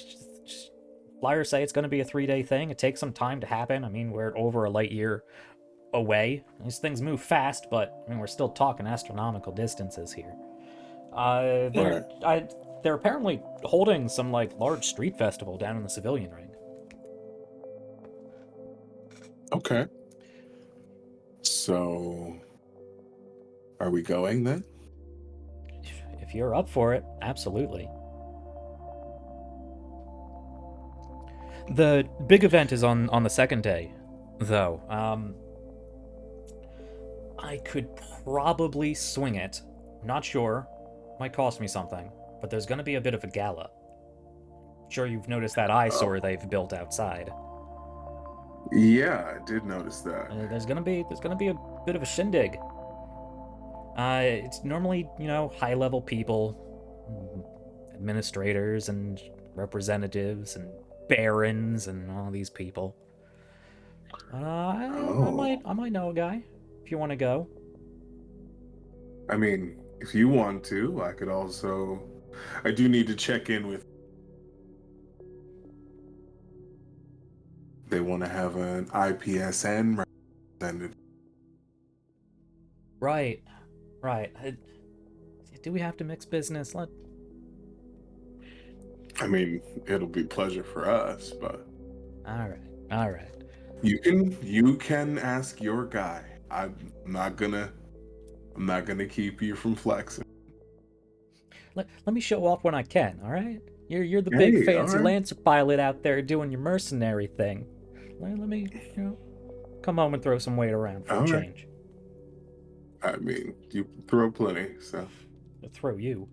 Flyers say it's going to be a 3-day thing. It takes some time to happen. I mean, we're over a light year away. These things move fast, but I mean, we're still talking astronomical distances here. They're apparently holding some like large street festival down in the civilian ring. Okay. So, are we going then? If you're up for it, absolutely. The big event is on the second day, though. I could probably swing it. Not sure. Might cost me something. But there's going to be a bit of a gala. Sure you've noticed that eyesore they've built outside. Yeah, I did notice that. There's gonna be a bit of a shindig. It's normally, high-level people, administrators and representatives and barons and all these people. I might know a guy if you want to go. I mean, if you want to, I could also. I do need to check in with. They want to have an IPSN representative. Right. Do we have to mix business? I mean, it'll be a pleasure for us, but. All right. You can ask your guy. I'm not gonna keep you from flexing. Let me show off when I can. All right. You're the big fancy Lancer pilot out there doing your mercenary thing. Let me, come home and throw some weight around for a change. I mean, you throw plenty, so. I'll throw you.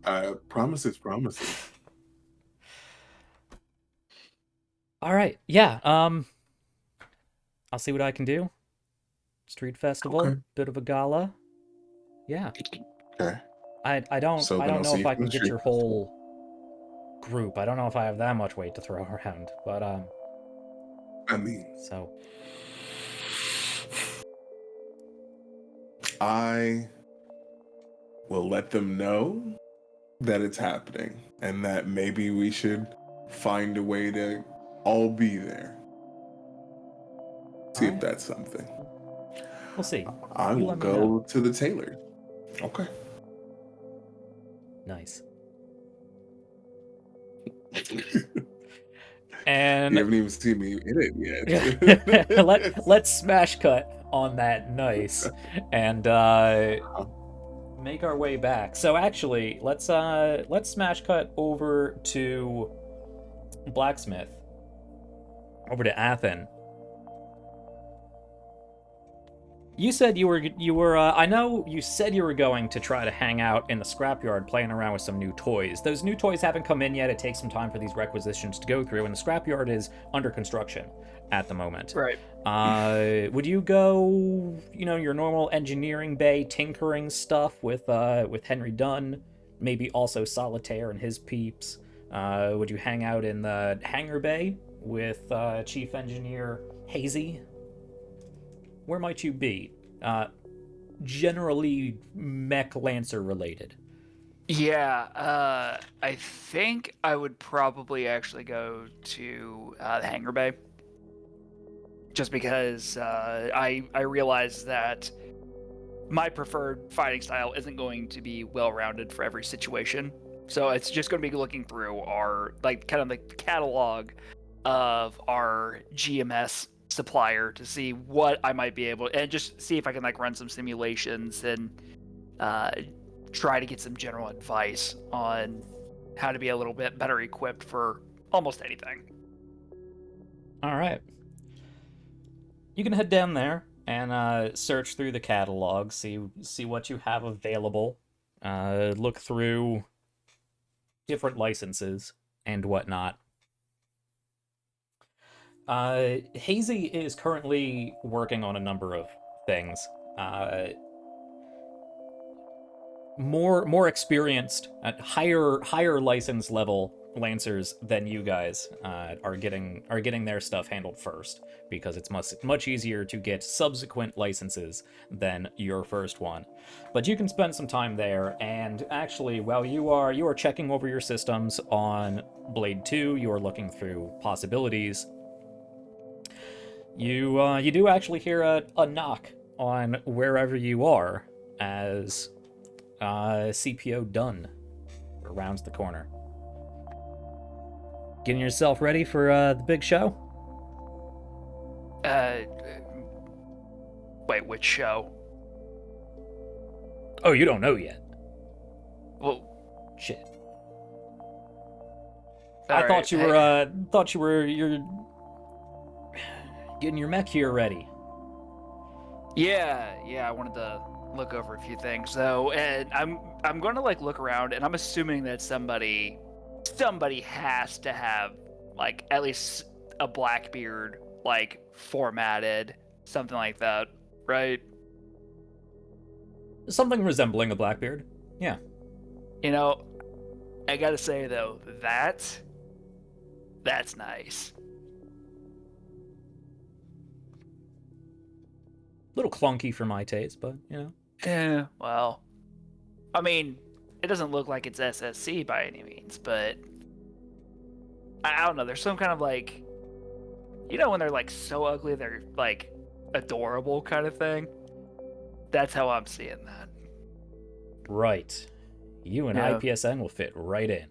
I promises. All right. Yeah. I'll see what I can do. Street festival, bit of a gala. Yeah. Okay. I don't know if I can get your whole group. I don't know if I have that much weight to throw around, but I mean, so I will let them know that it's happening and that maybe we should find a way to all be there. See if that's something. We'll see. I will go to the tailor. Okay. Nice. And you haven't even seen me in it yet. Let's smash cut on that nice and make our way back. So actually, let's smash cut over to Blacksmith. Over to Athen. You said you were I know you said you were going to try to hang out in the scrapyard playing around with some new toys. Those new toys haven't come in yet. It takes some time for these requisitions to go through, and the scrapyard is under construction at the moment. Right. Would you go, your normal engineering bay tinkering stuff with Henry Dunn, maybe also Solitaire and his peeps? Would you hang out in the hangar bay with Chief Engineer Hazy? Where might you be? Generally mech Lancer related. Yeah, I think I would probably actually go to the hangar bay. Just because I realize that my preferred fighting style isn't going to be well-rounded for every situation. So it's just going to be looking through our, kind of the catalog of our GMS supplier to see what I might be able, and just see if I can run some simulations and try to get some general advice on how to be a little bit better equipped for almost anything. All right. You can head down there and search through the catalog, see what you have available, look through different licenses and whatnot. Hazy is currently working on a number of things. More experienced at higher license level Lancers than you guys are getting their stuff handled first, because it's much easier to get subsequent licenses than your first one. But you can spend some time there, and actually, while you are checking over your systems on Blade 2, you are looking through possibilities. You do actually hear a knock on wherever you are as CPO Dunn rounds the corner. Getting yourself ready for the big show? Wait, which show? Oh, you don't know yet. Well, shit. All thought you're getting your mech here ready. Yeah, I wanted to look over a few things though, and I'm going to like look around, and I'm assuming that somebody has to have like at least a Blackbeard like formatted, something like that, right? Something resembling a Blackbeard. Yeah. You know, I gotta say though, that's nice. Little clunky for my taste, but you know. Yeah. Well, I mean, it doesn't look like it's SSC by any means, but I don't know. There's some kind of like, you know, when they're like so ugly they're like adorable kind of thing. That's how I'm seeing that. Right. You and IPSN will fit right in.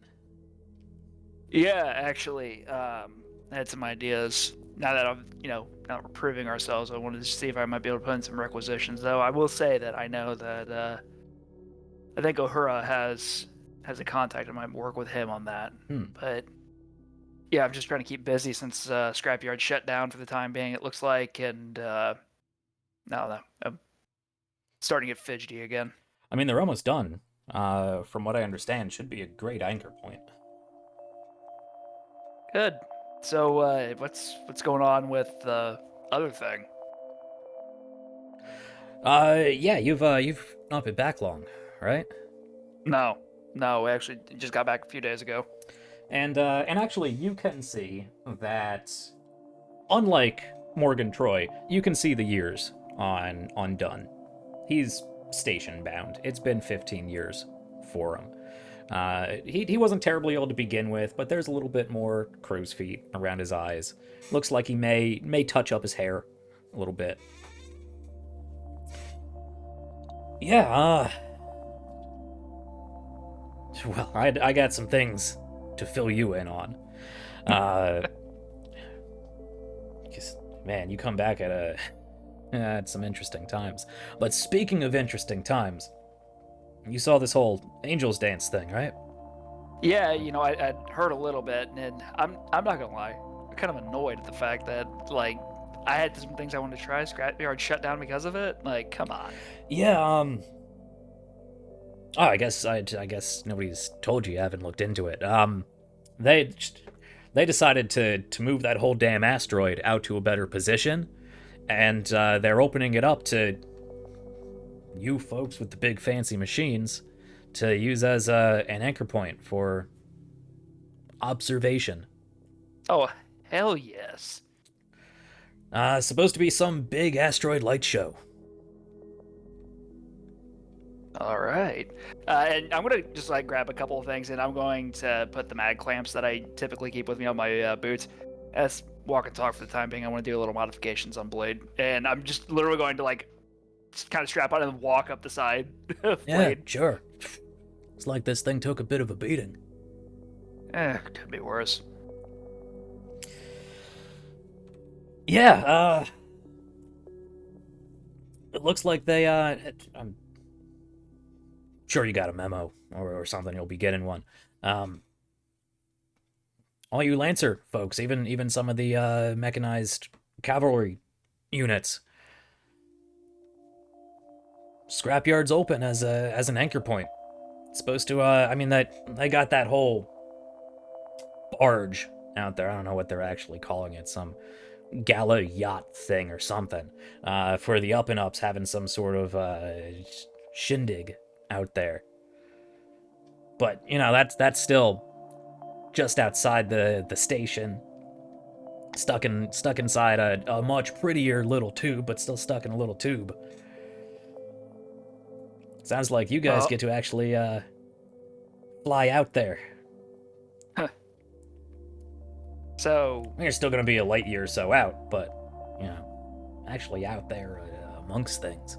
Yeah, actually, I had some ideas. Now that now that we're proving ourselves, I wanted to see if I might be able to put in some requisitions. Though I will say that I know that I think Uhura has a contact. I might work with him on that. But yeah, I'm just trying to keep busy since Scrapyard shut down for the time being, it looks like, and no, I'm starting to get fidgety again. I mean, they're almost done. From what I understand, should be a great anchor point. Good. So, what's going on with the other thing? Yeah, you've not been back long, right? No, we actually just got back a few days ago. And actually, you can see that, unlike Morgan Troy, you can see the years on Dunn. He's station bound. It's been 15 years for him. He wasn't terribly old to begin with, but there's a little bit more crow's feet around his eyes. Looks like he may touch up his hair a little bit. Yeah, well, I got some things to fill you in on. Because, man, you come back at some interesting times. But speaking of interesting times, you saw this whole Angels Dance thing, right? Yeah, I'd heard a little bit, and I'm not gonna lie, I'm kind of annoyed at the fact that like I had some things I wanted to try. Scrapyard shut down because of it. Like, come on. Yeah. Oh, I guess nobody's told you. You haven't looked into it. They decided to move that whole damn asteroid out to a better position, and they're opening it up to you folks with the big fancy machines to use as an anchor point for observation. Oh, hell yes. Supposed to be some big asteroid light show. All right. And I'm going to just like grab a couple of things, and I'm going to put the mag clamps that I typically keep with me on my boots as walk and talk for the time being. I want to do a little modifications on Blade, and I'm just literally going to like just kind of strap on and walk up the side of Blade. Yeah, sure. It's like this thing took a bit of a beating. Could be worse. Yeah, it looks like they, I'm sure you got a memo or something. You'll be getting one. All you Lancer folks, even some of the mechanized cavalry units. Scrapyard's open as an anchor point. It's supposed to, I mean, that they got that whole barge out there. I don't know what they're actually calling it. Some gala yacht thing or something. For the up and ups having some sort of shindig out there. But, that's still just outside the station, stuck inside a much prettier little tube, but still stuck in a little tube. Sounds like you guys get to actually fly out there. Huh. So You're still going to be a light year or so out, but actually out there amongst things.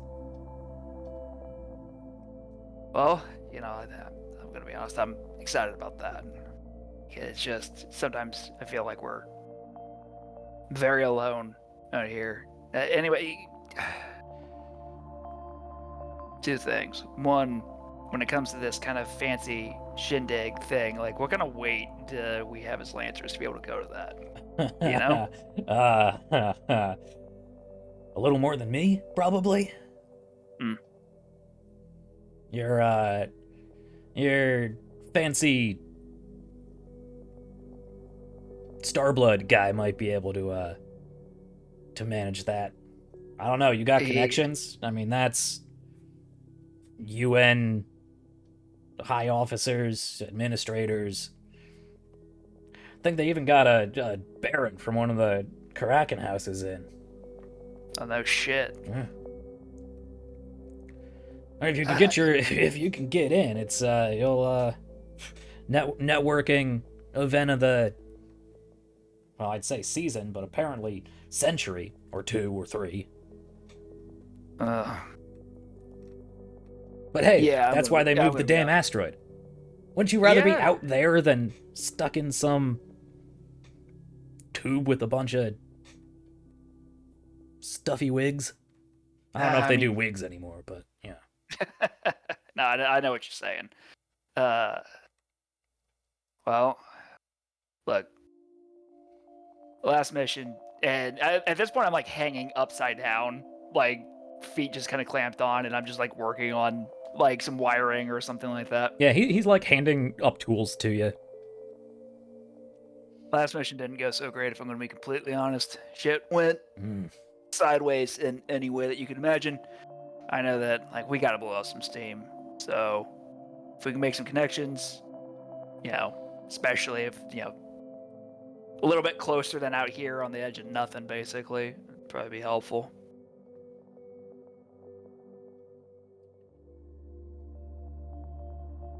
Well, I'm gonna be honest. I'm excited about that. It's just sometimes I feel like we're very alone out here. Anyway, two things. One, when it comes to this kind of fancy shindig thing, like what kind of weight do we have as Lancers to be able to go to that? A little more than me, probably. Your fancy Starblood guy might be able to manage that. I don't know. You got connections? I mean, that's UN high officers, administrators. I think they even got a Baron from one of the Karakan houses in. Oh no shit. Yeah. If you can if you can get in, it's you'll networking event of the, well, I'd say season, but apparently century or 2 or 3. But hey, yeah, that's why they moved the damn asteroid. Wouldn't you rather be out there than stuck in some tube with a bunch of stuffy wigs? I don't know if they do wigs anymore, but yeah. No, I know what you're saying. Well, look, last mission, and at this point I'm like hanging upside down, like feet just kind of clamped on, and I'm just like working on like some wiring or something like that. Yeah, he's like handing up tools to you. Last mission didn't go so great, if I'm going to be completely honest. Shit went sideways in any way that you can imagine. I know that like we got to blow out some steam. So if we can make some connections, especially if, a little bit closer than out here on the edge of nothing, basically, it'd probably be helpful.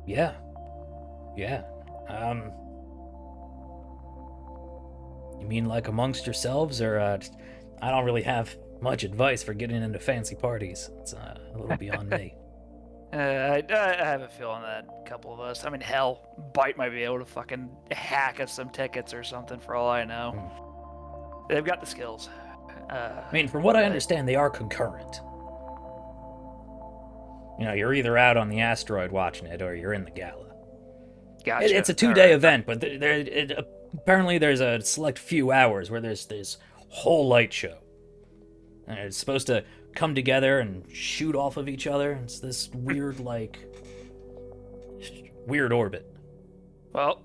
Yeah. You mean like amongst yourselves, or I don't really have much advice for getting into fancy parties. It's a little beyond me. I have a feeling that a couple of us, I mean, hell, Bite might be able to fucking hack us some tickets or something for all I know. They've got the skills. I mean, from what I understand, they are concurrent. You're either out on the asteroid watching it, or you're in the gala. Gotcha. It's a 2-day event, but apparently there's a select few hours where there's this whole light show. And it's supposed to come together and shoot off of each other. It's this weird, weird orbit. Well,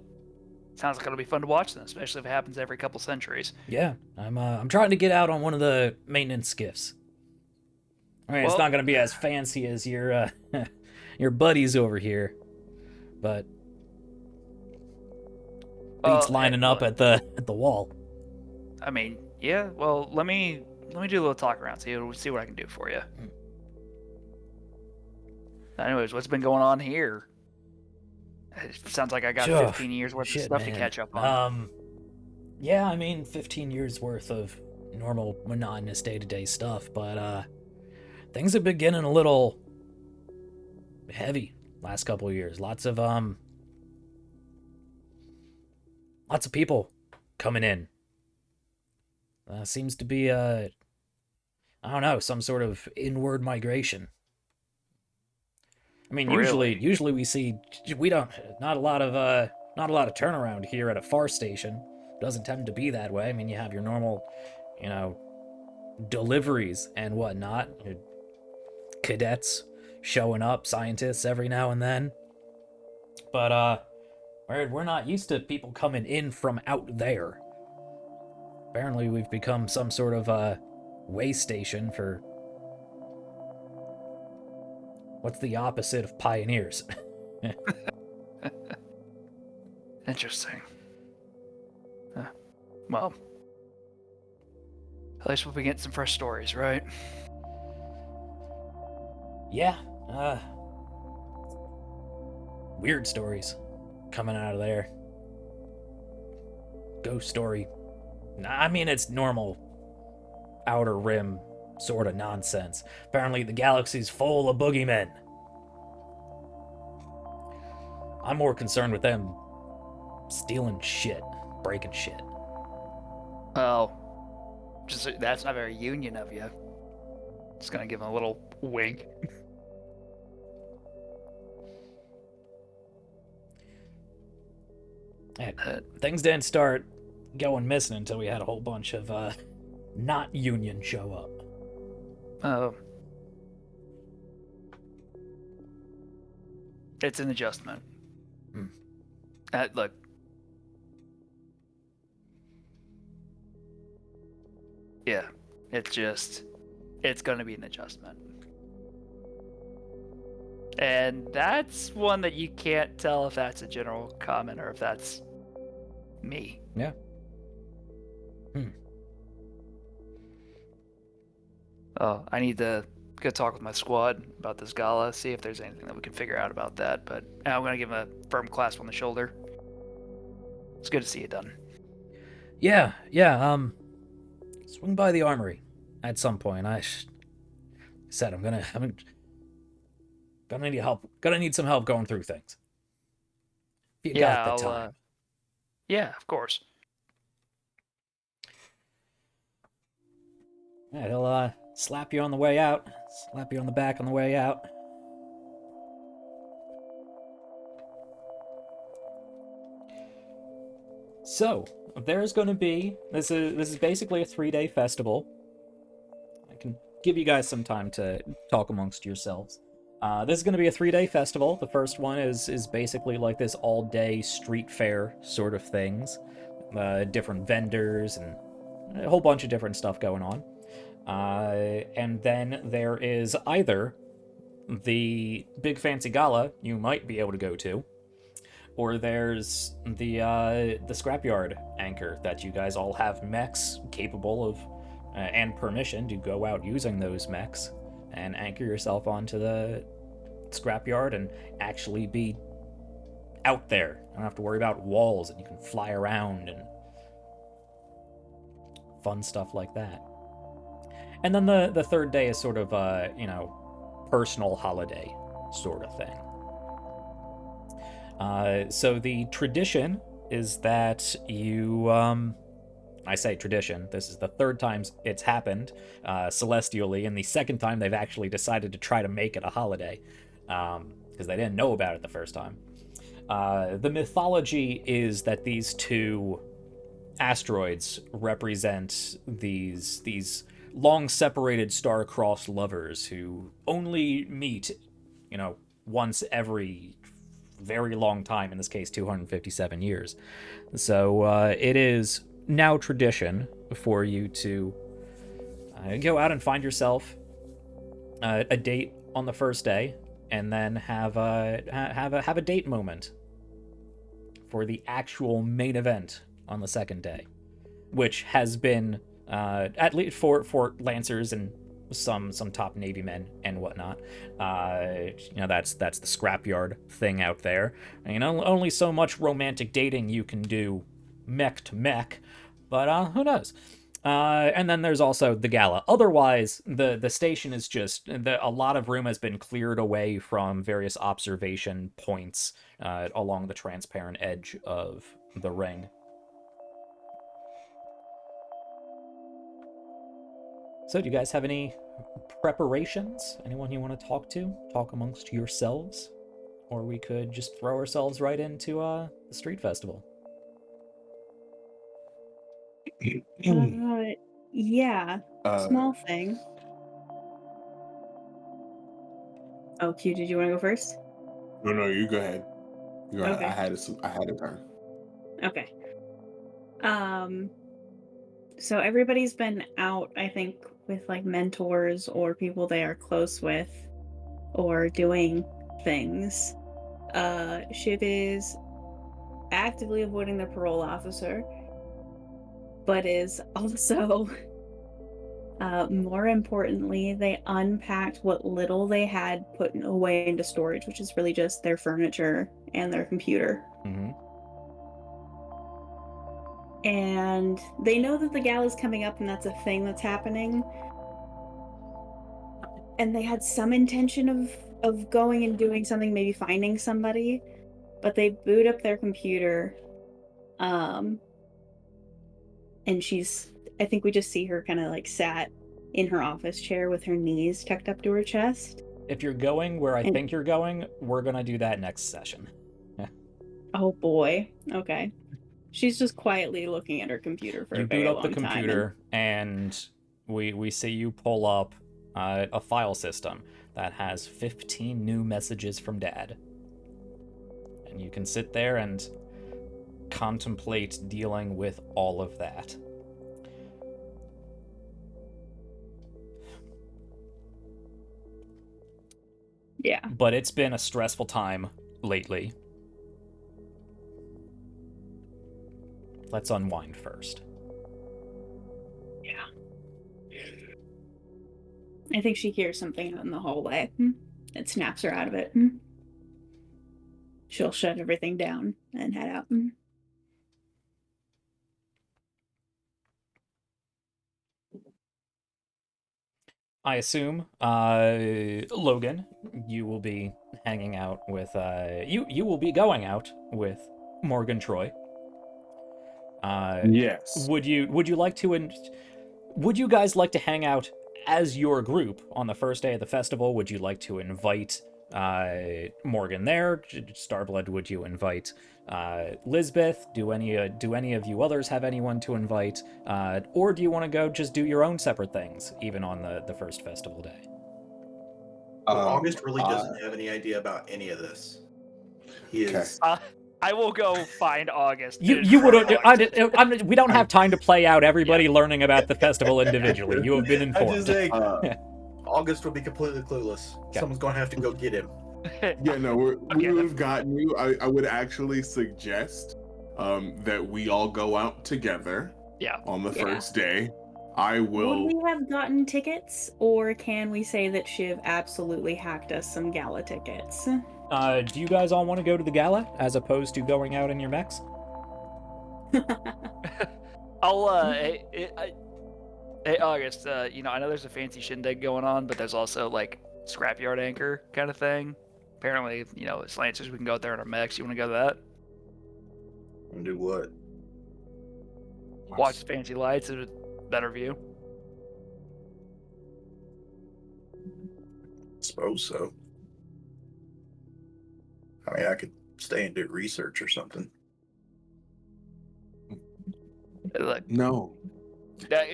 sounds like it'll be fun to watch then, especially if it happens every couple centuries. Yeah, I'm trying to get out on one of the maintenance skiffs. I mean, it's not going to be as fancy as your your buddies over here, but beats lining up at the wall. I mean, yeah. Well, let me do a little talk around, see what I can do for you. Anyways, what's been going on here? It sounds like I got 15 years worth of stuff to catch up on. Yeah, I mean, 15 years worth of normal, monotonous day-to-day stuff, but things have been getting a little heavy last couple of years. Lots of people coming in. Seems to be I don't know, some sort of inward migration. I mean, usually we don't not a lot of turnaround here at a far station. Doesn't tend to be that way. I mean, you have your normal, deliveries and whatnot. Your cadets showing up, scientists every now and then. But we're not used to people coming in from out there. Apparently, we've become some sort of way station for what's the opposite of pioneers? Interesting. Well, at least we'll be getting some fresh stories, right? Yeah. Weird stories coming out of there. Ghost story. I mean, it's normal Outer Rim sort of nonsense. Apparently the galaxy's full of boogeymen. I'm more concerned with them stealing shit, breaking shit. Oh, that's not very Union of you. Just gonna give him a little wink. Things didn't start going missing until we had a whole bunch of not Union show up. Oh. It's an adjustment. Look. Yeah, it's gonna be an adjustment. And that's one that you can't tell if that's a general comment or if that's me. Yeah. Oh, I need to go talk with my squad about this gala, see if there's anything that we can figure out about that. But I'm going to give him a firm clasp on the shoulder. It's good to see you done. Yeah. Swing by the armory at some point. I said I'm gonna need help. Gonna need some help going through things. If you got the time. Yeah, of course. Yeah, he'll slap you on the way out. Slap you on the back on the way out. So, there's going to be... This is basically a 3-day festival. I can give you guys some time to talk amongst yourselves. This is going to be a 3-day festival. The first one is basically like this all-day street fair sort of things. Different vendors and a whole bunch of different stuff going on. And then there is either the big fancy gala you might be able to go to, or there's the scrapyard anchor that you guys all have mechs capable of and permission to go out using those mechs and anchor yourself onto the scrapyard and actually be out there. You don't have to worry about walls, and you can fly around and fun stuff like that. And then the third day is sort of personal holiday sort of thing. So the tradition is that you, I say tradition, this is the third time it's happened celestially, and the second time they've actually decided to try to make it a holiday, because they didn't know about it the first time. The mythology is that these two asteroids represent these long-separated star-crossed lovers who only meet, once every very long time, in this case 257 years. So it is now tradition for you to go out and find yourself a date on the first day, and then have a date moment for the actual main event on the second day, which has been at least for Lancers and some top Navy men and whatnot. That's the scrapyard thing out there. Only so much romantic dating you can do mech to mech, but who knows? And then there's also the gala. Otherwise, the station is just a lot of room has been cleared away from various observation points along the transparent edge of the ring. So, do you guys have any preparations? Anyone you want to talk amongst yourselves? Or we could just throw ourselves right into the street festival. Yeah. Small thing. Oh, Q, did you want to go first? No, you go ahead. Okay. I had a turn. Okay. So everybody's been out, I think, with like mentors or people they are close with or doing things. Shiv is actively avoiding the parole officer, but is also, more importantly, they unpacked what little they had put away into storage, which is really just their furniture and their computer. Mm-hmm. And they know that the gala's coming up and that's a thing that's happening. And they had some intention of going and doing something, maybe finding somebody, but they boot up their computer. And I think we just see her kind of like sat in her office chair with her knees tucked up to her chest. If you're going where I think you're going, we're gonna do that next session. Oh boy. Okay. She's just quietly looking at her computer for a very long time. You boot up the computer, and we see you pull up a file system that has 15 new messages from Dad. And you can sit there and contemplate dealing with all of that. Yeah. But it's been a stressful time lately. Let's unwind first. Yeah. I think she hears something in the hallway. It snaps her out of it. She'll shut everything down and head out. I assume, Logan, you will be hanging out with, you will be going out with Morgan Troy. Yes. Would you like to, would you guys like to hang out as your group on the first day of the festival? Would you like to invite, Morgan there? Starblood, would you invite, Lisbeth? Do any of you others have anyone to invite? Or do you want to go just do your own separate things, even on the first festival day? August really doesn't have any idea about any of this. He is. I will go find August. You would. We don't have time to play out everybody learning about the festival individually. You have been informed. I'm just saying, August will be completely clueless. Okay. Someone's going to have to go get him. Yeah, no, we would have gotten you. I would actually suggest that we all go out together. Yeah. On the first day. I will. Would we have gotten tickets, or can we say that Shiv absolutely hacked us some gala tickets? Do you guys all want to go to the gala as opposed to going out in your mechs? Hey August, I know there's a fancy shindig going on, but there's also like scrapyard anchor kind of thing. Apparently, as Lancers, we can go out there in our mechs. You want to go to that? And do what? Watch the fancy lights and a better view. Suppose so. I mean, I could stay and do research or something. Look, no.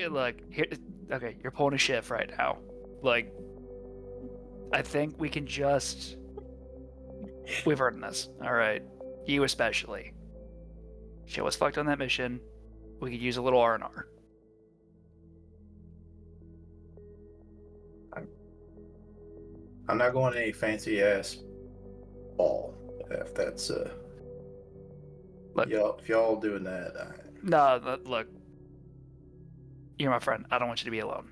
Look, here, okay, you're pulling a shift right now. Like, I think we can just... We've earned this, alright? You especially. She was fucked on that mission. We could use a little R&R. I'm not going to any fancy-ass ball. If that's look, if y'all doing that, no, look, you're my friend. I don't want you to be alone.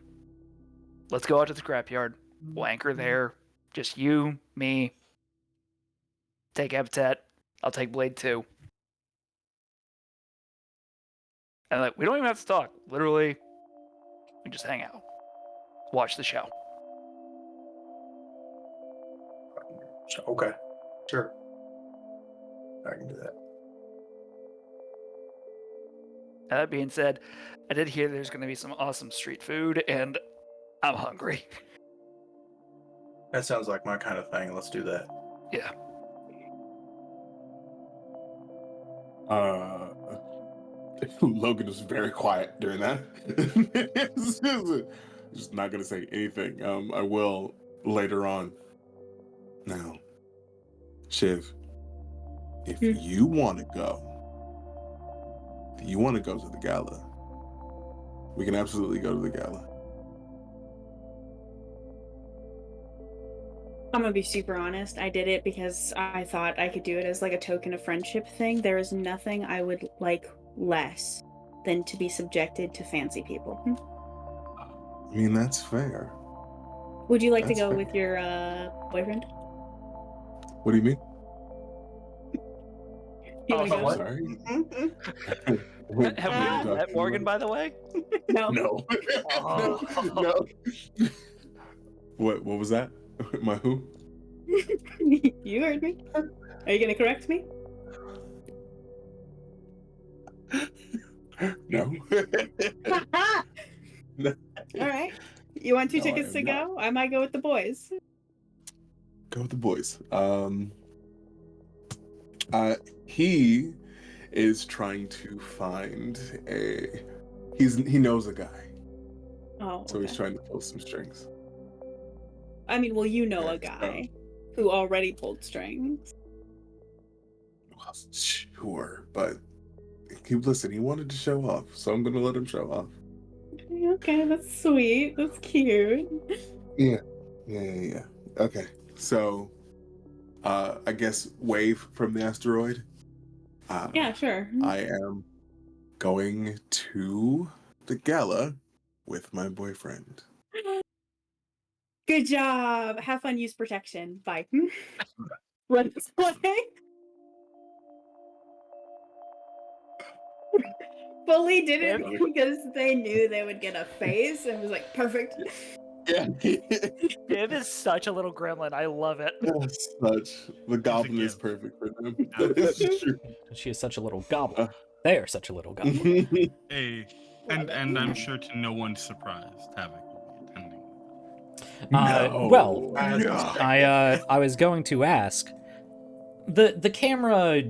Let's go out to the scrapyard. We'll anchor there. Just you, me. Take Habitat. I'll take Blade 2. And we don't even have to talk. Literally, we just hang out, watch the show. Okay, sure. I can do that. That being said, I did hear there's going to be some awesome street food, and I'm hungry. That sounds like my kind of thing. Let's do that. Yeah. Logan was very quiet during that. Just not gonna say anything. I will later on. Now, Shiv, if you want to go to the gala, we can absolutely go to the gala. I'm gonna be super honest. I did it because I thought I could do it as like a token of friendship thing. There is nothing I would like less than to be subjected to fancy people. I mean, that's fair. Would you like That's to go fair. with your boyfriend? What do you mean? You wanna go? Sorry. Have we met Morgan, by the way? No. No. Oh. No. What was that? My who? You heard me. Are you gonna correct me? No. No. All right. You want 2 No, I tickets to am go? I might go with the boys. Go with the boys. He is trying to find he knows a guy, Oh, so he's okay. trying to pull some strings. I mean, well, you know a Okay, guy who already pulled strings. Well, sure, but listen, he wanted to show off, so I'm gonna let him show off. Okay, that's sweet. That's cute. Yeah. Okay, so I guess wave from the asteroid. Yeah, sure. I am going to the gala with my boyfriend. Good job. Have fun. Use protection. Bye. Run this way. Fully did it because they knew they would get a face and was like, perfect. Yeah. Viv is such a little gremlin. I love it. The goblin is gift. perfect for them. Yeah. That is true. She is such a little goblin. They are such a little goblin. Hey, and I'm sure to no one's surprise, Tavik will be attending. Well, No. I was going to ask. The camera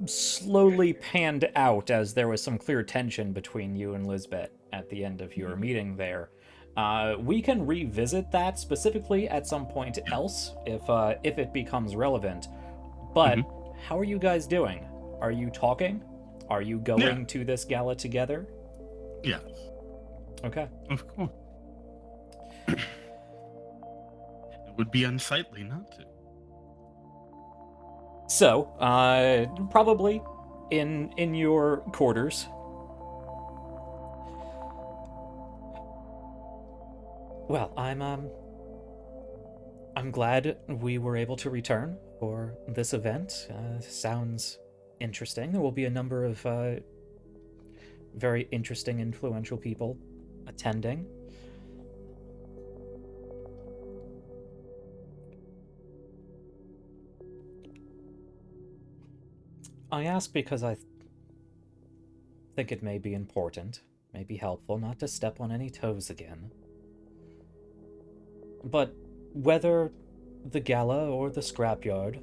slowly panned out as there was some clear tension between you and Lisbeth at the end of your meeting there. We can revisit that specifically at some point else if it becomes relevant. But how are you guys doing? Are you talking? Are you going to this gala together? Yes. Okay. Of course. It would be unsightly not to. So, probably in your quarters. Well, I'm glad we were able to return for this event. Sounds interesting. There will be a number of very interesting, influential people attending. I ask because I think it may be important, may be helpful not to step on any toes again. But whether the gala or the scrapyard,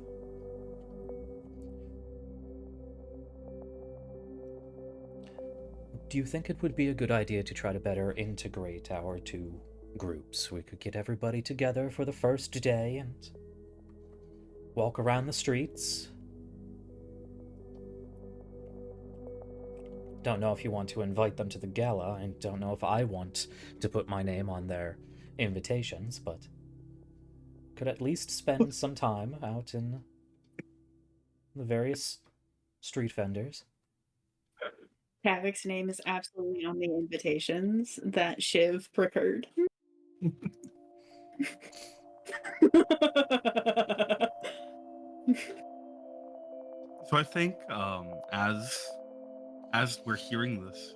do you think it would be a good idea to try to better integrate our two groups? We could get everybody together for the first day and walk around the streets. Don't know if you want to invite them to the gala. I don't know if I want to put my name on their invitations, but could at least spend some time out in the various street vendors. Tavik's name is absolutely on the invitations that Shiv procured. So I think as we're hearing this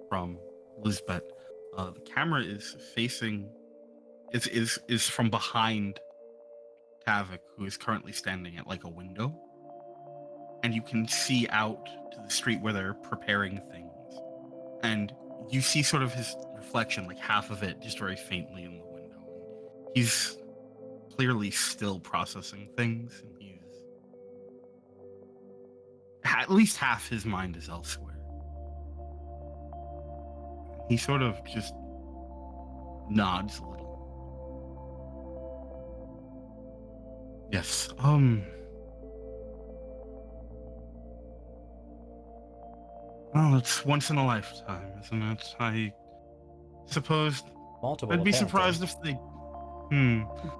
from Lisbeth, the camera is facing is from behind Tavik, who is currently standing at like a window, and you can see out to the street where they're preparing things, and you see sort of his reflection, like half of it, just very faintly in the window. And he's clearly still processing things, and at least half his mind is elsewhere. He sort of just nods a little. Yes, well, it's once in a lifetime, isn't it? I suppose Multiple, I'd be apparently. surprised if they...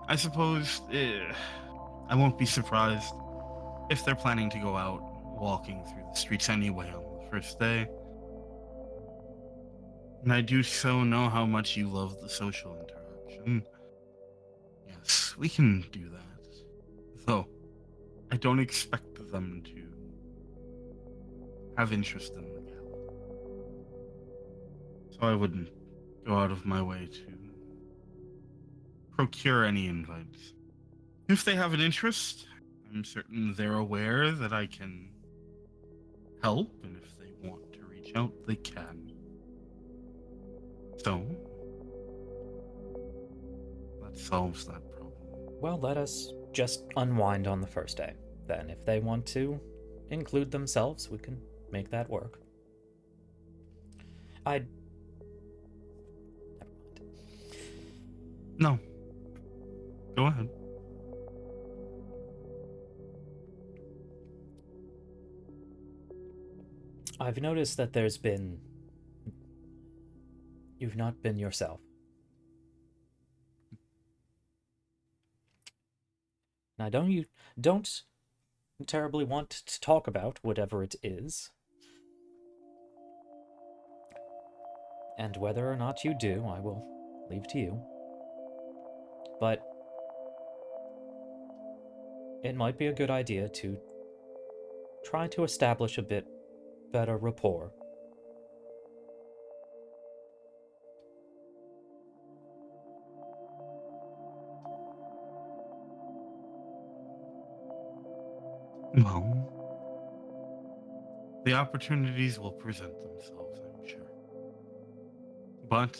I suppose I won't be surprised if they're planning to go out walking through the streets anyway on the first day. And I do so know how much you love the social interaction. Yes, we can do that. Though, I don't expect them to have interest in the gala. So I wouldn't go out of my way to procure any invites. If they have an interest, I'm certain they're aware that I can help, and if they want to reach out, they can. So, that solves that problem. Well, let us just unwind on the first day. Then, if they want to include themselves, we can make that work. Never mind. No. Go ahead. I've noticed that you've not been yourself. And I don't terribly want to talk about whatever it is. And whether or not you do, I will leave to you. But it might be a good idea to try to establish a bit better rapport. Well, the opportunities will present themselves, I'm sure. But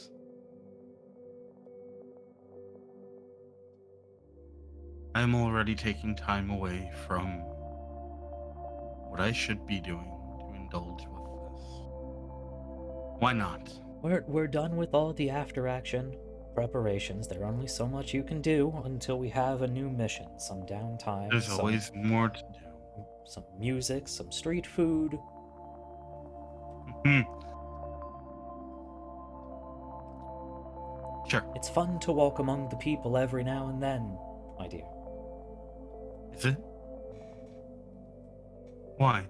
I'm already taking time away from what I should be doing to indulge with this. Why not? We're done with all the after-action preparations. There's only so much you can do until we have a new mission, some downtime. There's always more to do. Some music, some street food. Sure. It's fun to walk among the people every now and then, my dear. Is it? Why?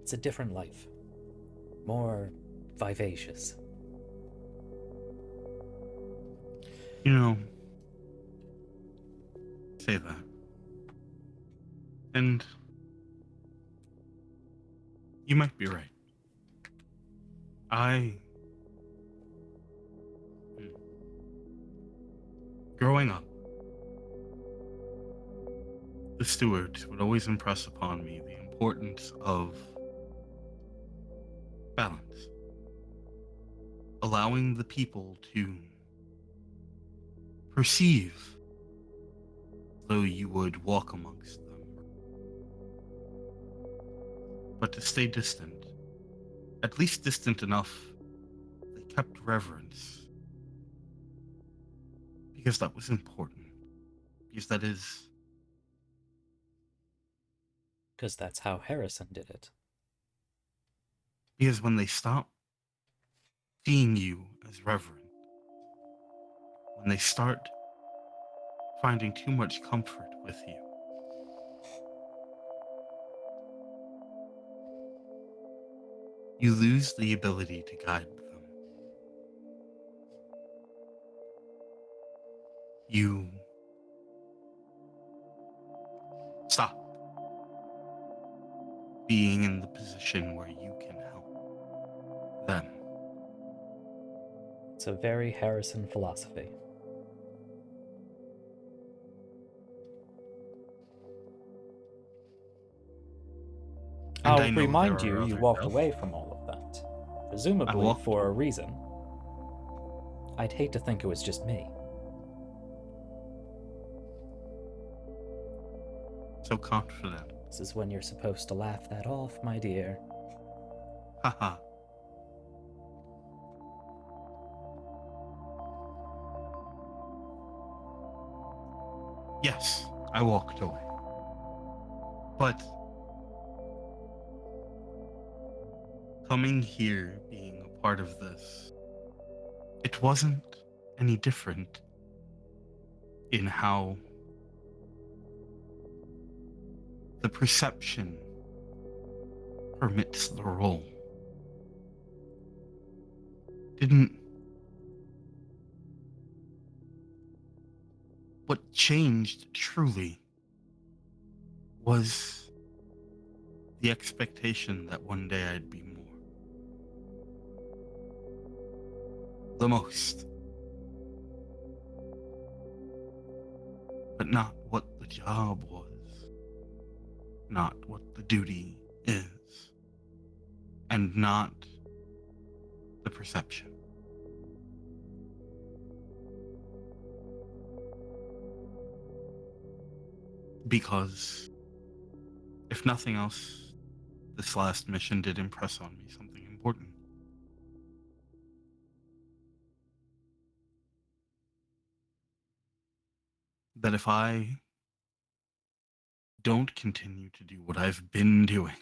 It's a different life. More vivacious. You know, say that. And you might be right. Growing up, the stewards would always impress upon me the importance of balance. Allowing the people to perceive though you would walk amongst them, but to stay distant, at least distant enough they kept reverence, because that was important, because that's how Harrison did it. Because when they stop seeing you as reverent, when they start finding too much comfort with you, you lose the ability to guide them. You stop being in the position where you can help them. It's a very Harrison philosophy. And I'll remind you, you walked doubts. away from all of that. Presumably for a reason. I'd hate to think it was just me. So confident. This is when you're supposed to laugh that off, my dear. Haha. Yes, I walked away. But coming here, being a part of this, it wasn't any different in how the perception permits the role. Didn't... What changed, truly, was the expectation that one day I'd be more. The most. But not what the job was. Not what the duty is. And not the perception. Because, if nothing else, this last mission did impress on me something important. That if I don't continue to do what I've been doing,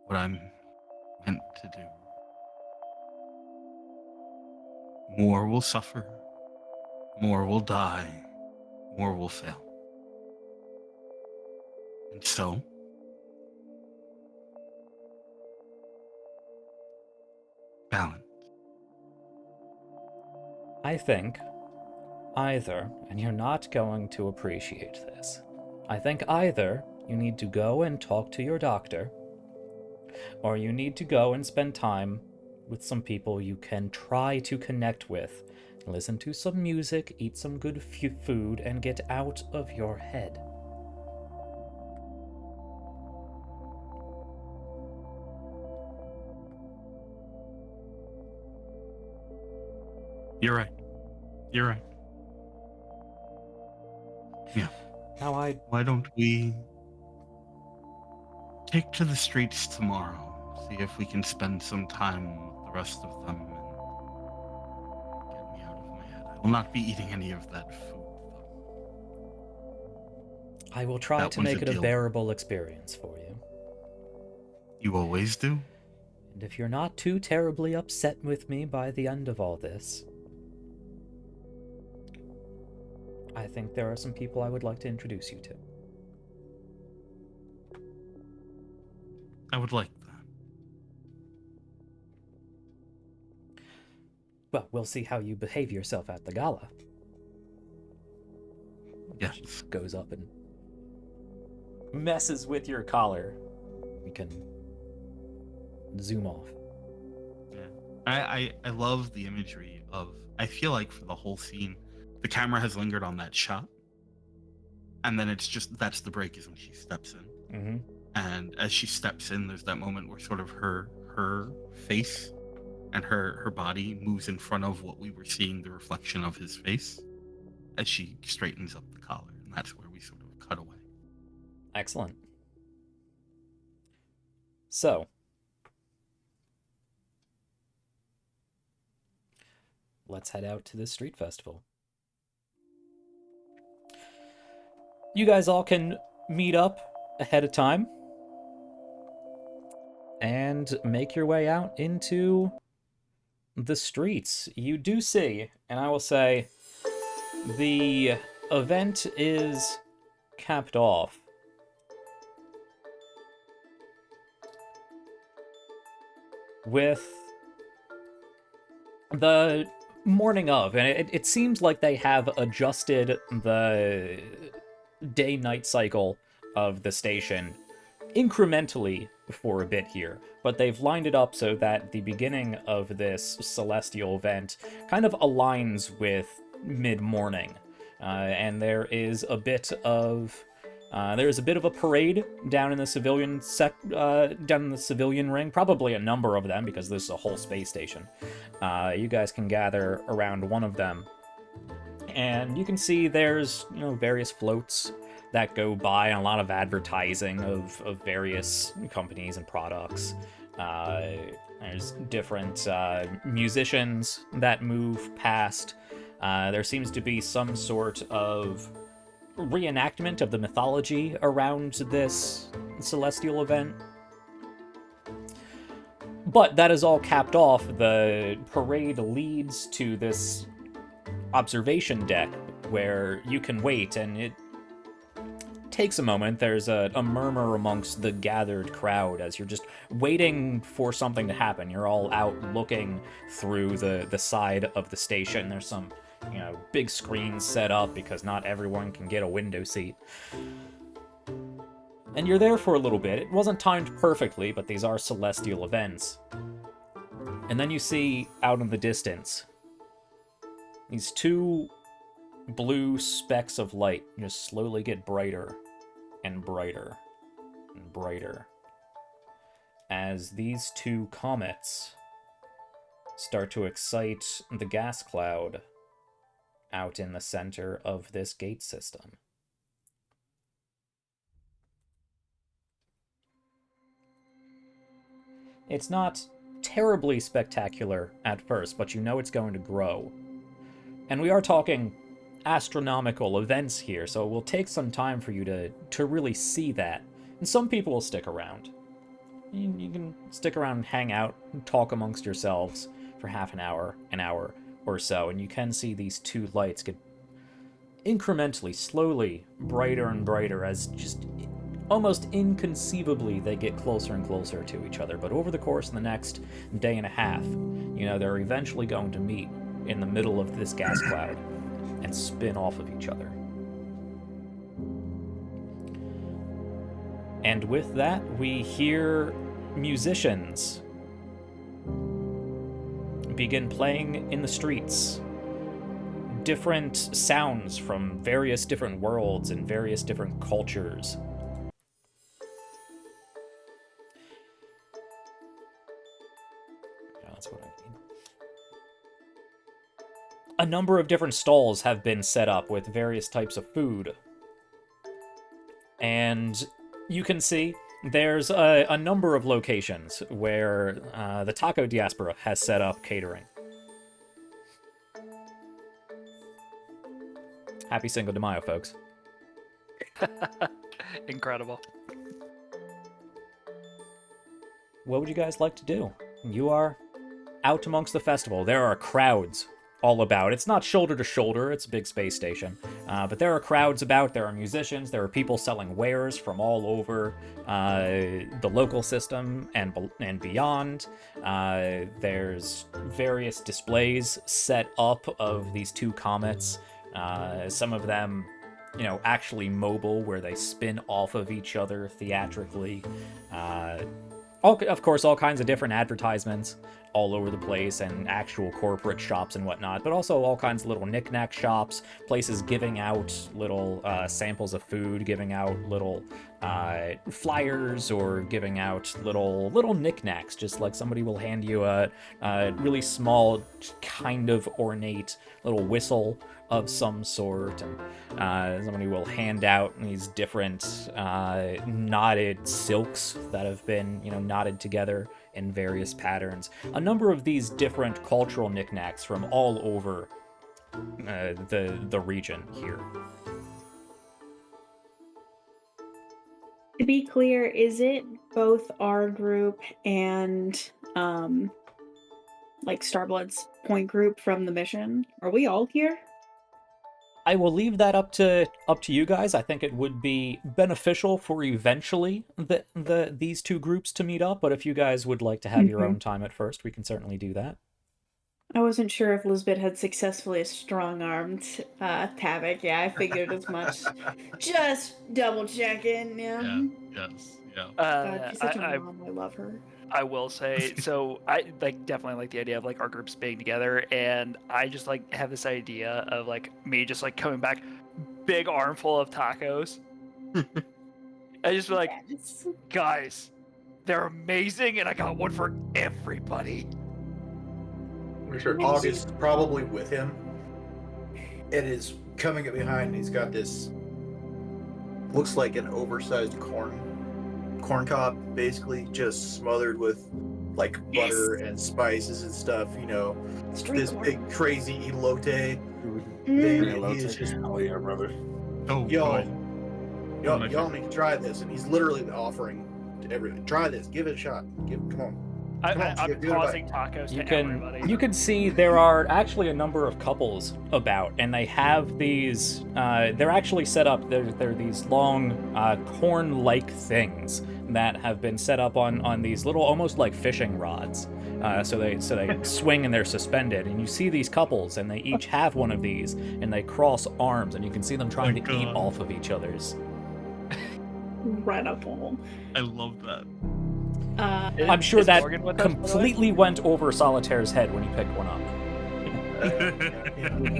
what I'm meant to do, more will suffer, more will die, more will fail. And so, balance. I think either, and you're not going to appreciate this, I think either you need to go and talk to your doctor, or you need to go and spend time with some people you can try to connect with, listen to some music, eat some good food, and get out of your head. You're right. You're right. Yeah. Now Why don't we take to the streets tomorrow, see if we can spend some time with the rest of them, and get me out of my head. I will not be eating any of that food, though. I will try That to one's make a it a deal. bearable experience for you. You always do? And if you're not too terribly upset with me by the end of all this, I think there are some people I would like to introduce you to. I would like that. Well, we'll see how you behave yourself at the gala. Yes. She goes up and messes with your collar. We can zoom off. Yeah. I love the imagery of, I feel like for the whole scene, the camera has lingered on that shot, and then it's just, that's the break, is when she steps in. Mm-hmm. And as she steps in, there's that moment where sort of her face and her body moves in front of what we were seeing, the reflection of his face, as she straightens up the collar, and that's where we sort of cut away. Excellent. So, let's head out to this street festival. You guys all can meet up ahead of time and make your way out into the streets. You do see, and I will say, the event is capped off with the morning of, and it seems like they have adjusted the day-night cycle of the station incrementally for a bit here, but they've lined it up so that the beginning of this celestial event kind of aligns with mid-morning, and there is a bit of a parade down in the civilian ring, probably a number of them because this is a whole space station. You guys can gather around one of them, and you can see there's various floats that go by and a lot of advertising of various companies and products. There's different musicians that move past. There seems to be some sort of reenactment of the mythology around this celestial event. But that is all capped off. The parade leads to this observation deck where you can wait, and it takes a moment. There's a murmur amongst the gathered crowd as you're just waiting for something to happen. You're all out looking through the side of the station. There's some, big screens set up because not everyone can get a window seat. And you're there for a little bit. It wasn't timed perfectly, but these are celestial events. And then you see, out in the distance, these two blue specks of light just slowly get brighter and brighter and brighter as these two comets start to excite the gas cloud out in the center of this gate system. It's not terribly spectacular at first, but you know it's going to grow. And we are talking astronomical events here, so it will take some time for you to really see that. And some people will stick around. You can stick around and hang out and talk amongst yourselves for half an hour or so, and you can see these two lights get incrementally, slowly brighter and brighter as just almost inconceivably they get closer and closer to each other. But over the course of the next day and a half, they're eventually going to meet in the middle of this gas cloud and spin off of each other. And with that, we hear musicians begin playing in the streets. Different sounds from various different worlds and various different cultures. Yeah, that's what I mean. A number of different stalls have been set up with various types of food. And you can see there's a number of locations where the taco diaspora has set up catering. Happy Cinco de Mayo, folks. Incredible. What would you guys like to do? You are out amongst the festival. There are crowds all about. It's not shoulder to shoulder, it's a big space station. But there are crowds about, there are musicians, there are people selling wares from all over the local system and beyond. There's various displays set up of these two comets. Some of them, actually mobile, where they spin off of each other theatrically. Of course, all kinds of different advertisements all over the place, and actual corporate shops and whatnot, but also all kinds of little knick-knack shops, places giving out little samples of food, giving out little flyers, or giving out little knick-knacks, just like somebody will hand you a really small, kind of ornate little whistle of some sort, and somebody will hand out these different knotted silks that have been, knotted together in various patterns. A number of these different cultural knickknacks from all over the region here. To be clear, is it both our group and Starblood's point group from the mission? Are we all here? I will leave that up to you guys. I think it would be beneficial for eventually these two groups to meet up, but if you guys would like to have your own time at first, we can certainly do that. I wasn't sure if Lisbeth had successfully strong-armed Tavik. Yeah, I figured as much. Just double-checking, yeah. Yes, yeah. God, she's such a mom. I love her. I will say, so I definitely like the idea of our groups being together, and I just have this idea of me just coming back, big armful of tacos. I just be Yes. guys, they're amazing, and I got one for everybody. I'm sure August is probably with him and is coming up behind, and he's got this, looks like an oversized corn cob, basically, just smothered with butter and spices and stuff, this big crazy elote thing. He is just, Oh yeah, brother. Oh, y'all God. need to try this, and he's literally offering to everyone, try this, give it a shot, come on. I'm tossing tacos to everybody. You can see there are actually a number of couples about, and they have these. They're actually set up. They're these long corn-like things that have been set up on these little, almost like fishing rods. So they swing and they're suspended, and you see these couples, and they each have one of these, and they cross arms, and you can see them trying to eat off of each other's. Incredible. I love that. I'm sure that completely went over Solitaire's head when he picked one up.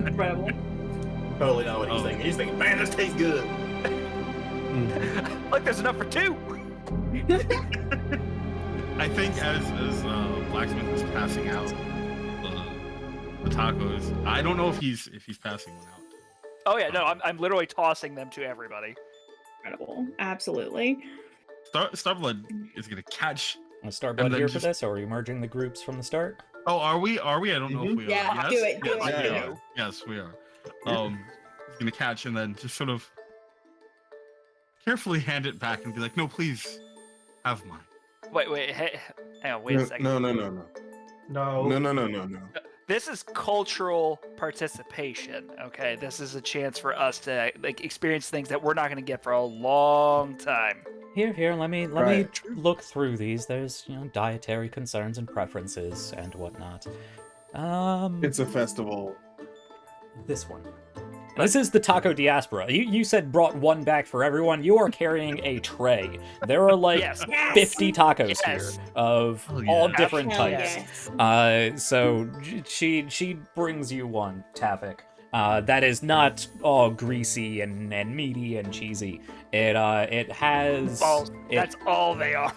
Incredible. Totally not what he's thinking. He's thinking, man, this tastes good. Look, there's enough for 2. I think as Blacksmith is passing out the tacos, I don't know if he's passing one out. Oh yeah, no, I'm literally tossing them to everybody. Incredible. Absolutely. Starblood is gonna catch. Starblood here for this, or are you merging the groups from the start? Oh, are we? I don't know if we are. Yeah, Yes? do it. Do Yes, it. we are. Yes, we are. He's gonna catch and then just sort of carefully hand it back and be like, "No, please, have mine." Wait, hang on, wait a second. No. This is cultural participation, okay? This is a chance for us to experience things that we're not going to get for a long time. Here, let me look through these. There's, dietary concerns and preferences and whatnot. It's a festival. This one. This is the taco diaspora. You said brought one back for everyone. You are carrying a tray. There are like 50 tacos here of all different types. So she brings you one, Tavik. That is not all greasy and meaty and cheesy. It has balls. That's all they are.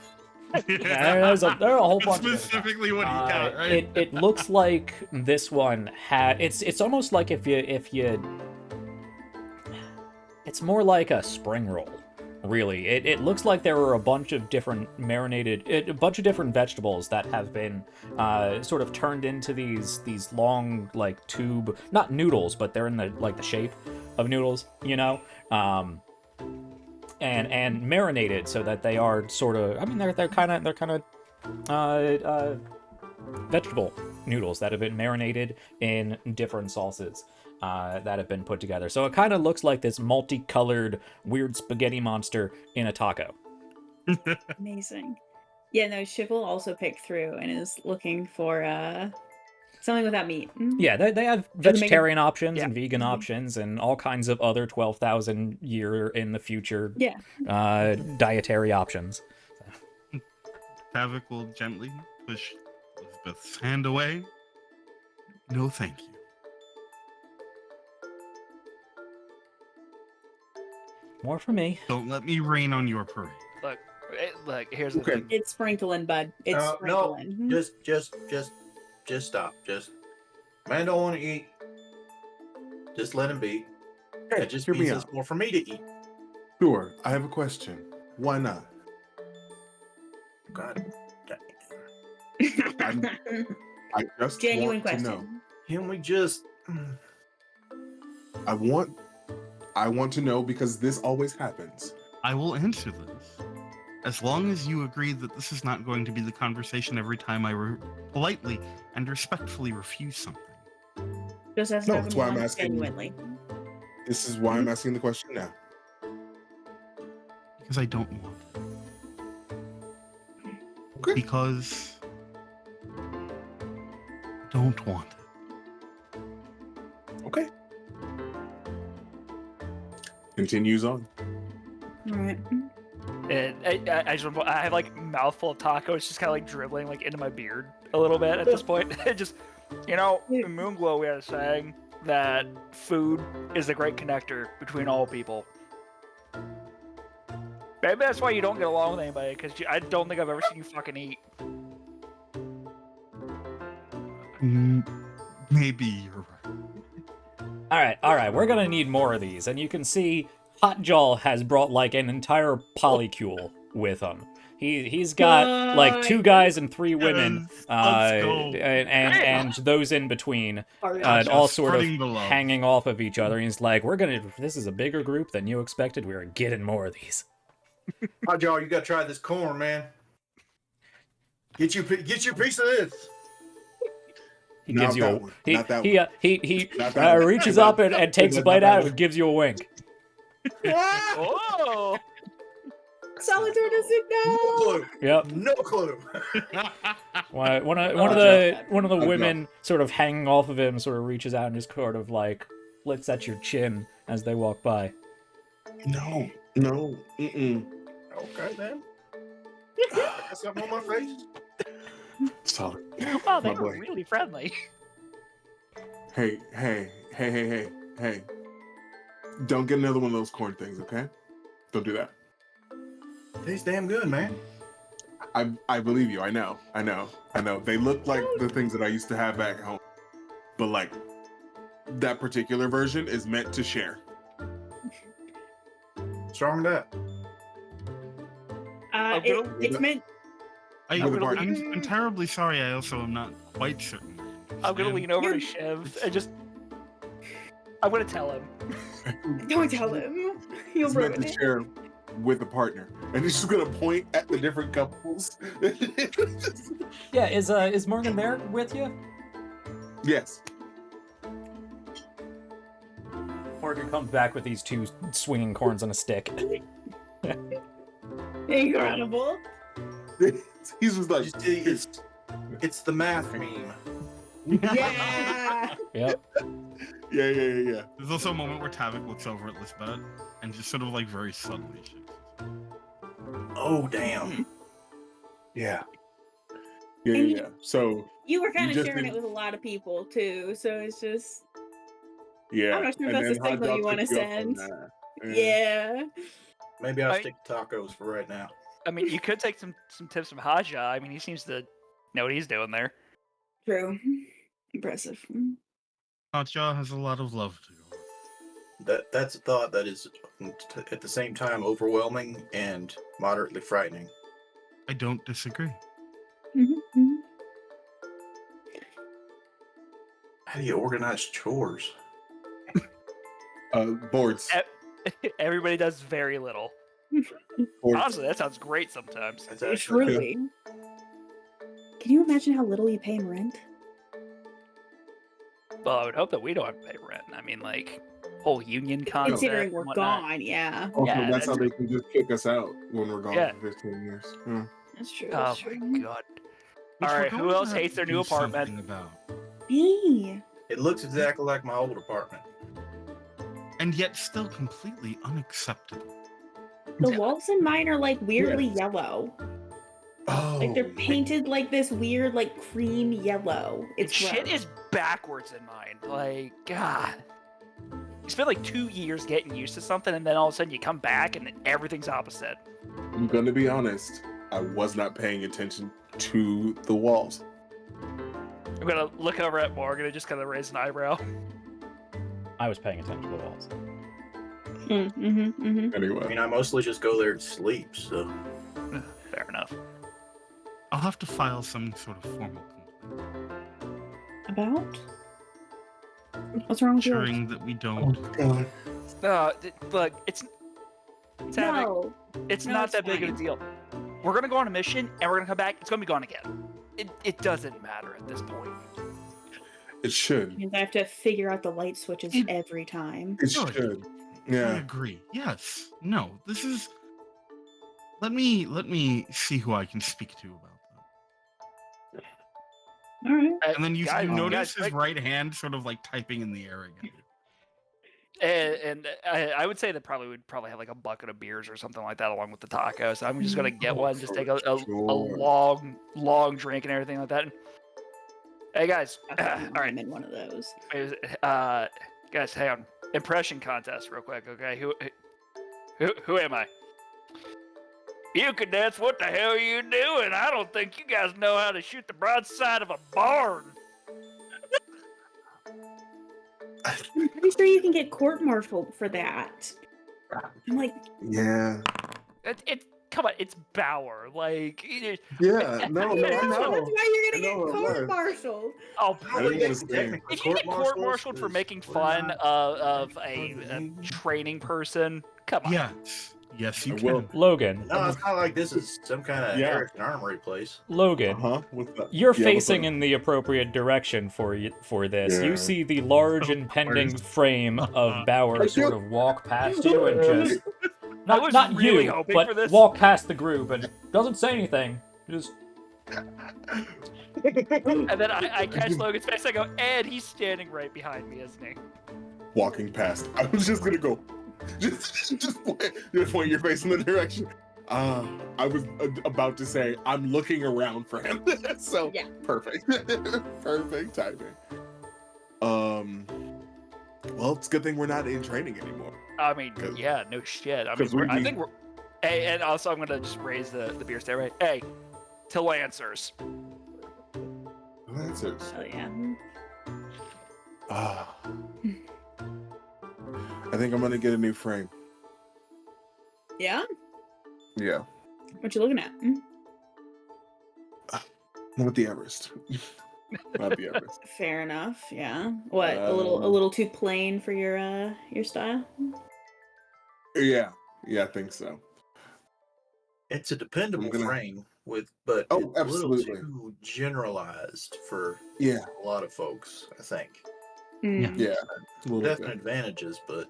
There are a whole bunch. Specifically what he got, right? It looks like this one had. It's almost like if you. It's more like a spring roll, really. It looks like there were a bunch of different a bunch of different vegetables that have been sort of turned into these long like tube, not noodles, but they're in the shape of noodles, and marinated so that they are sort of. I mean, they're kind of vegetable noodles that have been marinated in different sauces. That have been put together. So it kind of looks like this multicolored weird spaghetti monster in a taco. Amazing. Yeah, no, Shiv will also pick through and is looking for something without meat. Yeah, they have vegetarian options and vegan options and all kinds of other 12,000 year in the future dietary options. Tavik will gently push Elizabeth's hand away. No, thank you. More for me. Don't let me rain on your parade. Look. Here's the thing. It's sprinkling, bud. It's sprinkling. No, just stop. Man don't want to eat. Just let him be. Hey, it just hear means me it's out. more for me to eat. Sure, I have a question. Why not? God. I just Genuine want to know. question. Can we just? I want to know because this always happens. I will answer this. As long as you agree that this is not going to be the conversation every time I politely and respectfully refuse something. Just as No, that's why I'm asking. genuinely. This is why I'm asking the question now. Because I don't want it. Okay. Because I don't want it. Okay. Continues on. All right. And I have like a mouthful of tacos just kind of like dribbling like into my beard a little bit at this point. Just, in Moonglow we had a saying that food is a great connector between all people. Maybe that's why you don't get along with anybody, because I don't think I've ever seen you fucking eat. Maybe you're right. All right, we're gonna need more of these, and you can see Hotjaw has brought like an entire polycule with him. He's got like 2 guys and 3 women, and those in between, all sort of hanging off of each other. And he's like, this is a bigger group than you expected. We're getting more of these. Hotjaw, you gotta try this corn, man. Get your piece of this. He Not gives you that a one. he Not that he one. he Not that one. reaches up and takes a Not bite that out one. and gives you a wink. Oh! Solitaire doesn't No know. clue. Yep. No clue. One of Gotcha. the Gotcha. women sort of hanging off of him sort of reaches out and just sort of like flicks at your chin as they walk by. No. Mm-mm. Okay, man. I got something on my face. Solid. Wow, they My were boy. really friendly. Hey. Don't get another one of those corn things, okay? Don't do that. Tastes damn good, man. I believe you. I know. They look like the things that I used to have back home. But like that particular version is meant to share. Strong that. It's meant. I'm terribly sorry. I also am not quite certain. I'm gonna lean over to Chev and just. I'm gonna tell him. Don't tell him. He'll It's meant ruin to it. share with a partner, and he's just gonna point at the different couples. Yeah, is Morgan there with you? Yes. Morgan comes back with these two swinging corns on a stick. Incredible. He's just like, It's the math meme. Yeah. Yep. yeah. There's also a moment where Tavik looks over at Lisbeth and just sort of like very subtly shifts. Oh damn. Yeah. And So You were kind You of just sharing did- it with a lot of people too, so it's just yeah. I'm not sure if And that's the then Hot signal Dog you want to picked you up on send. that. Yeah. Maybe I'll Right. stick to tacos for right now. I mean, you could take some tips from Haja. I mean, he seems to know what he's doing there. True. Impressive. Hotjaw has a lot of love to go. That's a thought that is at the same time overwhelming and moderately frightening. I don't disagree. Mm-hmm. How do you organize chores? Boards. Everybody does very little. Boards. Honestly, that sounds great sometimes. That's actually Truly. Can you imagine how little you pay in rent? Well, I would hope that we don't have to pay rent. I mean, like, whole union concept. Considering and we're whatnot. gone, yeah. Also, Yeah, that's how that's- they can just kick us out when we're gone Yeah. for 15 years. Yeah. That's true. Oh That's true. my god. Which All we're right, who going to else have hates to their do new apartment? something about. Me. It looks exactly like my old apartment. And yet still completely unacceptable. The walls in mine are like weirdly Yes. yellow. Oh, Like they're painted like this weird, like cream yellow. It's Shit gross. is backwards in mine. Like, God. You spend like 2 years getting used to something, and then all of a sudden you come back and everything's opposite. I'm gonna be honest. I was not paying attention to the walls. I'm gonna look over at Morgan and just kind of raise an eyebrow. I was paying attention to the walls. I Anyway, mean, I mostly just go there to sleep, so Fair enough. I'll have to file some sort of formal complaint, About? What's wrong with yours? ensuring that we don't. Look, it's No. it's No, not it's that big of a fine. deal. We're gonna go on a mission and we're gonna come back. It's gonna be gone again. It doesn't matter at this point. it should. Means I have to figure out the light switches It- every time. It Good. should. I Yeah. agree. Yes. No. This is. Let me see who I can speak to about that. All right. And then you Guys- notice guys, his right hand sort of like typing in the air again. And I would say that would probably have like a bucket of beers or something like that along with the tacos. So I'm just gonna get one, just take a Sure. long drink and everything like that. Hey guys, all right, I'm in one of those. guys, hang on. Impression contest, real quick, okay? Who am I? You cadets, what the hell are you doing? I don't think you guys know how to shoot the broadside of a barn. I'm pretty sure you can get court-martialed for that. I'm like, Yeah. Come on, it's Bauer. Like, Yeah. No, no, I that's know. why you're I gonna know get it was. court-martialed. oh, I didn't please. understand. If you get court-martialed for making fun of a training person, come on. Yes. Yes, you I will. can. Logan. No, it's not like this is some kind of Yeah. Harrison Armory place. Logan. What's that? You're Yeah, what's facing up? in the appropriate direction for this. Yeah. You see the large Of impending course. frame of Bauer sort of walk past you and just I was not really you, hoping but for this. walk past the group and doesn't say anything. Just And then I catch Logan's face. I go, and he's standing right behind me, isn't he? Walking past. I was just gonna go. Just point your face in the direction. I was about to say I'm looking around for him. So Yeah. perfect. Perfect timing. Well, it's a good thing we're not in training anymore. I mean, yeah, no shit. I mean, 'cause I think we're. Hey, and also I'm gonna just raise the beer stairway. Hey, to Lancers. Lancers. Oh yeah. Ah. I think I'm gonna get a new frame. Yeah. Yeah. What you looking at? Hmm? Not the Everest. Not the Everest. Fair enough. Yeah. What? A little too plain for your style. Yeah. Yeah, I think so. It's a dependable frame but Oh, it's a little absolutely. too generalized for Yeah. a lot of folks, I think. Mm. Yeah. A little Definite bit. advantages, but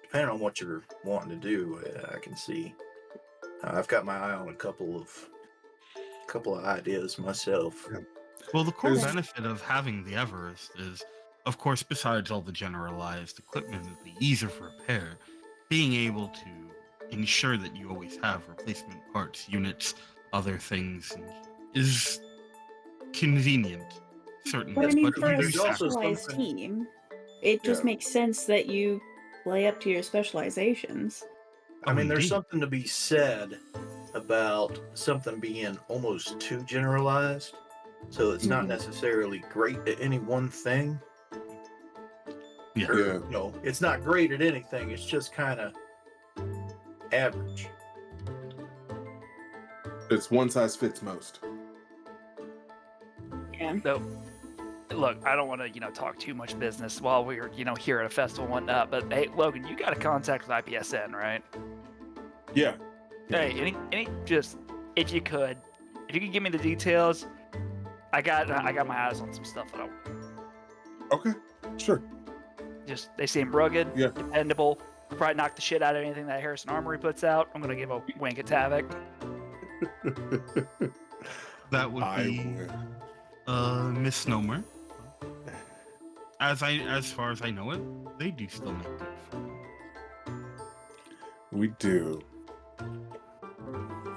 depending on what you're wanting to do, I can see. I've got my eye on a couple of ideas myself. Yeah. Well, the core There's- benefit of having the Everest is, of course, besides all the generalized equipment, the ease of repair, being able to ensure that you always have replacement parts, units, other things, is convenient. Certainly, But I mean, but for a there's also specialized something- team, it just Yeah. makes sense that you play up to your specializations. I mean, there's indeed. something to be said about something being almost too generalized. So it's not Mhm. necessarily great at any one thing. Yeah. Or, Yeah. it's not great at anything. It's just kind of average. It's one size fits most. Yeah. No. Look, I don't want to, talk too much business while we're, here at a festival and whatnot. But hey, Logan, you got a contact with IPSN, right? Yeah. Hey, any just if you could give me the details. I got my eyes on some stuff that Okay. Sure. they seem rugged, Yeah. dependable. Probably knock the shit out of anything that Harrison Armory puts out. I'm gonna give a wink at Tavik. That would I be will. a misnomer. As far as I know it, they do still make good food. We do.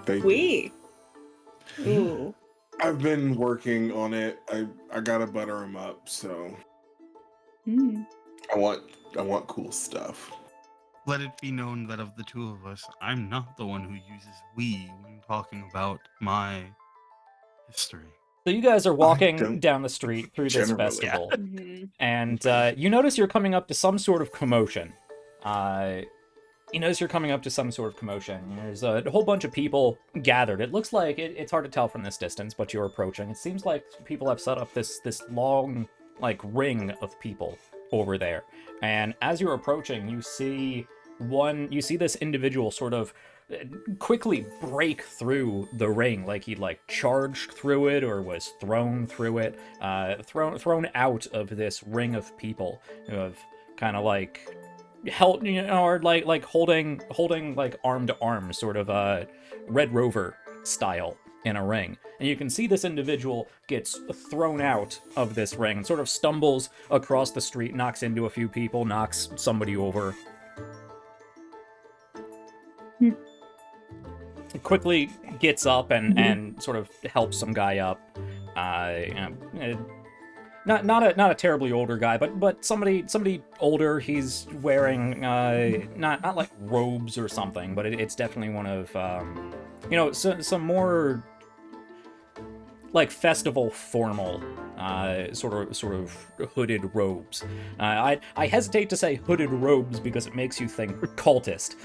They do. We. Ooh. I've been working on it. I gotta butter them up, so Mm. I want cool stuff. Let it be known that of the two of us, I'm not the one who uses we when talking about my history. so you guys are walking don't down the street through this generally. festival, Mhm. and you notice you're coming up to some sort of commotion. You notice you're coming up to some sort of commotion. There's a whole bunch of people gathered. It looks like it's hard to tell from this distance, but you're approaching. It seems like people have set up this long ring of people over there. And as you're approaching, you see this individual sort of quickly break through the ring, like he'd charged through it or was thrown through it, thrown out of this ring of people who have kind of held, or holding arm to arm, sort of Red Rover style in a ring. And you can see this individual gets thrown out of this ring and sort of stumbles across the street, knocks into a few people, knocks somebody over. Quickly gets up and sort of helps some guy up. Not a terribly older guy, but somebody older. He's wearing not like robes or something, but it's definitely one of some more like festival formal sort of hooded robes. I hesitate to say hooded robes because it makes you think cultist,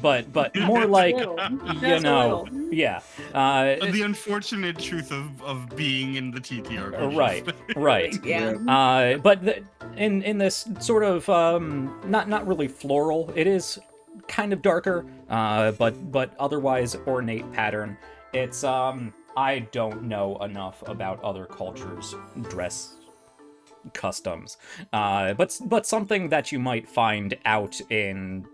but more like Just a little. yeah. The unfortunate truth of being in the TTRPG. Right. Yeah. But in this sort of not really floral, it is kind of darker, but otherwise ornate pattern. It's I don't know enough about other cultures' dress customs, but something that you might find out in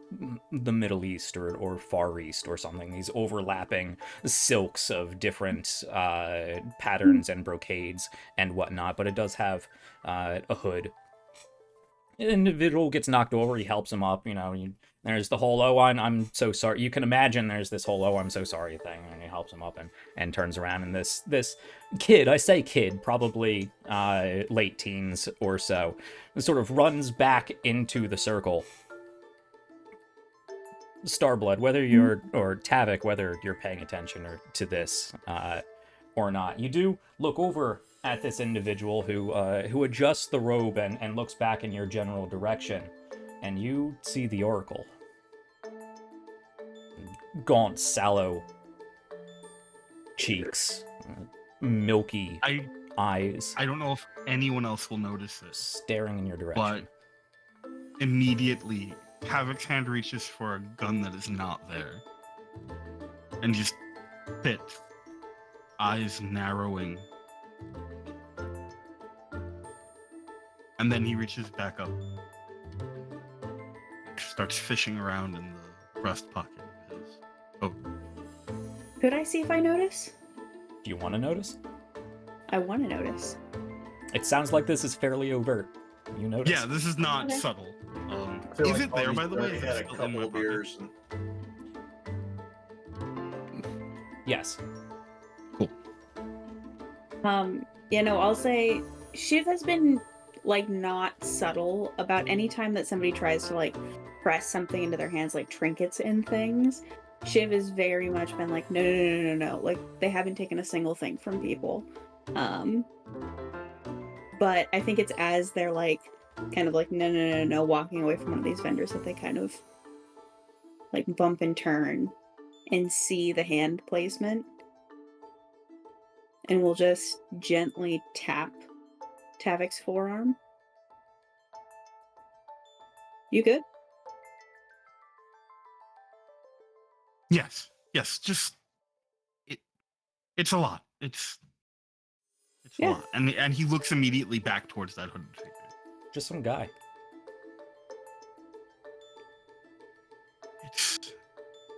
the Middle East or Far East or something. These overlapping silks of different patterns and brocades and whatnot. But it does have a hood. An individual gets knocked over, he helps him up, there's the whole, oh, I'm so sorry. You can imagine there's this whole, oh, I'm so sorry thing, and he helps him up and turns around, and this kid, I say kid, probably late teens or so, sort of runs back into the circle. Starblood, whether you're, or Tavik, whether you're paying attention to this or not, you do look over at this individual who adjusts the robe and looks back in your general direction, and you see the Oracle. Gaunt, sallow cheeks, milky eyes. I don't know if anyone else will notice this, staring in your direction. but immediately Havoc's hand reaches for a gun that is not there, and just spits, eyes narrowing. And then he reaches back up, starts fishing around in the breast pocket of his coat. Could I see if I notice? Do you want to notice? I want to notice. It sounds like this is fairly overt. You notice? Yeah, this is not subtle. feel Is like it there, Bobby's by the way? already Is it had a still in couple my of pocket? beers. Yes. Cool. I'll say Shiv has been not subtle about any time that somebody tries to press something into their hands, like trinkets and things. Shiv has very much been like, no. They haven't taken a single thing from people. But I think it's as they're no, walking away from one of these vendors that they kind of bump and turn and see the hand placement. And we'll just gently tap Tavik's forearm. You good? Yes. Just it's a lot. It's a lot. And he looks immediately back towards that hooded figure. Just some guy. It's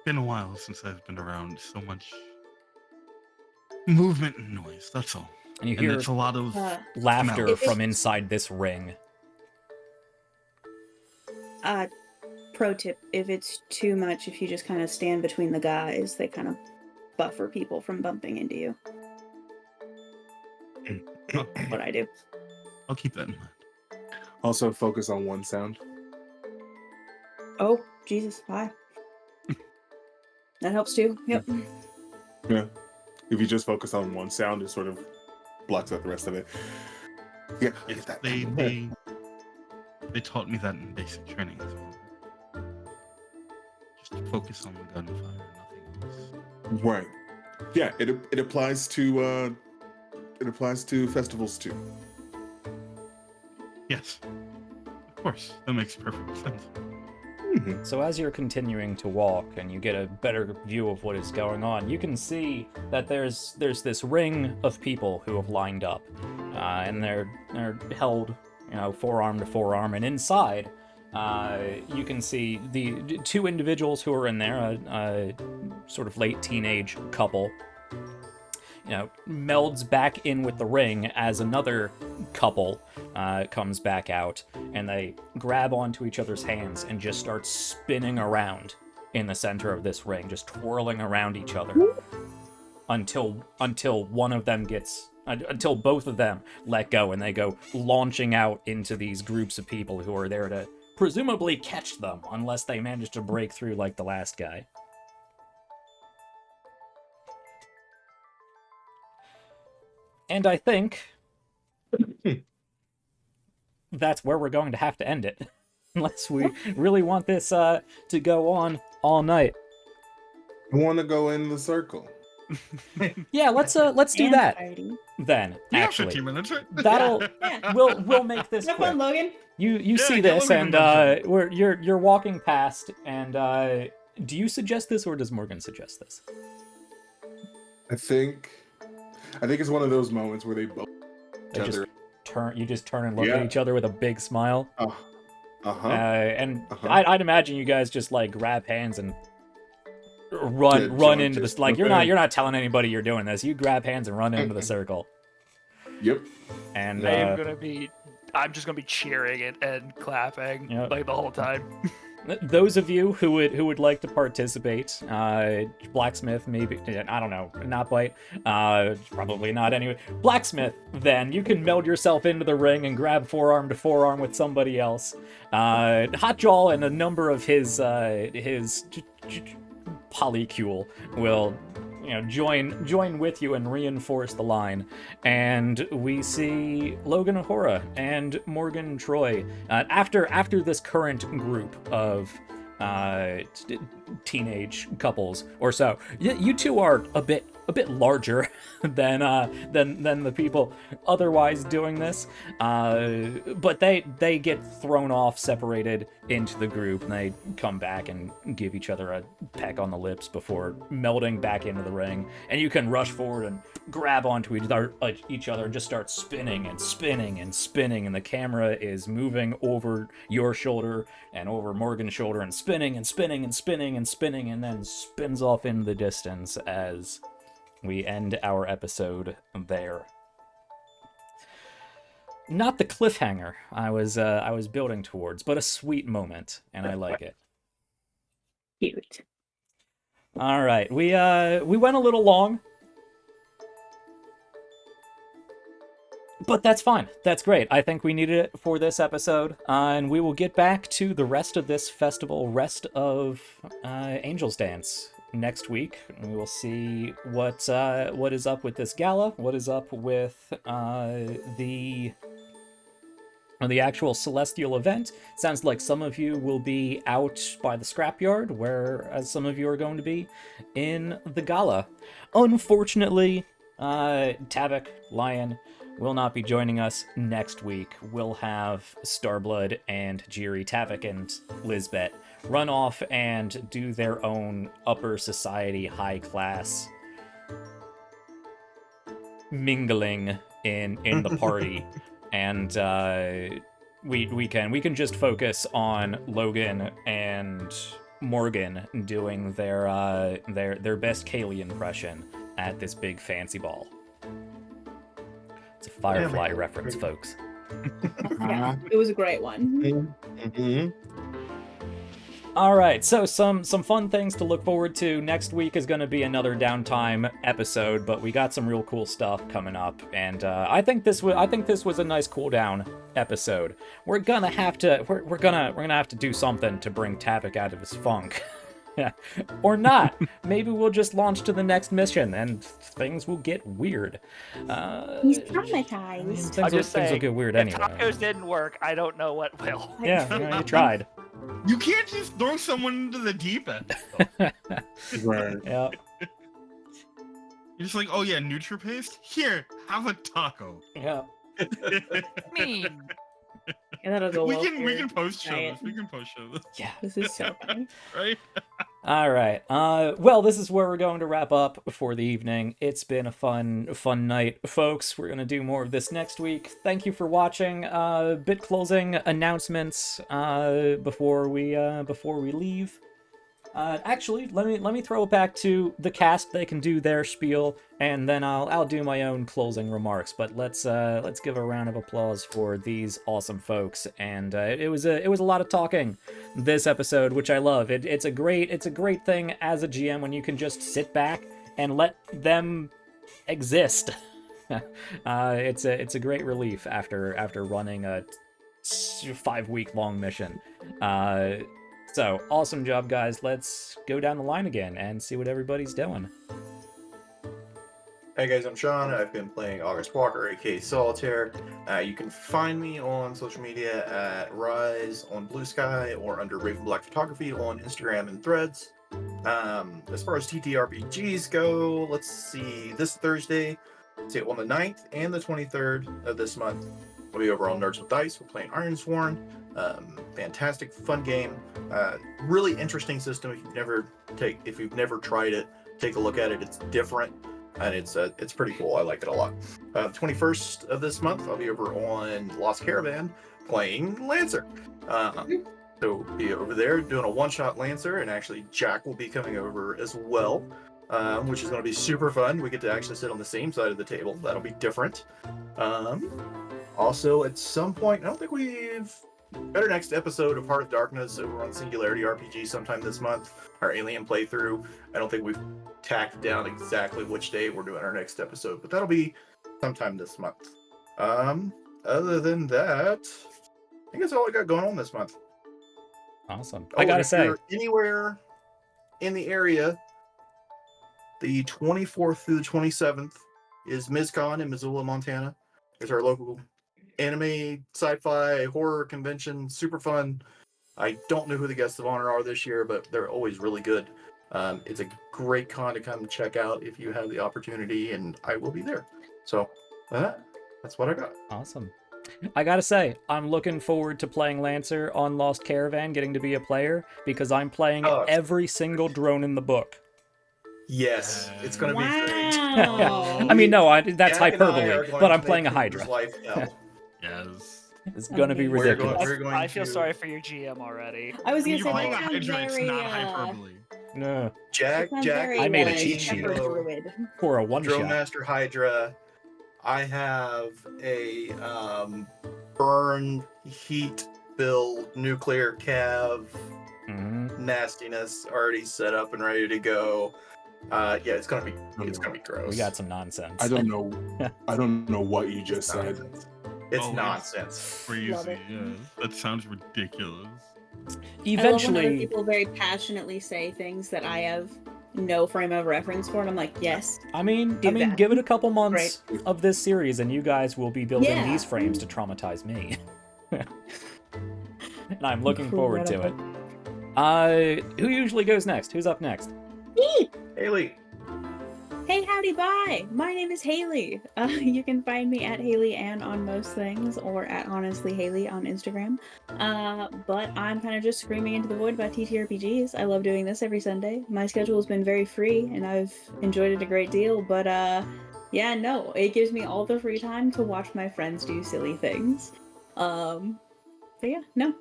been a while since I've been around so much movement and noise. That's all. And you And hear it's a lot of laughter smell. from inside this ring. Pro tip, if it's too much, if you just kind of stand between the guys, they kind of buffer people from bumping into you. What I do. I'll keep that in mind. Also, focus on one sound. Oh, Jesus, hi. That helps too. Yep. Yeah. If you just focus on one sound, it sort of blocks out the rest of it. Yeah, I Yes, get that. they taught me that in basic training as well. Just focus on the gunfire, nothing else. Right. Yeah, it applies to festivals too. Yes. Of course. That makes perfect sense. Mm-hmm. So as you're continuing to walk and you get a better view of what is going on, you can see that there's this ring of people who have lined up, and they're held, forearm to forearm, and inside, you can see the two individuals who are in there, a sort of late teenage couple, melds back in with the ring as another couple comes back out, and they grab onto each other's hands and just start spinning around in the center of this ring, just twirling around each other until one of them until both of them let go, and they go launching out into these groups of people who are there to presumably catch them, unless they manage to break through like the last guy. And I think that's where we're going to have to end it, unless we really want this to go on all night. I want to go in the circle. Yeah, let's do that Fighting. then. You have Actually, 15 minutes, right? that'll Yeah. we'll make this Have fun, quick. Logan. You see this, and you're walking past, and do you suggest this, or does Morgan suggest this? I think it's one of those moments where they both you just turn and look at each other with a big smile. I'd imagine you guys just like grab hands and run into this. Like you're not telling anybody you're doing this. You grab hands and run into the circle. Yep. And I'm just gonna be cheering and clapping like the whole time. Those of you who would like to participate, Blacksmith, maybe, I don't know, not Bite, probably not anyway. Blacksmith, then, you can meld yourself into the ring and grab forearm to forearm with somebody else. Hotjaw and a number of his polycule will join with you and reinforce the line. And we see Logan Ahura and Morgan Troy after this current group of teenage couples or so. You two are a bit larger than the people otherwise doing this, but they get thrown off, separated into the group, and they come back and give each other a peck on the lips before melding back into the ring. And you can rush forward and grab onto each other and just start spinning and spinning and spinning, and the camera is moving over your shoulder and over Morgan's shoulder and spinning and spinning and spinning and spinning, and then spins off into the distance as we end our episode there. Not the cliffhanger I was building towards, but a sweet moment, and I like it. Cute. All right, we went a little long, but that's fine. That's great. I think we needed it for this episode, and we will get back to the rest of this festival, rest of Angel's Dance next week. We will see what is up with this gala, what is up with the actual celestial event. Sounds like some of you will be out by the scrapyard, whereas some of you are going to be in the gala. Unfortunately, Tavik, Lion, will not be joining us next week. We'll have Starblood and Jiri, Tavik and Lisbeth run off and do their own upper society, high class mingling in the party. And we can just focus on Logan and Morgan doing their best Kaylee impression at this big fancy ball. It's a Firefly reference, folks. Yeah, it was a great one. Mm-hmm. All right, so some fun things to look forward to. Next week is going to be another downtime episode, but we got some real cool stuff coming up, and I think this was a nice cool down episode. We're gonna have to do something to bring Tavik out of his funk. Or not. Maybe we'll just launch to the next mission and things will get weird. He's traumatized. Things will get weird if anyway. Tacos didn't work, I don't know what will. Yeah, you tried. You can't just throw someone into the deep end. Right. Yeah. You're just like, oh yeah, NutriPaste? Here, have a taco. Yeah. Mean. And that'll go We well can for post show diet. this. We can post show this. Yeah. This is so funny. Right? All right. Well, this is where we're going to wrap up for the evening. It's been a fun night, folks. We're going to do more of this next week. Thank you for watching. Bit closing announcements before we leave. Actually, let me throw it back to the cast. They can do their spiel, and then I'll do my own closing remarks. But let's give a round of applause for these awesome folks. And it was a lot of talking this episode, which I love. It's a great thing as a GM when you can just sit back and let them exist. It's a great relief after running a 5-week long mission. So, awesome job, guys. Let's go down the line again and see what everybody's doing. Hey guys, I'm Sean. I've been playing August Walker, aka Solitaire. You can find me on social media at Rise on Blue Sky or under Raven Black Photography on Instagram and Threads. As far as TTRPGs go, let's see, this Thursday, on the 9th and the 23rd of this month, I'll be over on Nerds with Dice. We're playing Ironsworn. Fantastic, fun game. Really interesting system. If you've never tried it, take a look at it. It's different, and it's pretty cool. I like it a lot. 21st of this month, I'll be over on Lost Caravan playing Lancer. So be over there doing a one-shot Lancer, and actually Jack will be coming over as well, which is going to be super fun. We get to actually sit on the same side of the table. That'll be different. Also, at some point, I don't think we've got our next episode of Heart of Darkness over on Singularity RPG sometime this month, our Alien playthrough. I don't think we've tacked down exactly which day we're doing our next episode, but that'll be sometime this month. Other than that, I think that's all I got going on this month. Awesome. I gotta say, you're anywhere in the area, the 24th through the 27th is MizCon in Missoula, Montana. It's our local anime, sci-fi, horror convention. Super fun. I don't know who the guests of honor are this year, but they're always really good. It's a great con to come check out if you have the opportunity, and I will be there. So that's what I got. Awesome. I gotta say, I'm looking forward to playing Lancer on Lost Caravan, getting to be a player, because I'm playing every single drone in the book. Yes, it's going to be great. I mean, no, that's Jack hyperbole, but I'm playing a Hydra. Yes. It's going to be ridiculous. I feel sorry for your GM already. I was going to say, Playing a that sounds Hydra, it's very, not hyperbly. No. Jack, I made a cheat sheet for a Drone one-shot. Master Hydra. I have a burn heat build nuclear cav nastiness already set up and ready to go. Yeah, it's gonna be gross. We got some nonsense. I don't know what you just said. It's nonsense. Crazy. Yeah, that sounds ridiculous. Eventually, I love when other people very passionately say things that I have no frame of reference for, and I'm like, yes. I mean, that. give it a couple months of this series, and you guys will be building these frames to traumatize me. And I'm looking forward to it. Who usually goes next? Who's up next? Me! Haley. Hey, howdy, bye! My name is Haley. You can find me at Haley Ann on most things, or at Honestly Haley on Instagram. But I'm kind of just screaming into the void about TTRPGs. I love doing this every Sunday. My schedule has been very free, and I've enjoyed it a great deal. But yeah, no, it gives me all the free time to watch my friends do silly things. So yeah, no.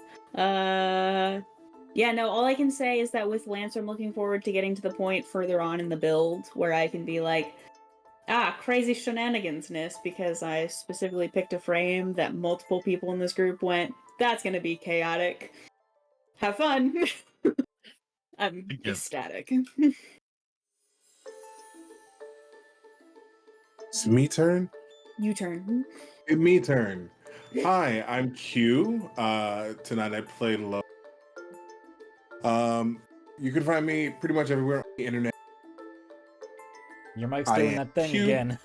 Yeah, no, all I can say is that with Lancer, I'm looking forward to getting to the point further on in the build where I can be like, crazy shenanigansness, because I specifically picked a frame that multiple people in this group went, that's gonna be chaotic. Have fun! I'm ecstatic. It's me turn? You turn. It's me turn. Hi, I'm Q. Tonight I played Low. You can find me pretty much everywhere on the internet. Your mic's doing that thing again.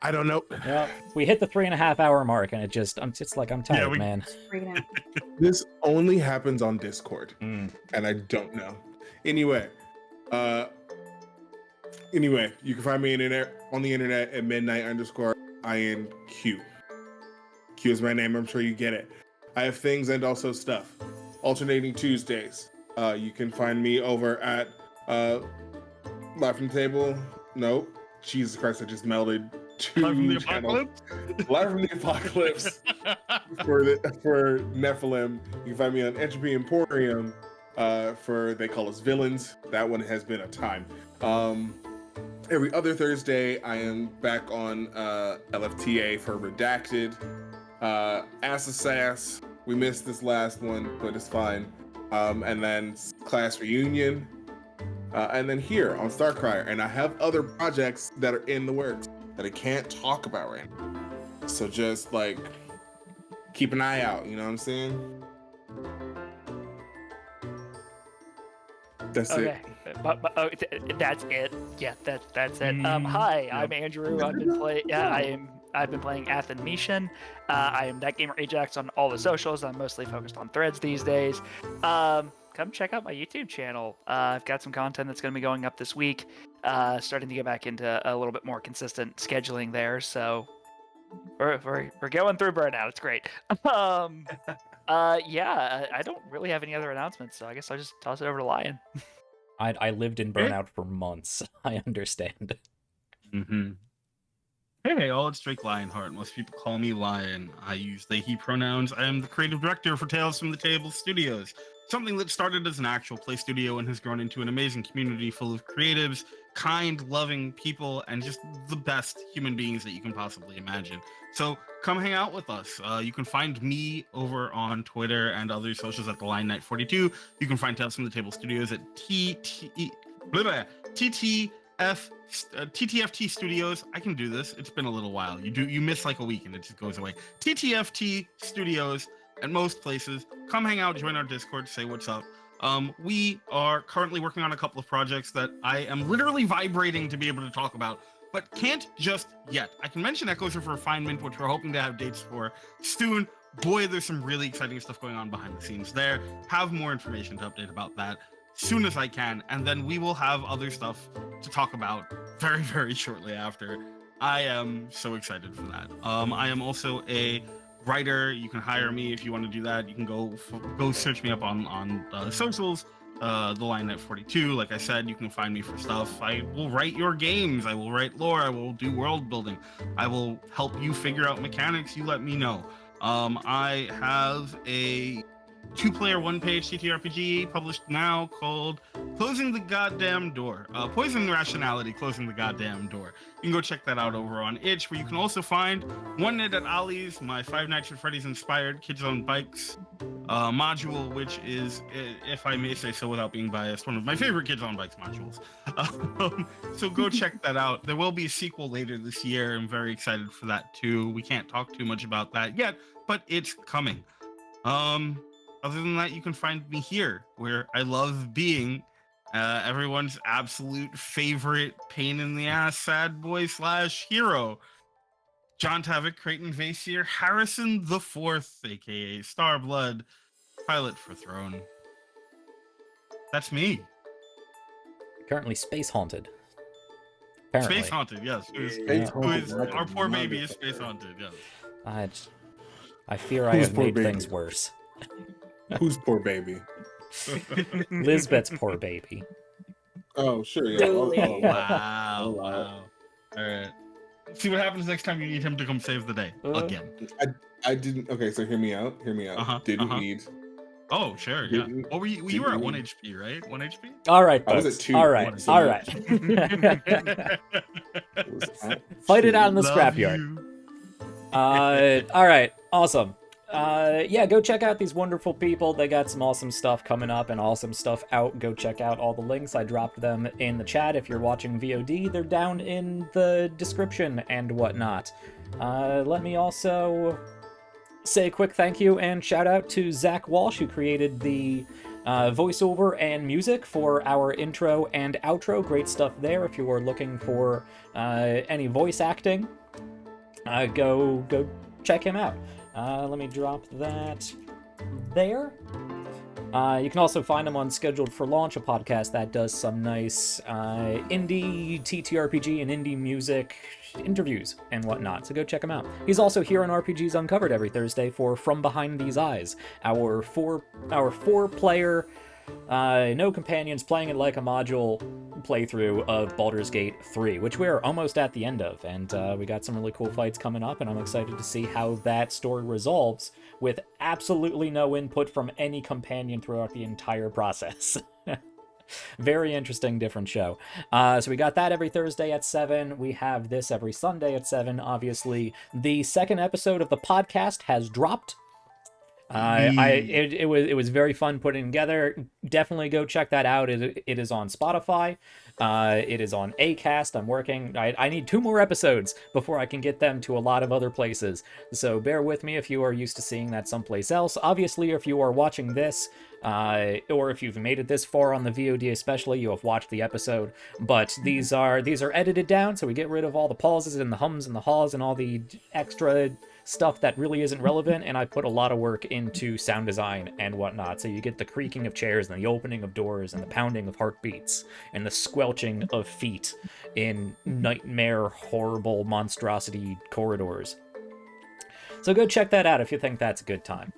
I don't know. Yeah, we hit the 3.5 hour mark, and I'm tired, man. This only happens on Discord, and I don't know. Anyway, you can find me on the internet at midnight_INQ. Q is my name. I'm sure you get it. I have things and also stuff. Alternating Tuesdays. You can find me over at Live from the Table. Nope. Jesus Christ, I just melded two Live from the channels. Apocalypse? Live from the Apocalypse for Nephilim. You can find me on Entropy Emporium for They Call Us Villains. That one has been a time. Every other Thursday, I am back on LFTA for Redacted. Ass. We missed this last one, but it's fine. And then Class Reunion. And then here on Starcrier. And I have other projects that are in the works that I can't talk about right now. So just keep an eye out, you know what I'm saying? That's it. That's it. Yeah, that's it. Hi, I'm Andrew. I've been playing Intermission. I am that gamer Ajax on all the socials. I'm mostly focused on threads these days. Come check out my YouTube channel. I've got some content that's going to be going up this week. Starting to get back into a little bit more consistent scheduling there. So We're going through burnout. It's great. Yeah, I don't really have any other announcements, so I guess I'll just toss it over to Lion. I lived in burnout for months. I understand. Mm-hmm. Hey, all, it's Drake Lionheart. Most people call me Lion. I use they, he pronouns. I am the creative director for Tales from the Table Studios, something that started as an actual play studio and has grown into an amazing community full of creatives, kind, loving people, and just the best human beings that you can possibly imagine. So come hang out with us. You can find me over on Twitter and other socials at the Line Night 42. You can find Tales from the Table Studios at TTFT Studios. I can do this. It's been a little while. You miss like a week and it just goes away. TTFT Studios at most places. Come hang out, join our Discord, say what's up. We are currently working on a couple of projects that I am literally vibrating to be able to talk about, but can't just yet. I can mention Echoes of Refinement, which we're hoping to have dates for soon. Boy, there's some really exciting stuff going on behind the scenes there. Have more information to update about that soon as I can, and then we will have other stuff to talk about very, very shortly after. I am so excited for that. I am also a writer. You can hire me if you want to do that. You can go search me up on socials, the Line at 42. Like I said, you can find me for stuff. I will write your games. I will write lore. I will do world building. I will help you figure out mechanics. You let me know. I have a 2-player 1-page TTRPG published now called Closing the Goddamn Door. Poison Rationality, Closing the Goddamn Door. You can go check that out over on itch, where you can also find One Night at Ollie's, my Five Nights at Freddy's inspired Kids on Bikes module, which is, if I may say so without being biased, one of my favorite Kids on Bikes modules. So go check that out. There will be a sequel later this year. I'm very excited for that too. We can't talk too much about that yet, but it's coming. Other than that, you can find me here, where I love being everyone's absolute favorite pain in the ass sad boy / hero. John Tavik, Creighton Vasier, Harrison the Fourth, aka Starblood, pilot for Throne. That's me. Currently space haunted. Apparently. Space haunted, yes. Our poor baby is space haunted, yes. I fear I have made things worse. Who's poor baby? Lisbeth's poor baby. Oh, sure, yeah. Really? Wow. All right. See what happens next time you need him to come save the day again. I didn't. Okay, so hear me out. Didn't need. Oh, sure, yeah. What were you? You were at 1 HP, right? 1 HP. All right, I folks. was at 2. All right. Fight it out in the scrapyard. All right. Awesome. Yeah, go check out these wonderful people. They got some awesome stuff coming up and awesome stuff out. Go check out all the links. I dropped them in the chat. If you're watching VOD, they're down in the description and whatnot. Let me also say a quick thank you and shout out to Zach Walsh, who created the voiceover and music for our intro and outro. Great stuff there. If you are looking for any voice acting, go check him out. Let me drop that there. You can also find him on Scheduled for Launch, a podcast that does some nice indie TTRPG and indie music interviews and whatnot, so go check him out. He's also here on RPGs Uncovered every Thursday for From Behind These Eyes, our four-player, no companions, playing it like a module playthrough of Baldur's Gate 3, which we're almost at the end of, and we got some really cool fights coming up, and I'm excited to see how that story resolves with absolutely no input from any companion throughout the entire process. Very interesting, different show. So we got that every Thursday at 7. We have this every Sunday at 7, obviously. The second episode of the podcast has dropped. It was very fun putting together. Definitely go check that out. It is on Spotify. It is on Acast. I'm working. I need 2 more episodes before I can get them to a lot of other places. So bear with me if you are used to seeing that someplace else. Obviously, if you are watching this, or if you've made it this far on the VOD especially, you have watched the episode. But these are edited down, so we get rid of all the pauses and the hums and the haws and all the extra stuff that really isn't relevant, and I put a lot of work into sound design and whatnot, so you get the creaking of chairs and the opening of doors and the pounding of heartbeats and the squelching of feet in nightmare, horrible monstrosity corridors. So go check that out if you think that's a good time.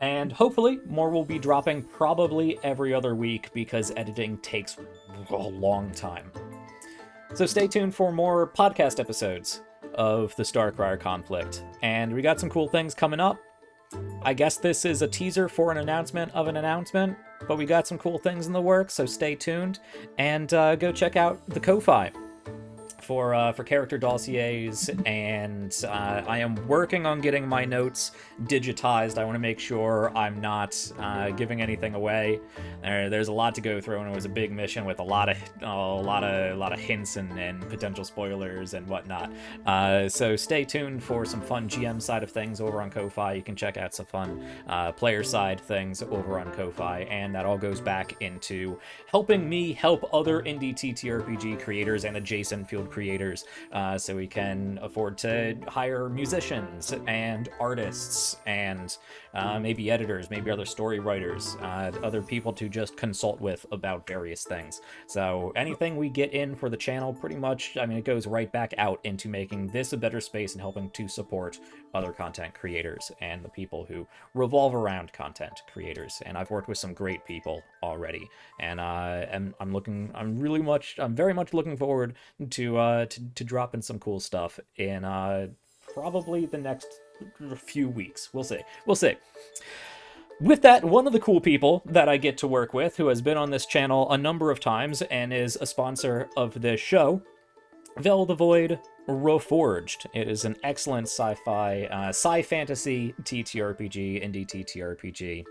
And hopefully more will be dropping probably every other week because editing takes a long time. So stay tuned for more podcast episodes of the Starcrier Conflict. And we got some cool things coming up. I guess this is a teaser for an announcement of an announcement, but we got some cool things in the works, so stay tuned. And go check out the Ko-Fi for character dossiers, and I am working on getting my notes digitized. I want to make sure I'm not giving anything away. There's a lot to go through, and it was a big mission with a lot of hints and potential spoilers and whatnot. So stay tuned for some fun GM side of things over on Ko-Fi. You can check out some fun player side things over on Ko-Fi, and that all goes back into helping me help other indie TTRPG creators and adjacent field creators, so we can afford to hire musicians and artists and maybe editors, maybe other story writers, other people to just consult with about various things. So anything we get in for the channel, pretty much, I mean, it goes right back out into making this a better space and helping to support other content creators and the people who revolve around content creators. And I've worked with some great people already, and I'm very much looking forward to dropping some cool stuff in probably the next few weeks. We'll see. With that, one of the cool people that I get to work with, who has been on this channel a number of times and is a sponsor of this show, Veil of the Void Reforged. It is an excellent sci-fi, sci-fantasy TTRPG, indie TTRPG.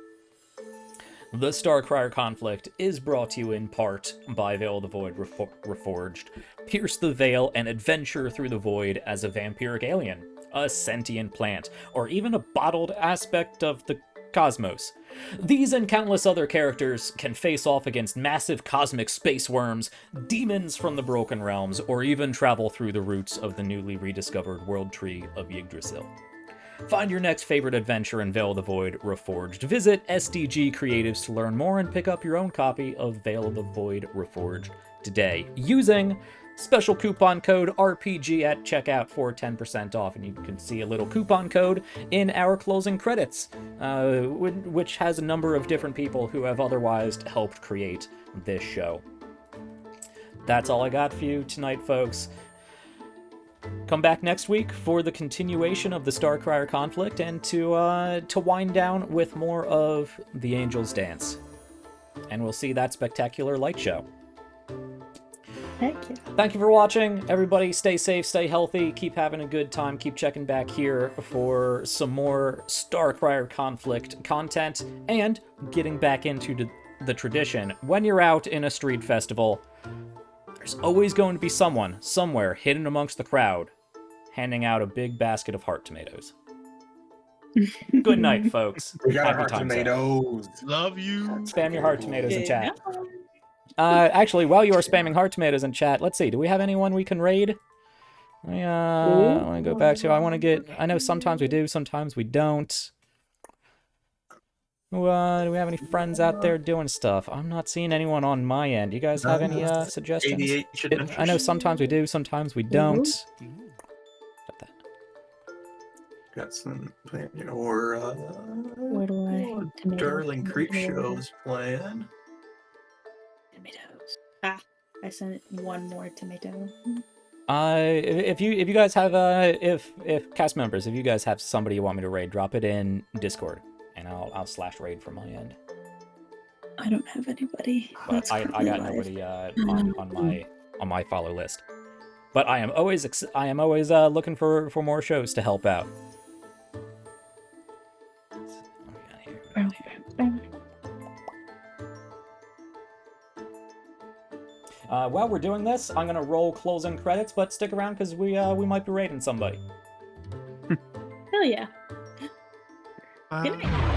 The Starcrier Conflict is brought to you in part by Veil of the Void Reforged. Pierce the veil and adventure through the void as a vampiric alien, a sentient plant, or even a bottled aspect of the cosmos. These and countless other characters can face off against massive cosmic space worms, demons from the Broken Realms, or even travel through the roots of the newly rediscovered world tree of Yggdrasil. Find your next favorite adventure in Veil of the Void Reforged. Visit SDG Creatives to learn more and pick up your own copy of Veil of the Void Reforged today, using special coupon code RPG at checkout for 10% off, and you can see a little coupon code in our closing credits, which has a number of different people who have otherwise helped create this show. That's all I got for you tonight, folks. Come back next week for the continuation of the Starcrier Conflict and to wind down with more of the Angel's Dance. And we'll see that spectacular light show. Heck yeah. Thank you for watching, everybody. Stay safe, stay healthy, keep having a good time, keep checking back here for some more Starcrier Conflict content, and getting back into the tradition. When you're out in a street festival, there's always going to be someone, somewhere, hidden amongst the crowd, handing out a big basket of heart tomatoes. Good night, folks. We got Happy heart times out. tomatoes. Love you. Spam your heart tomatoes in Yeah. chat. Actually, while you are spamming heart tomatoes in chat, let's see. Do we have anyone we can raid? I want to go back to. I know sometimes we do, sometimes we don't. Do we have any friends out there doing stuff? I'm not seeing anyone on my end. You guys have any suggestions? 88 should I know sometimes we do, sometimes we don't. Got that. Got some, or Where do I? Tomatoes. Darling Creek shows playing. Tomatoes. Ah, I sent one more tomato. If you guys have if cast members, if you guys have somebody you want me to raid, drop it in Discord, and I'll slash raid from my end. I don't have anybody. But I got nobody on my follow list. But I am always looking for more shows to help out. While we're doing this, I'm gonna roll closing credits, but stick around because we might be raiding somebody. Hell yeah. Good night.